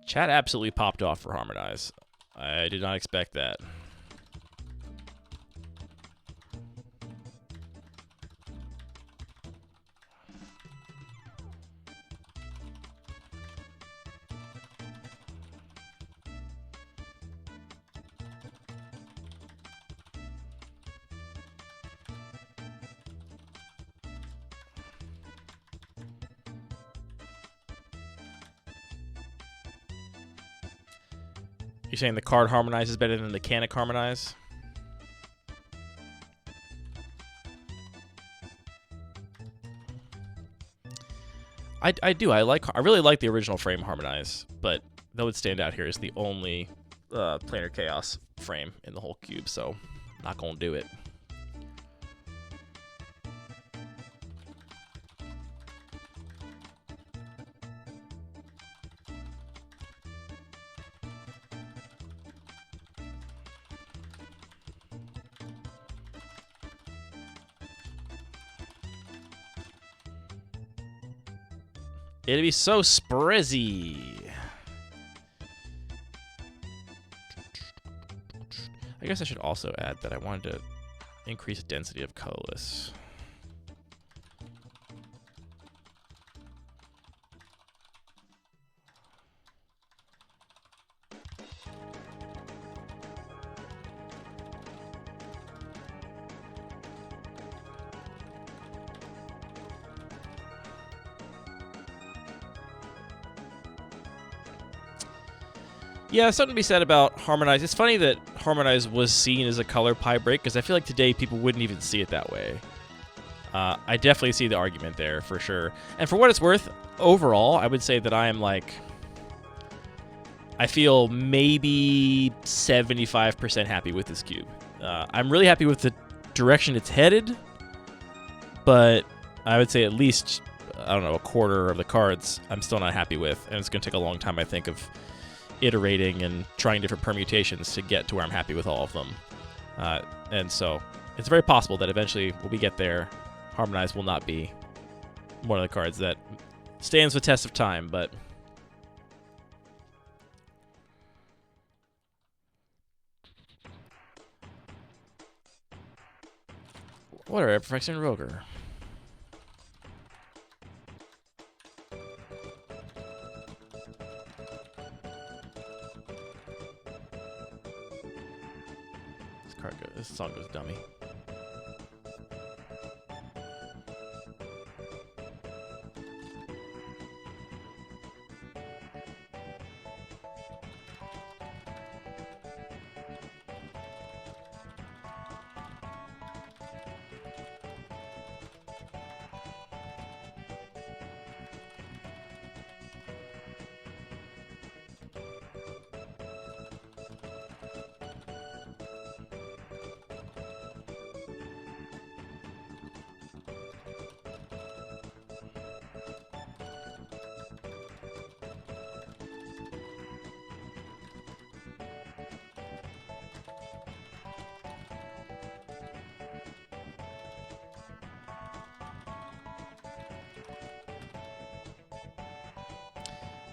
S1: Chat absolutely popped off for Harmonize. I did not expect that. You're saying the card Harmonize is better than the mechanic Harmonize? I do. I really like the original frame Harmonize, but that would stand out here as the only Planar Chaos frame in the whole cube, so not gonna do it. It'd be so sprizzy. I guess I should also add that I wanted to increase the density of colorless. Yeah, something to be said about Harmonize. It's funny that Harmonize was seen as a color pie break, because I feel like today people wouldn't even see it that way. I definitely see the argument there, for sure. And for what it's worth, overall, I would say that I am like... I feel maybe 75% happy with this cube. I'm really happy with the direction it's headed, but I would say at least, I don't know, a quarter of the cards I'm still not happy with, and it's going to take a long time, I think, of iterating and trying different permutations to get to where I'm happy with all of them. And so it's very possible that eventually when we get there, Harmonize will not be one of the cards that stands the test of time, but... Whatever, Perfection Roger. card goes. This song goes dummy.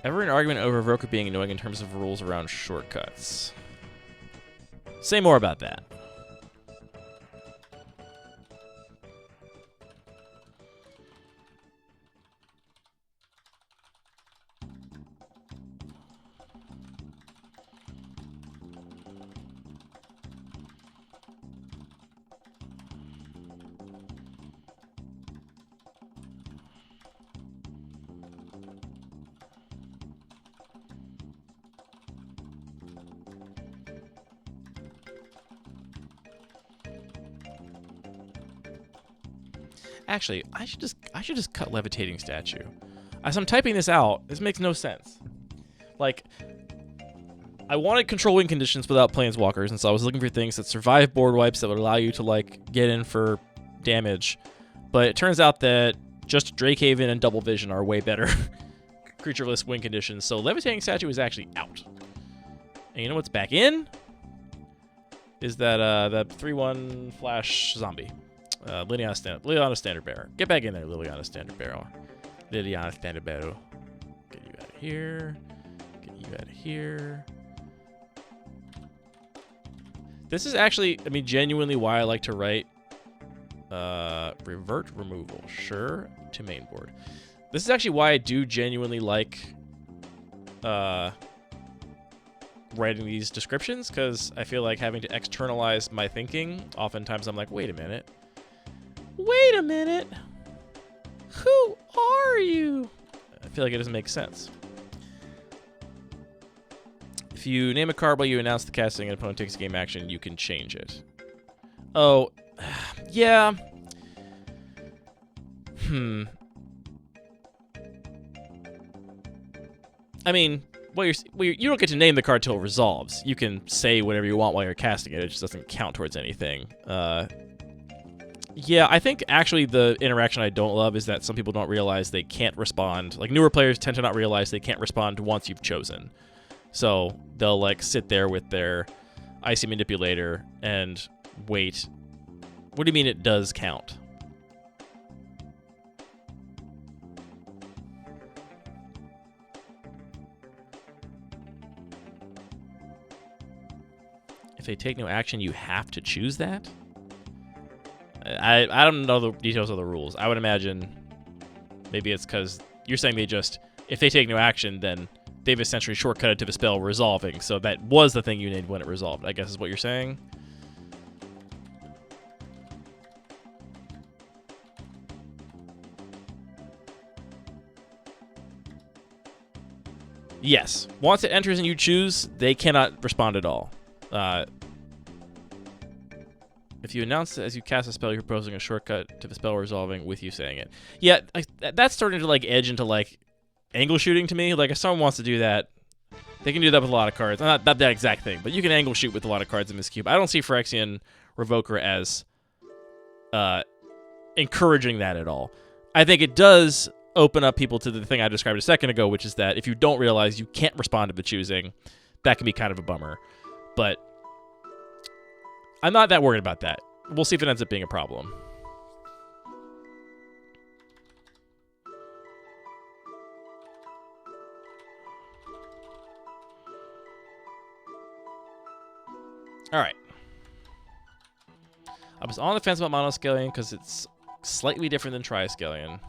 S1: Ever an argument over Evoker being annoying in terms of rules around shortcuts? Say more about that. Actually, I should just cut levitating statue. As I'm typing this out, this makes no sense. Like, I wanted control win conditions without planeswalkers, and so I was looking for things that survive board wipes that would allow you to like get in for damage. But it turns out that just Drakehaven and Double Vision are way better creatureless win conditions. So levitating statue is actually out. And you know what's back in? Is that 3/1 flash zombie. Liliana Standard Bearer. Get back in there, Liliana Standard Bearer. Liliana Standard Bearer. Get you out of here. Get you out of here. This is actually, I mean, genuinely why I like to write revert removal. Sure, to main board. This is actually why I do genuinely like writing these descriptions, because I feel like having to externalize my thinking, oftentimes I'm like, wait a minute. Wait a minute. Who are you? I feel like it doesn't make sense. If you name a card while you announce the casting and an opponent takes a game action, you can change it. Oh, yeah. I mean, you don't get to name the card till it resolves. You can say whatever you want while you're casting it. It just doesn't count towards anything. Yeah, I think actually the interaction I don't love is that some people don't realize they can't respond. Like, newer players tend to not realize they can't respond once you've chosen. So they'll, like, sit there with their Icy Manipulator and wait. What do you mean it does count? If they take no action, you have to choose that? I don't know the details of the rules. I would imagine maybe it's because you're saying they just, if they take no action, then they've essentially shortcutted to the spell resolving. So that was the thing you named when it resolved, I guess is what you're saying. Yes. Once it enters and you choose, they cannot respond at all. If you announce that as you cast a spell, you're proposing a shortcut to the spell resolving with you saying it. Yeah, that's starting to like edge into like angle shooting to me. Like, if someone wants to do that, they can do that with a lot of cards. Not that exact thing, but you can angle shoot with a lot of cards in this cube. I don't see Phyrexian Revoker as encouraging that at all. I think it does open up people to the thing I described a second ago, which is that if you don't realize you can't respond to the choosing, that can be kind of a bummer. But I'm not that worried about that. We'll see if it ends up being a problem. All right. I was on the fence about Monoscallion because it's slightly different than Triascallion.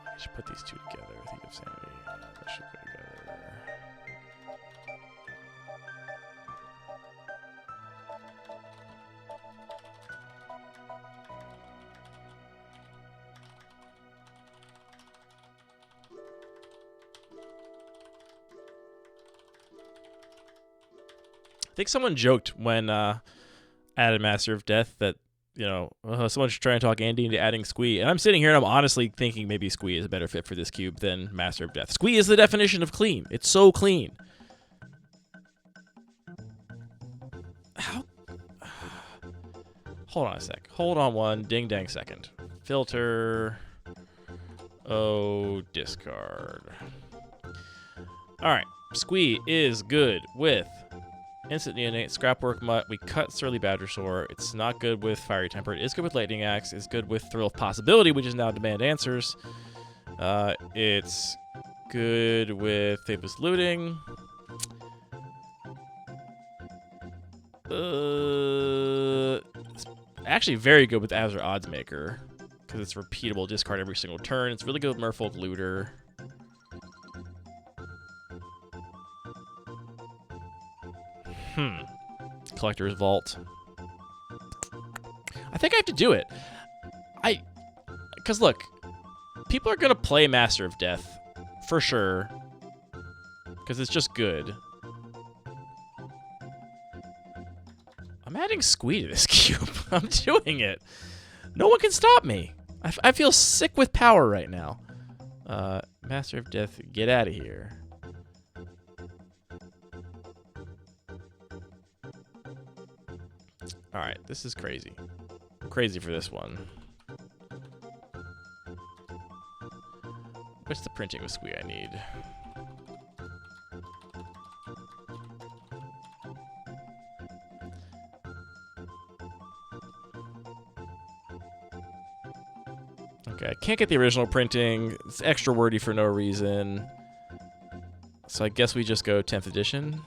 S1: I should put these two together. I think of sanity. That should go together. I think someone joked when added Master of Death that, you know, someone's trying to talk Andy into adding Squee. And I'm sitting here and I'm honestly thinking maybe Squee is a better fit for this cube than Master of Death. Squee is the definition of clean. It's so clean. How? Hold on a sec. Hold on one ding dang second. Filter. Oh, discard. All right. Squee is good with Instant Neonate, Scrapwork Mutt. We cut Surly Badgersaur. It's not good with Fiery Temper. It is good with Lightning Axe. It's good with Thrill of Possibility, which is now Demand Answers. It's good with Thapus Looting. It's actually very good with Azure Oddsmaker because it's repeatable. Discard every single turn. It's really good with Merfolk Looter. Collector's Vault. I think I have to do it. Because look, people are going to play Master of Death for sure because it's just good. I'm adding Squee to this cube. I'm doing it. No one can stop me. I feel sick with power right now. Master of Death, get out of here. Alright, this is crazy. I'm crazy for this one. What's the printing with Squee I need? Okay, I can't get the original printing. It's extra wordy for no reason. So I guess we just go 10th edition.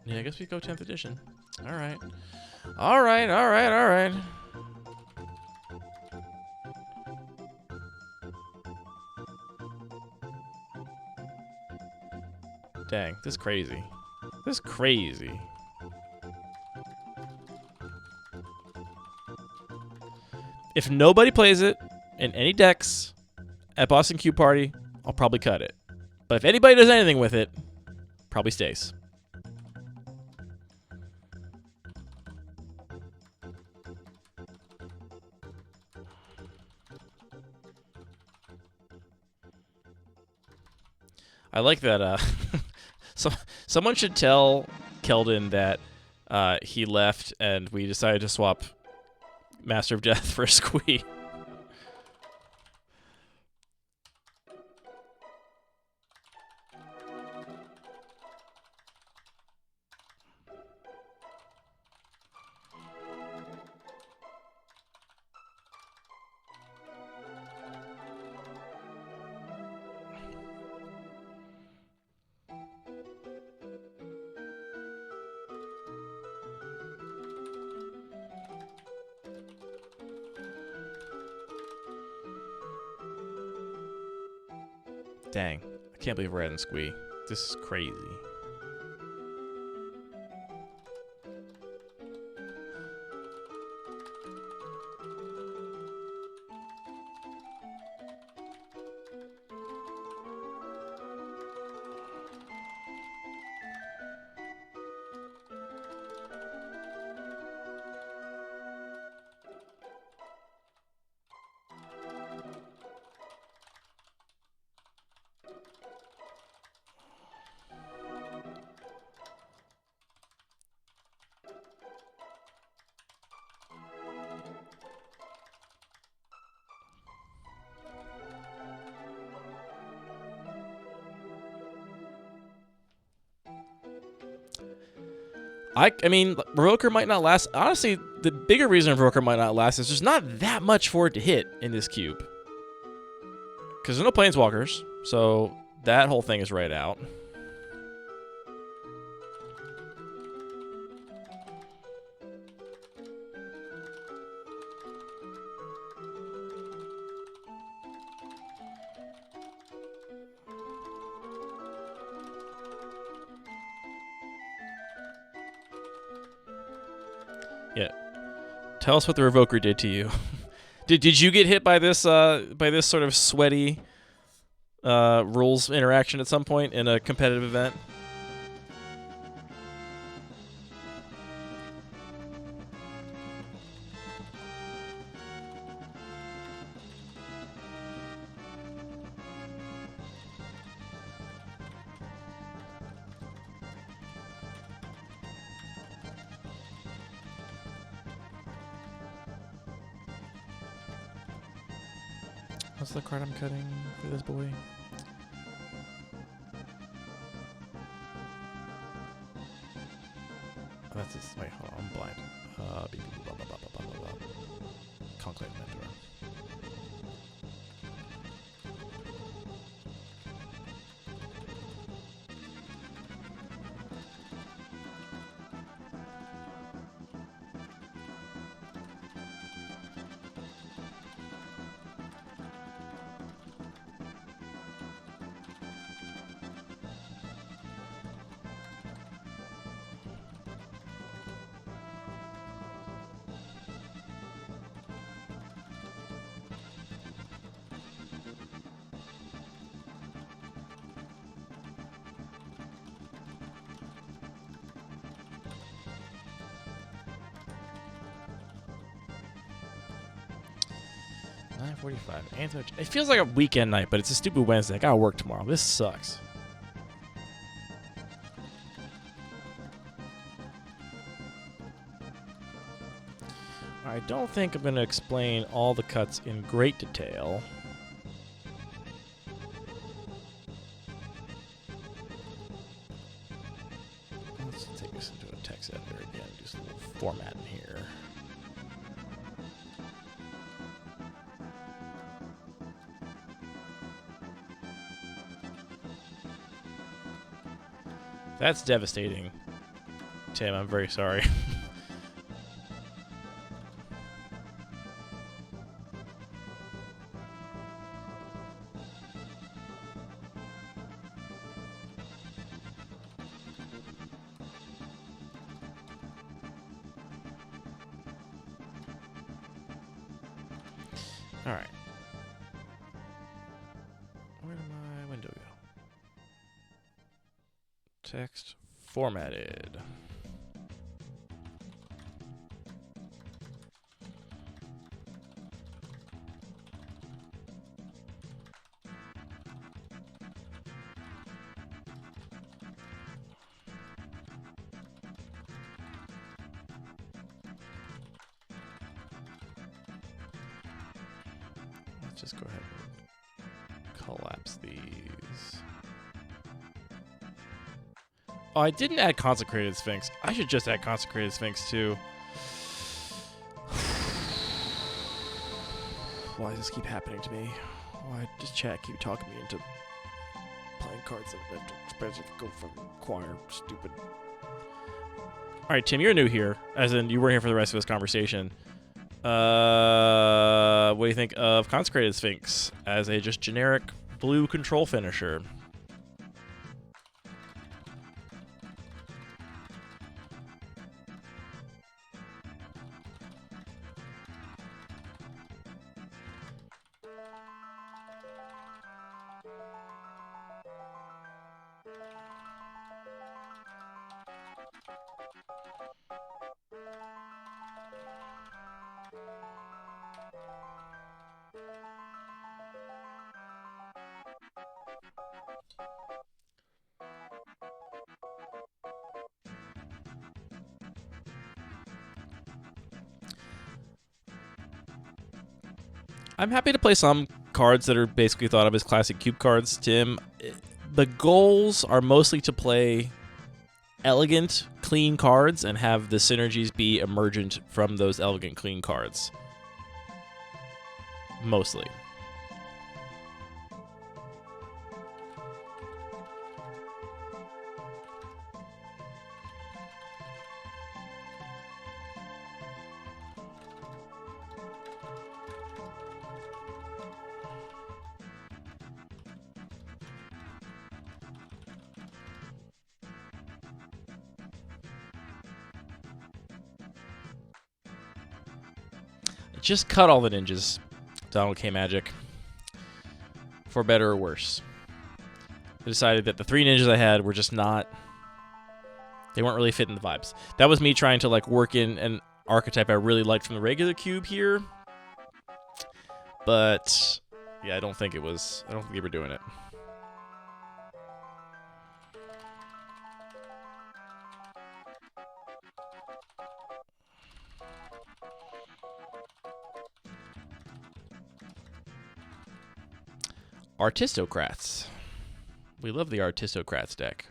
S1: Yeah, I guess we go 10th edition. Alright. Alright, alright, alright. Dang, this is crazy. This is crazy. If nobody plays it in any decks at Boston Cube Party, I'll probably cut it. But if anybody does anything with it, probably stays. I like that. So someone should tell Keldon that he left and we decided to swap Master of Death for Squee. Dang. I can't believe we're adding Squee. This is crazy. I mean, Revoker might not last. Honestly, the bigger reason Revoker might not last is there's not that much for it to hit in this cube. Because there's no Planeswalkers, so that whole thing is right out. Yeah. Tell us what the Revoker did to you. Did you get hit by this sort of sweaty rules interaction at some point in a competitive event? What's the card I'm cutting for this boy? Oh, that's his. Wait, hold on. I'm blind. Conclave Mentor. $9:45. It feels like a weekend night, but it's a stupid Wednesday. I gotta work tomorrow. This sucks. I don't think I'm gonna explain all the cuts in great detail. Let's take this into a text editor again. Just a little format in here. That's devastating, Tim. I'm very sorry. All right. Where did my window go? Text formatted. Let's just go ahead and collapse these. Oh, I didn't add Consecrated Sphinx. I should just add Consecrated Sphinx too. Why does this keep happening to me? Why does chat keep talking me into playing cards that are expensive? Go fucking acquire. Stupid. All right, Tim, you're new here, as in you weren't here for the rest of this conversation. What do you think of Consecrated Sphinx as a just generic blue control finisher? I'm happy to play some cards that are basically thought of as classic cube cards, Tim. The goals are mostly to play elegant clean cards and have the synergies be emergent from those elegant, clean cards. Mostly. Just cut all the ninjas, Donald K. Magic. For better or worse. I decided that the 3 ninjas I had were just not... They weren't really fitting the vibes. That was me trying to like work in an archetype I really liked from the regular cube here. But yeah, I don't think they were doing it. Aristocrats. We love the Aristocrats deck.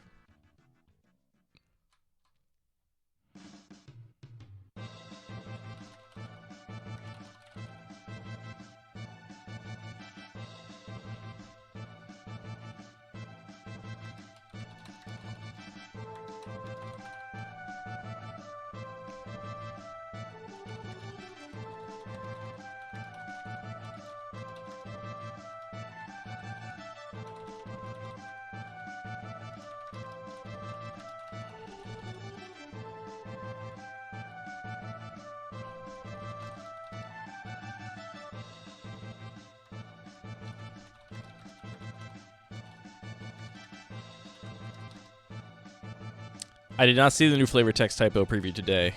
S1: I did not see the new flavor text typo preview today.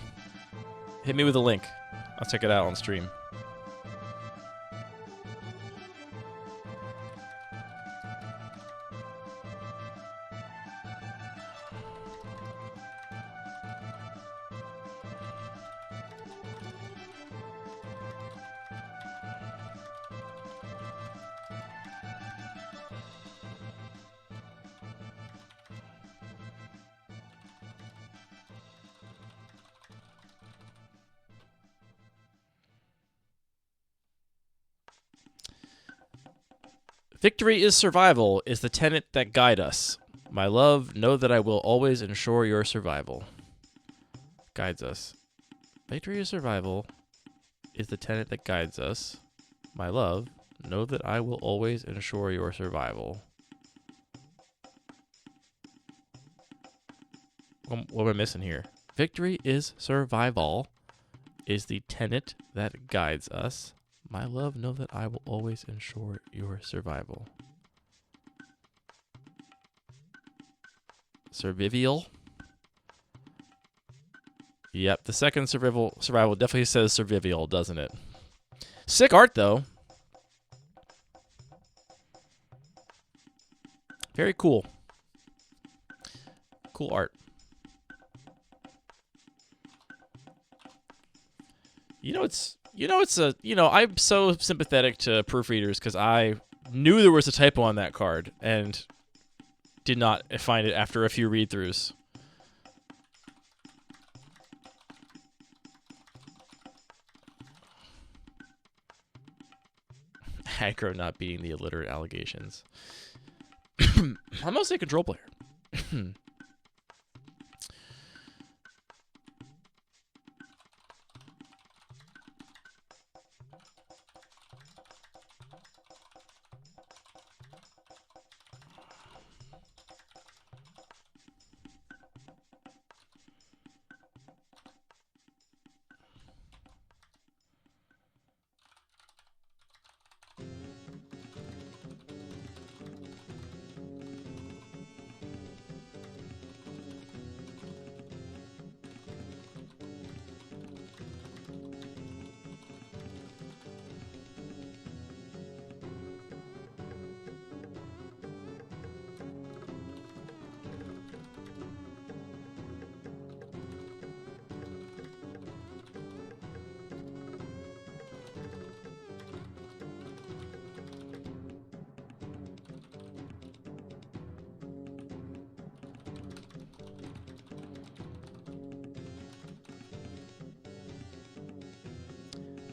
S1: Hit me with a link. I'll check it out on stream. Victory is survival is the tenet that guide us. My love, know that I will always ensure your survival. Guides us. Victory is survival is the tenet that guides us. My love, know that I will always ensure your survival. What am I missing here? Victory is survival is the tenet that guides us. My love, know that I will always ensure your survival. Survival. Yep, the second survival definitely says survival, doesn't it? Sick art, though. Very cool. Cool art. I'm so sympathetic to proofreaders because I knew there was a typo on that card and did not find it after a few read-throughs. Aggro not beating the illiterate allegations. I'm mostly a control player.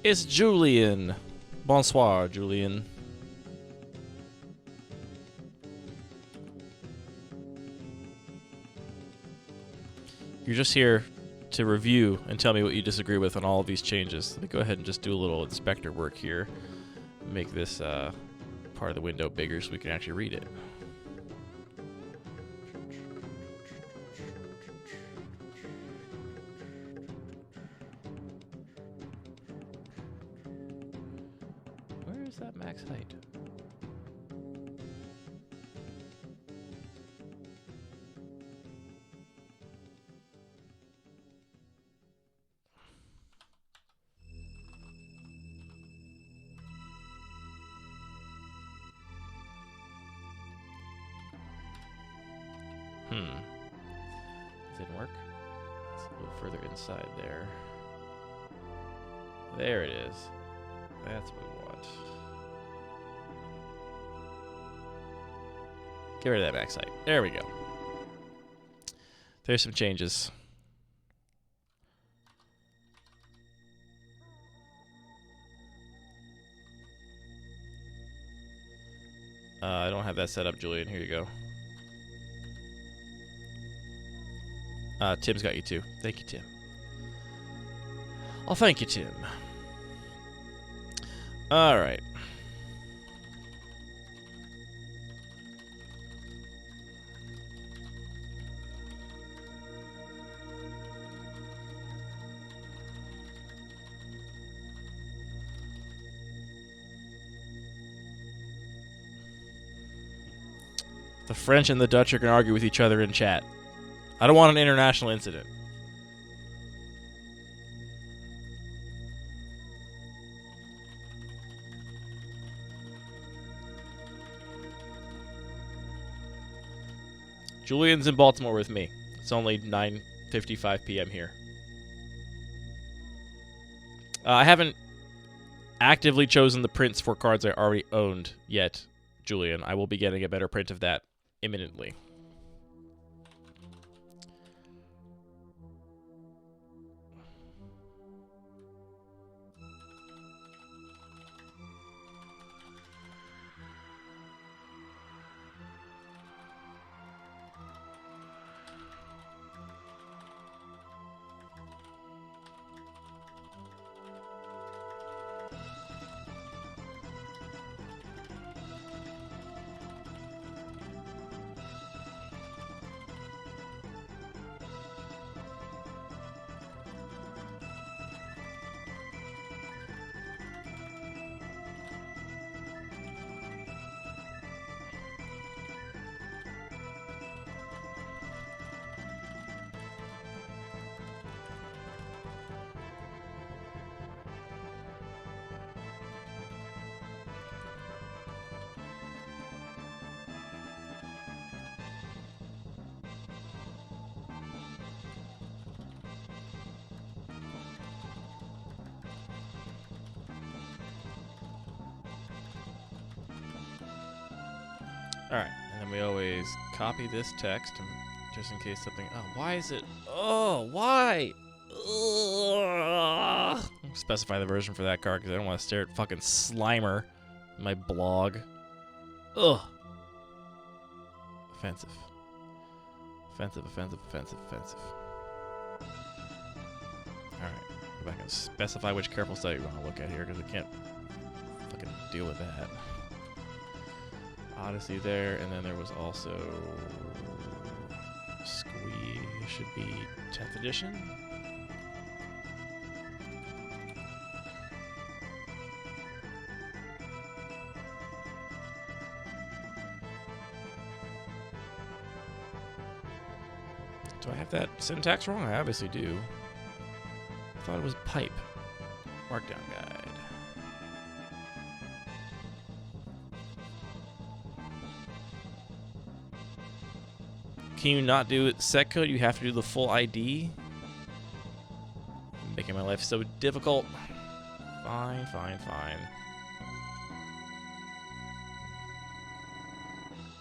S1: It's Julian. Bonsoir, Julian. You're just here to review and tell me what you disagree with on all of these changes. Let me go ahead and just do a little inspector work here. Make this part of the window bigger so we can actually read it. Where is that max height? Didn't work. It's a little further inside there. There it is. That's what we want. Get rid of that backside. There we go. There's some changes. I don't have that set up, Julian. Here you go. Tim's got you too. Thank you, Tim. Oh, thank you, Tim. All right. The French and the Dutch are going to argue with each other in chat. I don't want an international incident. Julian's in Baltimore with me. It's only 9:55 p.m. here. I haven't actively chosen the prints for cards I already owned yet, Julian. I will be getting a better print of that imminently. Alright, and then we always copy this text just in case something... Oh, why is it... Oh, why? Ugh. Specify the version for that card because I don't want to stare at fucking Slimer in my blog. Ugh. Offensive. Offensive, offensive, offensive, offensive. Alright, go back and specify which careful study we want to look at here because we can't fucking deal with that. Odyssey there, and then there was also Squee, should be 10th edition. Do I have that syntax wrong? I obviously do. I thought it was pipe. Markdown guide. Can you not do set code? You have to do the full ID? Making my life so difficult. Fine, fine, fine.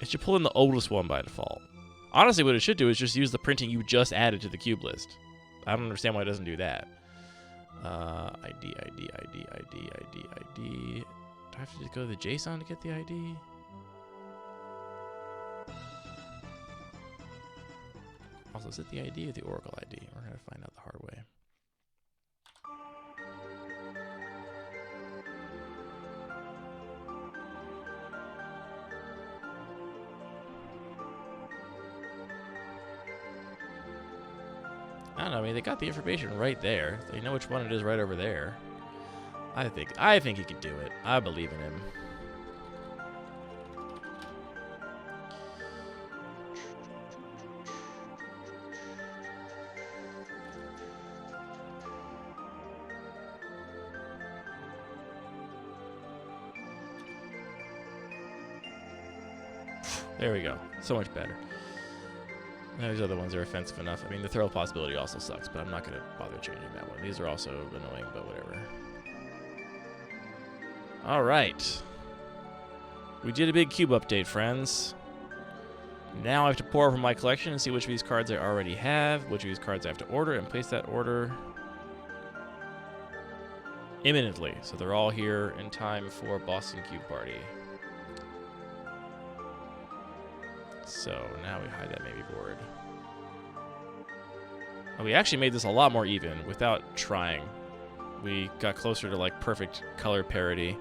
S1: It should pull in the oldest one by default. Honestly, what it should do is just use the printing you just added to the cube list. I don't understand why it doesn't do that. ID. Do I have to just go to the JSON to get the ID? Also, is it the ID or the Oracle ID? We're going to find out the hard way. I don't know. I mean, they got the information right there. They know which one it is right over there. I think he can do it. I believe in him. There we go. So much better. Those other ones are offensive enough. I mean, the throw possibility also sucks, but I'm not going to bother changing that one. These are also annoying, but whatever. All right. We did a big cube update, friends. Now I have to pour over my collection and see which of these cards I already have, which of these cards I have to order, and place that order imminently. So they're all here in time for Boston Cube Party. So now we hide that maybe board. Oh, we actually made this a lot more even without trying. We got closer to like perfect color parity.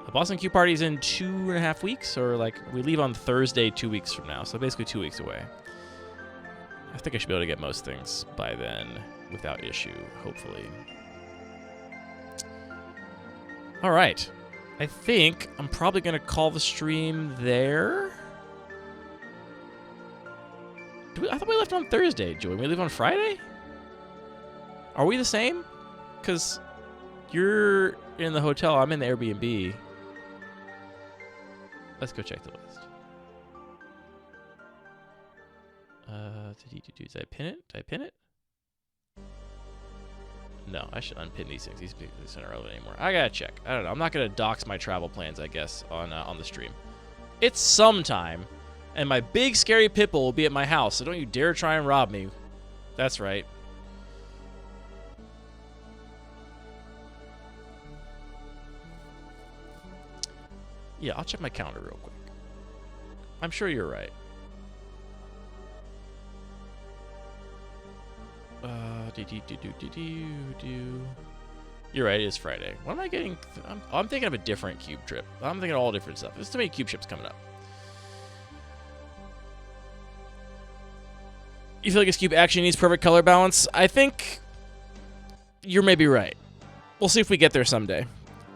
S1: The Boston Cube Party is in 2.5 weeks, or like we leave on Thursday 2 weeks from now, so basically 2 weeks away. I think I should be able to get most things by then without issue, hopefully. All right. I think I'm probably going to call the stream there. I thought we left on Thursday, Joey. We leave on Friday? Are we the same? Because you're in the hotel. I'm in the Airbnb. Let's go check the list. Did I pin it? Did I pin it? No, I should unpin these things. These aren't relevant anymore. I gotta check. I don't know. I'm not gonna dox my travel plans, I guess, on the stream. It's sometime. And my big scary pitbull will be at my house, so don't you dare try and rob me. That's right. Yeah, I'll check my calendar real quick. I'm sure you're right. You're right, it is Friday. What am I getting? I'm thinking of a different cube trip. I'm thinking of all different stuff. There's too many cube trips coming up. You feel like this cube actually needs perfect color balance? I think you're maybe right. We'll see if we get there someday.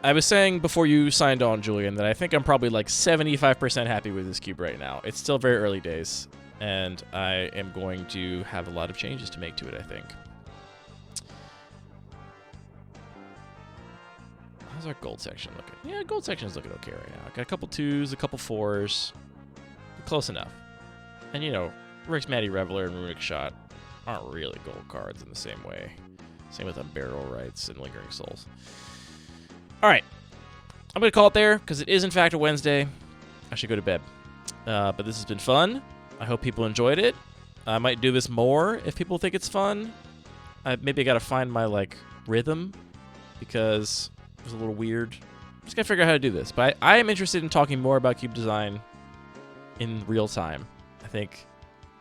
S1: I was saying before you signed on, Julian, that I think I'm probably like 75% happy with this cube right now. It's still very early days, and I am going to have a lot of changes to make to it, I think. How's our gold section looking? Yeah, gold section is looking okay right now. Got a couple 2s, a couple 4s. Close enough. And, you know, Rick's Matty Reveler and Runic Shot aren't really gold cards in the same way. Same with Unbearable Rights and Lingering Souls. All right. I'm going to call it there because it is, in fact, a Wednesday. I should go to bed. But this has been fun. I hope people enjoyed it. I might do this more if people think it's fun. Maybe I got to find my, like, rhythm because it was a little weird. Just got to figure out how to do this. But I am interested in talking more about cube design in real time. I think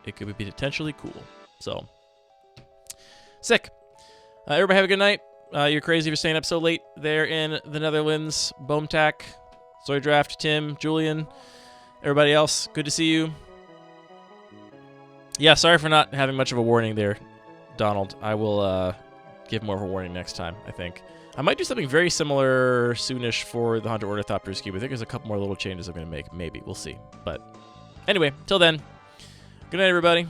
S1: it could be potentially cool. So, sick. Everybody have a good night. You're crazy for staying up so late there in the Netherlands. Boomtak, Zoidraft, Tim, Julian, everybody else. Good to see you. Yeah, sorry for not having much of a warning there, Donald. I will give more of a warning next time, I think. I might do something very similar soonish for the Hunter Ornithopters cube. I think there's a couple more little changes I'm going to make. Maybe. We'll see. But anyway, till then. Good night, everybody.